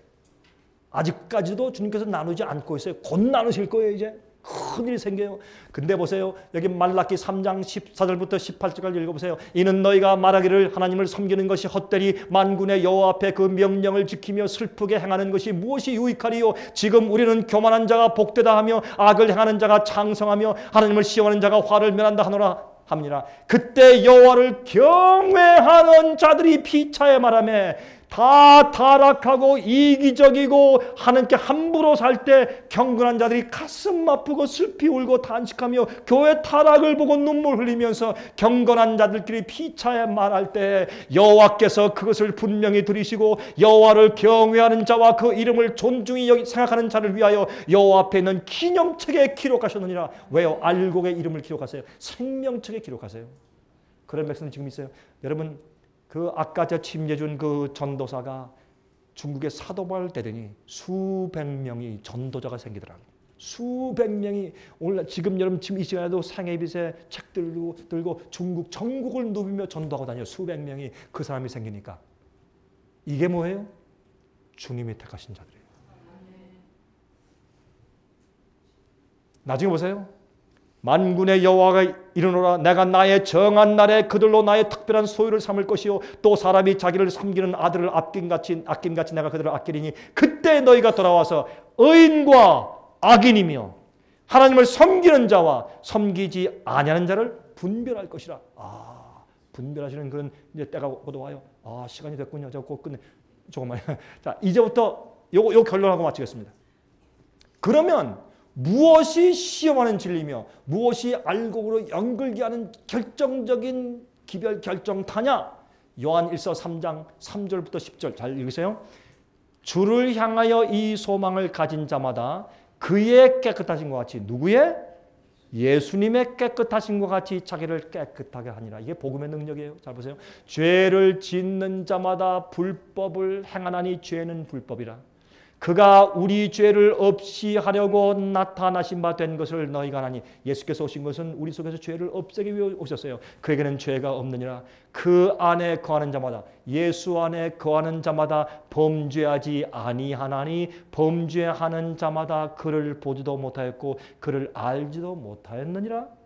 아직까지도 주님께서 나누지 않고 있어요. 곧 나누실 거예요. 이제 큰일이 생겨요. 근데 보세요. 여기 말라기 3장 14절부터 18절까지 읽어보세요. 이는 너희가 말하기를 하나님을 섬기는 것이 헛되리 만군의 여호와 앞에 그 명령을 지키며 슬프게 행하는 것이 무엇이 유익하리요. 지금 우리는 교만한 자가 복되다 하며 악을 행하는 자가 창성하며 하나님을 시험하는 자가 화를 면한다 하노라 합니다. 그때 여호와를 경외하는 자들이 피차에 말하며 다 타락하고 이기적이고 하나님께 함부로 살 때 경건한 자들이 가슴 아프고 슬피 울고 탄식하며 교회 타락을 보고 눈물 흘리면서 경건한 자들끼리 피차에 말할 때 여호와께서 그것을 분명히 들으시고 여호와를 경외하는 자와 그 이름을 존중히 생각하는 자를 위하여 여호와 앞에 있는 기념책에 기록하셨느니라. 왜요? 알곡의 이름을 기록하세요. 생명책에 기록하세요. 그런 백성이 지금 있어요. 여러분 그 아까 저 침례 준 그 전도사가 중국의 사도바울 되더니 수백 명이 전도자가 생기더라고요. 수백 명이 오늘 지금 여러분 지금 이 시간에도 상해빛에 책 들고 중국 전국을 누비며 전도하고 다녀요. 수백 명이 그 사람이 생기니까 이게 뭐예요? 주님이 택하신 자들이에요. 나중에 보세요. 만군의 여호와가 이르노라 내가 나의 정한 날에 그들로 나의 특별한 소유를 삼을 것이요 또 사람이 자기를 섬기는 아들을 아낌같이 내가 그들을 아끼리니 그때 너희가 돌아와서 의인과 악인이며 하나님을 섬기는 자와 섬기지 아니하는 자를 분별할 것이라. 분별하시는 그런 이제 때가 오도 와요. 시간이 됐군요. 저 곧 끝내. 조금만. 자, 이제부터 요 결론하고 마치겠습니다. 그러면 무엇이 시험하는 진리며 무엇이 알곡으로 연결게 하는 결정적인 기별 결정타냐? 요한 1서 3장 3절부터 10절 잘 읽으세요. 주를 향하여 이 소망을 가진 자마다 그의 깨끗하신 것 같이 누구의? 예수님의 깨끗하신 것 같이 자기를 깨끗하게 하니라. 이게 복음의 능력이에요. 잘 보세요. 죄를 짓는 자마다 불법을 행하나니 죄는 불법이라. 그가 우리 죄를 없이 하려고 나타나신 바 된 것을 너희가 아나니. 예수께서 오신 것은 우리 속에서 죄를 없애기 위해 오셨어요. 그에게는 죄가 없느니라. 그 안에 거하는 자마다 예수 안에 거하는 자마다 범죄하지 아니하나니 범죄하는 자마다 그를 보지도 못하였고 그를 알지도 못하였느니라.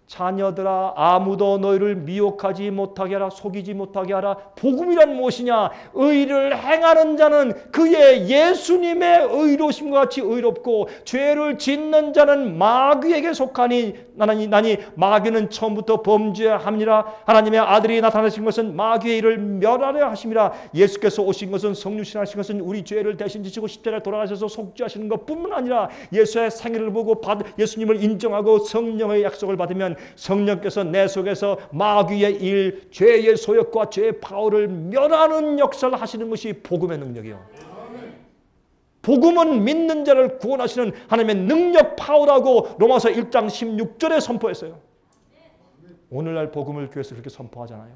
자녀들아 아무도 너희를 미혹하지 못하게 하라. 속이지 못하게 하라. 복음이란 무엇이냐? 의를 행하는 자는 그의 예수님의 의로우심과 같이 의롭고 죄를 짓는 자는 마귀에게 속하니 나니 마귀는 처음부터 범죄함이라. 하나님의 아들이 나타나신 것은 마귀의 일을 멸하려 하심이라. 예수께서 오신 것은 성육신하신 것은 우리 죄를 대신 지시고 십자가에 돌아가셔서 속죄하시는 것뿐만 아니라 예수의 생애를 보고 예수님을 인정하고 성령의 약속을 받으면 성령께서 내 속에서 마귀의 일, 죄의 소욕과 죄의 파워를 멸하는 역사를 하시는 것이 복음의 능력이요. 복음은 믿는 자를 구원하시는 하나님의 능력 파워라고 로마서 1장 16절에 선포했어요. 오늘날 복음을 교회에서 그렇게 선포하잖아요.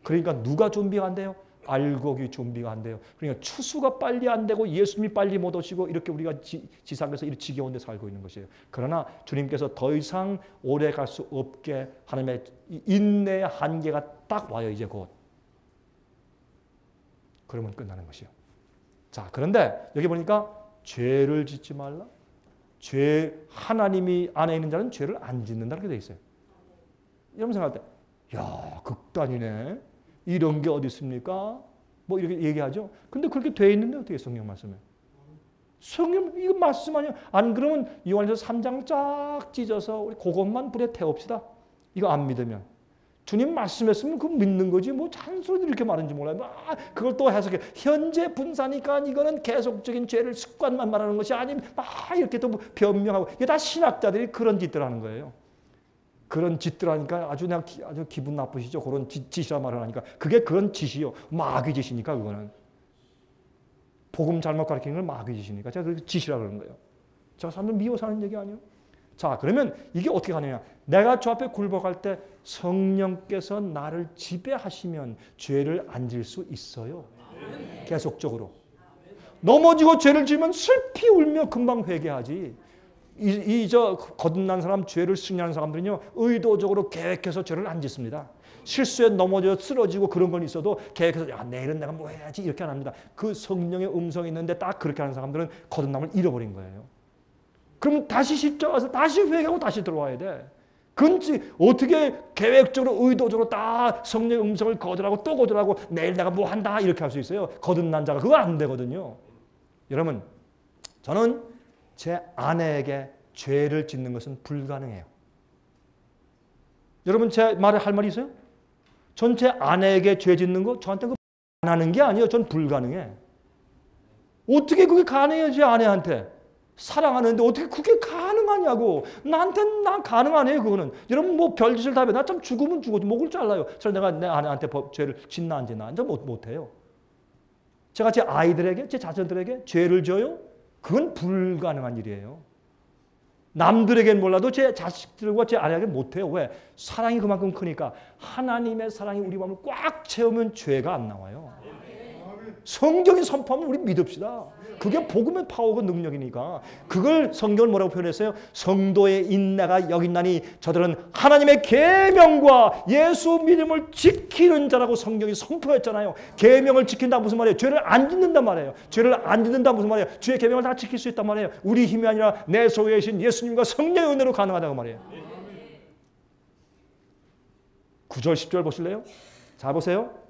그러니까 누가 준비가 안 돼요? 알곡이 준비가 안 돼요. 그러니까 추수가 빨리 안 되고 예수님이 빨리 못 오시고 이렇게 우리가 지상에서 이렇게 지겨운 데 살고 있는 것이에요. 그러나 주님께서 더 이상 오래 갈 수 없게 하나님의 인내의 한계가 딱 와요. 이제 곧. 그러면 끝나는 것이요. 자, 그런데 여기 보니까 죄를 짓지 말라. 하나님이 안에 있는 자는 죄를 안 짓는다 이렇게 돼 있어요. 여러분 생각할 때, 야, 극단이네. 이런 게 어디 있습니까? 뭐 이렇게 얘기하죠. 근데 그렇게 돼 있는데 어떻게 성경 말씀에? 성경 이거 말씀 아니에요. 안 그러면 요한일서 3장 쫙 찢어서 우리 그것만 불에 태웁시다. 이거 안 믿으면. 주님 말씀했으면 그거 믿는 거지. 뭐 잔소리를 이렇게 말하는지 몰라요. 그걸 또 해석해. 현재 분사니까 이거는 계속적인 죄를 습관만 말하는 것이 아니면 막 이렇게 또 변명하고. 이게 다 신학자들이 그런 짓들 하는 거예요. 그런 짓들 하니까 아주 그냥 아주 기분 나쁘시죠. 그런 짓이라 말을 하니까. 그게 그런 짓이요. 마귀 짓이니까 그거는. 복음 잘못 가르치는 건 마귀 짓이니까. 제가 그렇게 짓이라 그러는 거예요. 제가 사람들 미워서 하는 얘기 아니에요. 자, 그러면 이게 어떻게 가느냐. 내가 주 앞에 굴복할 때 성령께서 나를 지배하시면 죄를 안 질 수 있어요. 계속적으로. 넘어지고 죄를 지으면 슬피 울며 금방 회개하지. 거듭난 사람, 죄를 승리하는 사람들은요, 의도적으로 계획해서 죄를 안 짓습니다. 실수에 넘어져 쓰러지고 그런 건 있어도 계획해서 야, 내일은 내가 뭐 해야지 이렇게 안 합니다. 그 성령의 음성이 있는데 딱 그렇게 하는 사람들은 거듭남을 잃어버린 거예요. 그럼 다시 십자가 가서 다시 회개하고 다시 들어와야 돼. 그건 어떻게 계획적으로 의도적으로 다 성령의 음성을 거절하고 또 거절하고 내일 내가 뭐 한다 이렇게 할 수 있어요. 거듭난 자가 그거 안 되거든요. 여러분, 저는 제 아내에게 죄를 짓는 것은 불가능해요. 여러분, 제 말에 할 말이 있어요? 전 제 아내에게 죄 짓는 거 저한테 안 하는 게 아니에요. 전 불가능해. 어떻게 그게 가능해요, 제 아내한테? 사랑하는데 어떻게 그게 가능하냐고. 나한테는 난 가능하네요, 그거는. 여러분, 뭐 별짓을 다 해. 나 참 죽으면 죽어도 목을 잘라요. 그래서 내가 내 아내한테 죄를 짓나 안 짓나. 못해요. 제가 제 아이들에게, 제 자녀들에게 죄를 져요? 그건 불가능한 일이에요. 남들에겐 몰라도 제 자식들과 제 아내에게 못해요. 왜? 사랑이 그만큼 크니까. 하나님의 사랑이 우리 마음을 꽉 채우면 죄가 안 나와요. 성경이 선포하면 우리 믿읍시다. 그게 복음의 파워고 능력이니까. 그걸 성경을 뭐라고 표현했어요? 성도의 인내가 여기 있나니 저들은 하나님의 계명과 예수 믿음을 지키는 자라고 성경이 선포했잖아요. 계명을 지킨다 무슨 말이에요? 죄를 안 짓는단 말이에요. 죄를 안 짓는다 무슨 말이에요? 주의 계명을 다 지킬 수 있단 말이에요. 우리 힘이 아니라 내 속에 계신 예수님과 성령의 은혜로 가능하다고 말이에요. 9절 10절 보실래요? 잘 보세요.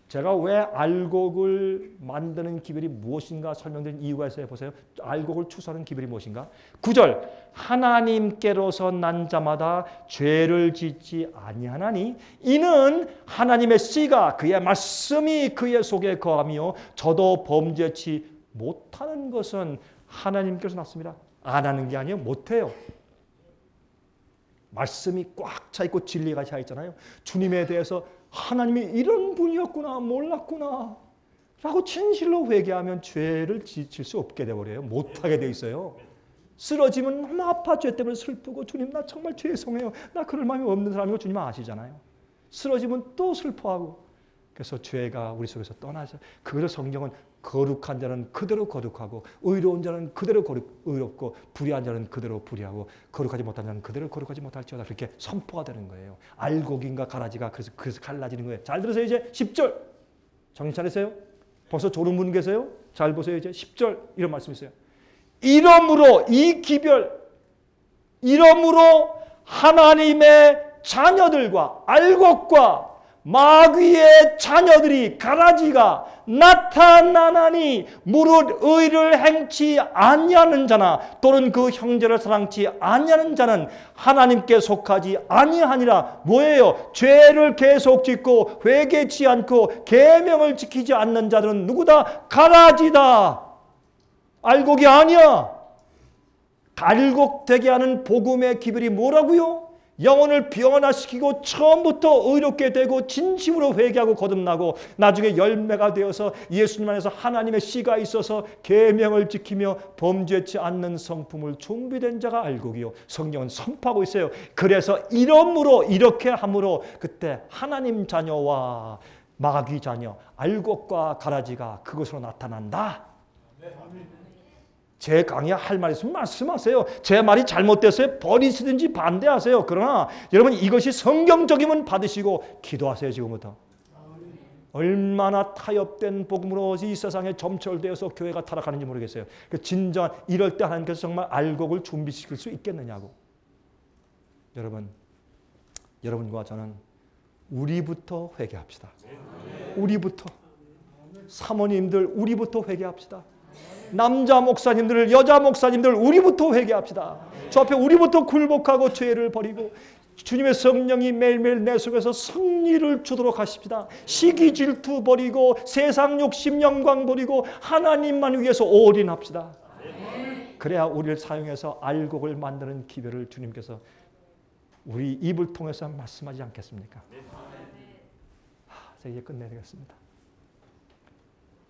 제가 왜 알곡을 만드는 기별이 무엇인가 설명드린 이유가 있어요. 보세요. 알곡을 추수하는 기별이 무엇인가? 9절 하나님께로서 난 자마다 죄를 짓지 아니하나니 이는 하나님의 씨가 그의 말씀이 그의 속에 거하며 저도 범죄치 못하는 것은 하나님께서 났습니다. 안 하는 게 아니에요. 못해요. 말씀이 꽉 차 있고 진리가 차 있잖아요. 주님에 대해서 하나님이 이런 분이었구나 몰랐구나 라고 진실로 회개하면 죄를 지칠 수 없게 되어버려요. 못하게 돼 있어요. 쓰러지면 너무 아파 죄 때문에 슬프고 주님 나 정말 죄송해요. 나 그럴 마음이 없는 사람이고 주님 아시잖아요. 쓰러지면 또 슬퍼하고 그래서 죄가 우리 속에서 떠나서 그것을 성경은 거룩한 자는 그대로 거룩하고 의로운 자는 그대로 의롭고 불의한 자는 그대로 불의하고 거룩하지 못한 자는 그대로 거룩하지 못할지어다 그렇게 선포가 되는 거예요. 알곡인가 가라지가 그래서 갈라지는 거예요. 잘 들으세요. 이제 10절 정신 차리세요. 벌써 졸은 분 계세요? 잘 보세요. 이제 10절 이런 말씀이 있어요. 이러므로 이 기별 이러므로 하나님의 자녀들과 알곡과 마귀의 자녀들이 가라지가 나타나나니 무릇 의를 행치 아니하는 자나 또는 그 형제를 사랑치 아니하는 자는 하나님께 속하지 아니하니라. 뭐예요? 죄를 계속 짓고 회개치 않고 계명을 지키지 않는 자들은 누구다? 가라지다. 알곡이 아니야. 알곡되게 하는 복음의 기별이 뭐라고요? 영혼을 변화시키고 처음부터 의롭게 되고 진심으로 회개하고 거듭나고 나중에 열매가 되어서 예수님 안에서 하나님의 씨가 있어서 계명을 지키며 범죄치 않는 성품을 준비된 자가 알곡이요. 성경은 선포하고 있어요. 그래서 이러므로 이렇게 함으로 그때 하나님 자녀와 마귀 자녀 알곡과 가라지가 그것으로 나타난다. 제 강의에 할 말 있으면 말씀하세요. 제 말이 잘못됐어요. 버리시든지 반대하세요. 그러나 여러분 이것이 성경적이면 받으시고 기도하세요. 지금부터. 얼마나 타협된 복음으로 이 세상에 점철되어서 교회가 타락하는지 모르겠어요. 진정 이럴 때 하나님께서 정말 알곡을 준비시킬 수 있겠느냐고. 여러분, 여러분과 저는 우리부터 회개합시다. 우리부터. 사모님들 우리부터 회개합시다. 남자 목사님들, 여자 목사님들 우리부터 회개합시다. 저 앞에 우리부터 굴복하고 죄를 버리고 주님의 성령이 매일매일 내 속에서 승리를 주도록 하십시다. 시기 질투 버리고 세상 욕심 영광 버리고 하나님만 위해서 올인합시다. 그래야 우리를 사용해서 알곡을 만드는 기별을 주님께서 우리 입을 통해서 말씀하지 않겠습니까? 제가 이제 끝내야겠습니다.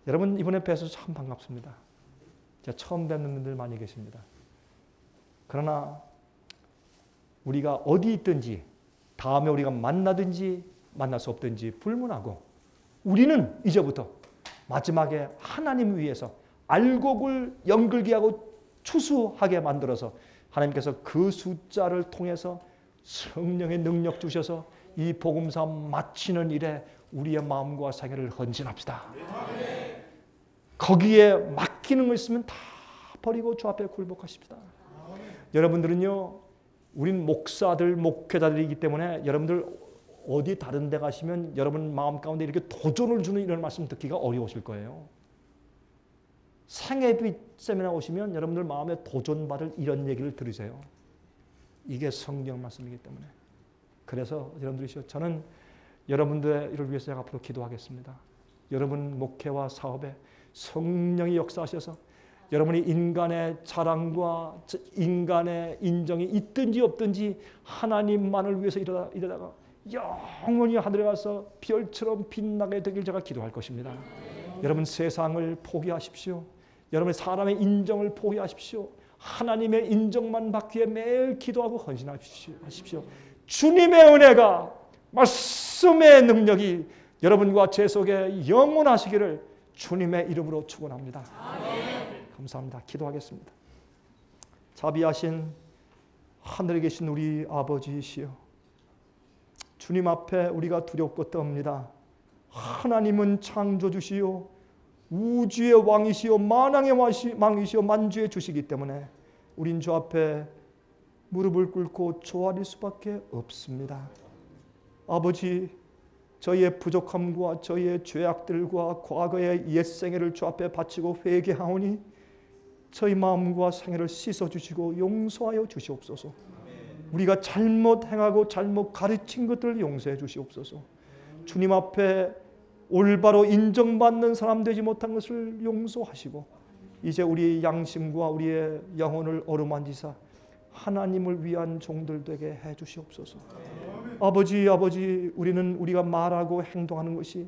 여러분 이번에 뵈서 참 반갑습니다. 제가 처음 뵙는 분들 많이 계십니다. 그러나 우리가 어디 있든지 다음에 우리가 만나든지 만날 수 없든지 불문하고 우리는 이제부터 마지막에 하나님 위해서 알곡을 연글게 하고 추수하게 만들어서 하나님께서 그 숫자를 통해서 성령의 능력 주셔서 이 복음사 마치는 일에 우리의 마음과 생애를 헌신합시다. 거기에 맡기는 거 있으면 다 버리고 주 앞에 굴복하십시다. 여러분들은요, 우린 목사들, 목회자들이기 때문에 여러분들 어디 다른 데 가시면 여러분 마음 가운데 이렇게 도전을 주는 이런 말씀 듣기가 어려우실 거예요. 생애빛 세미나 오시면 여러분들 마음에 도전받을 이런 얘기를 들으세요. 이게 성경 말씀이기 때문에. 그래서 여러분들이시여, 저는 여러분들을 위해서 제가 앞으로 기도하겠습니다. 여러분 목회와 사업에 성령이 역사하셔서 여러분이 인간의 자랑과 인간의 인정이 있든지 없든지 하나님만을 위해서 이러다가 영원히 하늘에 가서 별처럼 빛나게 되길 제가 기도할 것입니다. 여러분 세상을 포기하십시오. 여러분 사람의 인정을 포기하십시오. 하나님의 인정만 받기 위해 매일 기도하고 헌신하십시오. 주님의 은혜가, 말씀의 능력이 여러분과 제 속에 영원하시기를 주님의 이름으로 축원합니다. 감사합니다. 기도하겠습니다. 자비하신 하늘에 계신 우리 아버지이시여, 주님 앞에 우리가 두렵고 떱니다. 하나님은 창조주시요 우주의 왕이시요 만왕의 왕이시요 만주의 주시기 때문에 우린 주 앞에 무릎을 꿇고 조아릴 수밖에 없습니다. 아버지, 저희의 부족함과 저희의 죄악들과 과거의 옛생애를 주 앞에 바치고 회개하오니 저희 마음과 생애를 씻어주시고 용서하여 주시옵소서. 우리가 잘못 행하고 잘못 가르친 것들을 용서해 주시옵소서. 주님 앞에 올바로 인정받는 사람 되지 못한 것을 용서하시고 이제 우리의 양심과 우리의 영혼을 어루만지사 하나님을 위한 종들 되게 해 주시옵소서. 아버지, 우리는 우리가 말하고 행동하는 것이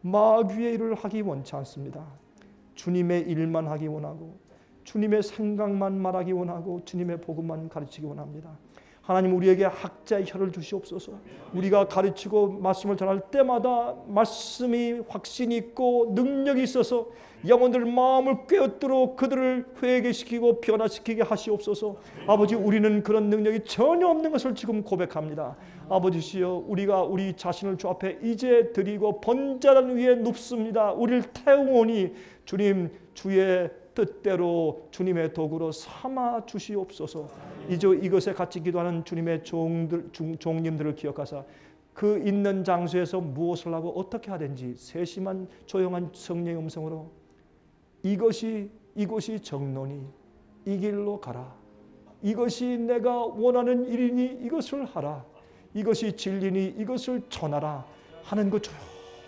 마귀의 일을 하기 원치 않습니다. 주님의 일만 하기 원하고 주님의 생각만 말하기 원하고 주님의 복음만 가르치기 원합니다. 하나님, 우리에게 학자의 혀를 주시옵소서. 우리가 가르치고 말씀을 전할 때마다 말씀이 확신이 있고 능력이 있어서 영혼들 마음을 꿰어들어 그들을 회개시키고 변화시키게 하시옵소서. 아버지, 우리는 그런 능력이 전혀 없는 것을 지금 고백합니다. 아버지시여, 우리가 우리 자신을 주 앞에 이제 드리고 번제단 위에 눕습니다. 우리를 태우오니 주님, 주의 뜻대로 주님의 도구로 삼아 주시옵소서. 이제 이것에 같이 기도하는 주님의 종님들을 기억하사 그 있는 장소에서 무엇을 하고 어떻게 하든지 세심한 조용한 성령의 음성으로 이것이 정론이 이 길로 가라. 이것이 내가 원하는 일이니 이것을 하라. 이것이 진리니 이것을 전하라 하는 그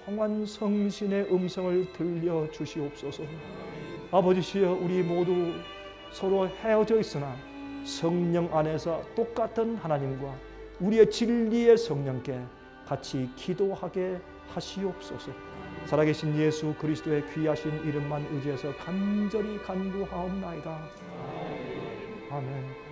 조용한 성신의 음성을 들려주시옵소서. 아버지시여, 우리 모두 서로 헤어져 있으나 성령 안에서 똑같은 하나님과 우리의 진리의 성령께 같이 기도하게 하시옵소서. 살아계신 예수 그리스도의 귀하신 이름만 의지해서 간절히 간구하옵나이다. 아멘.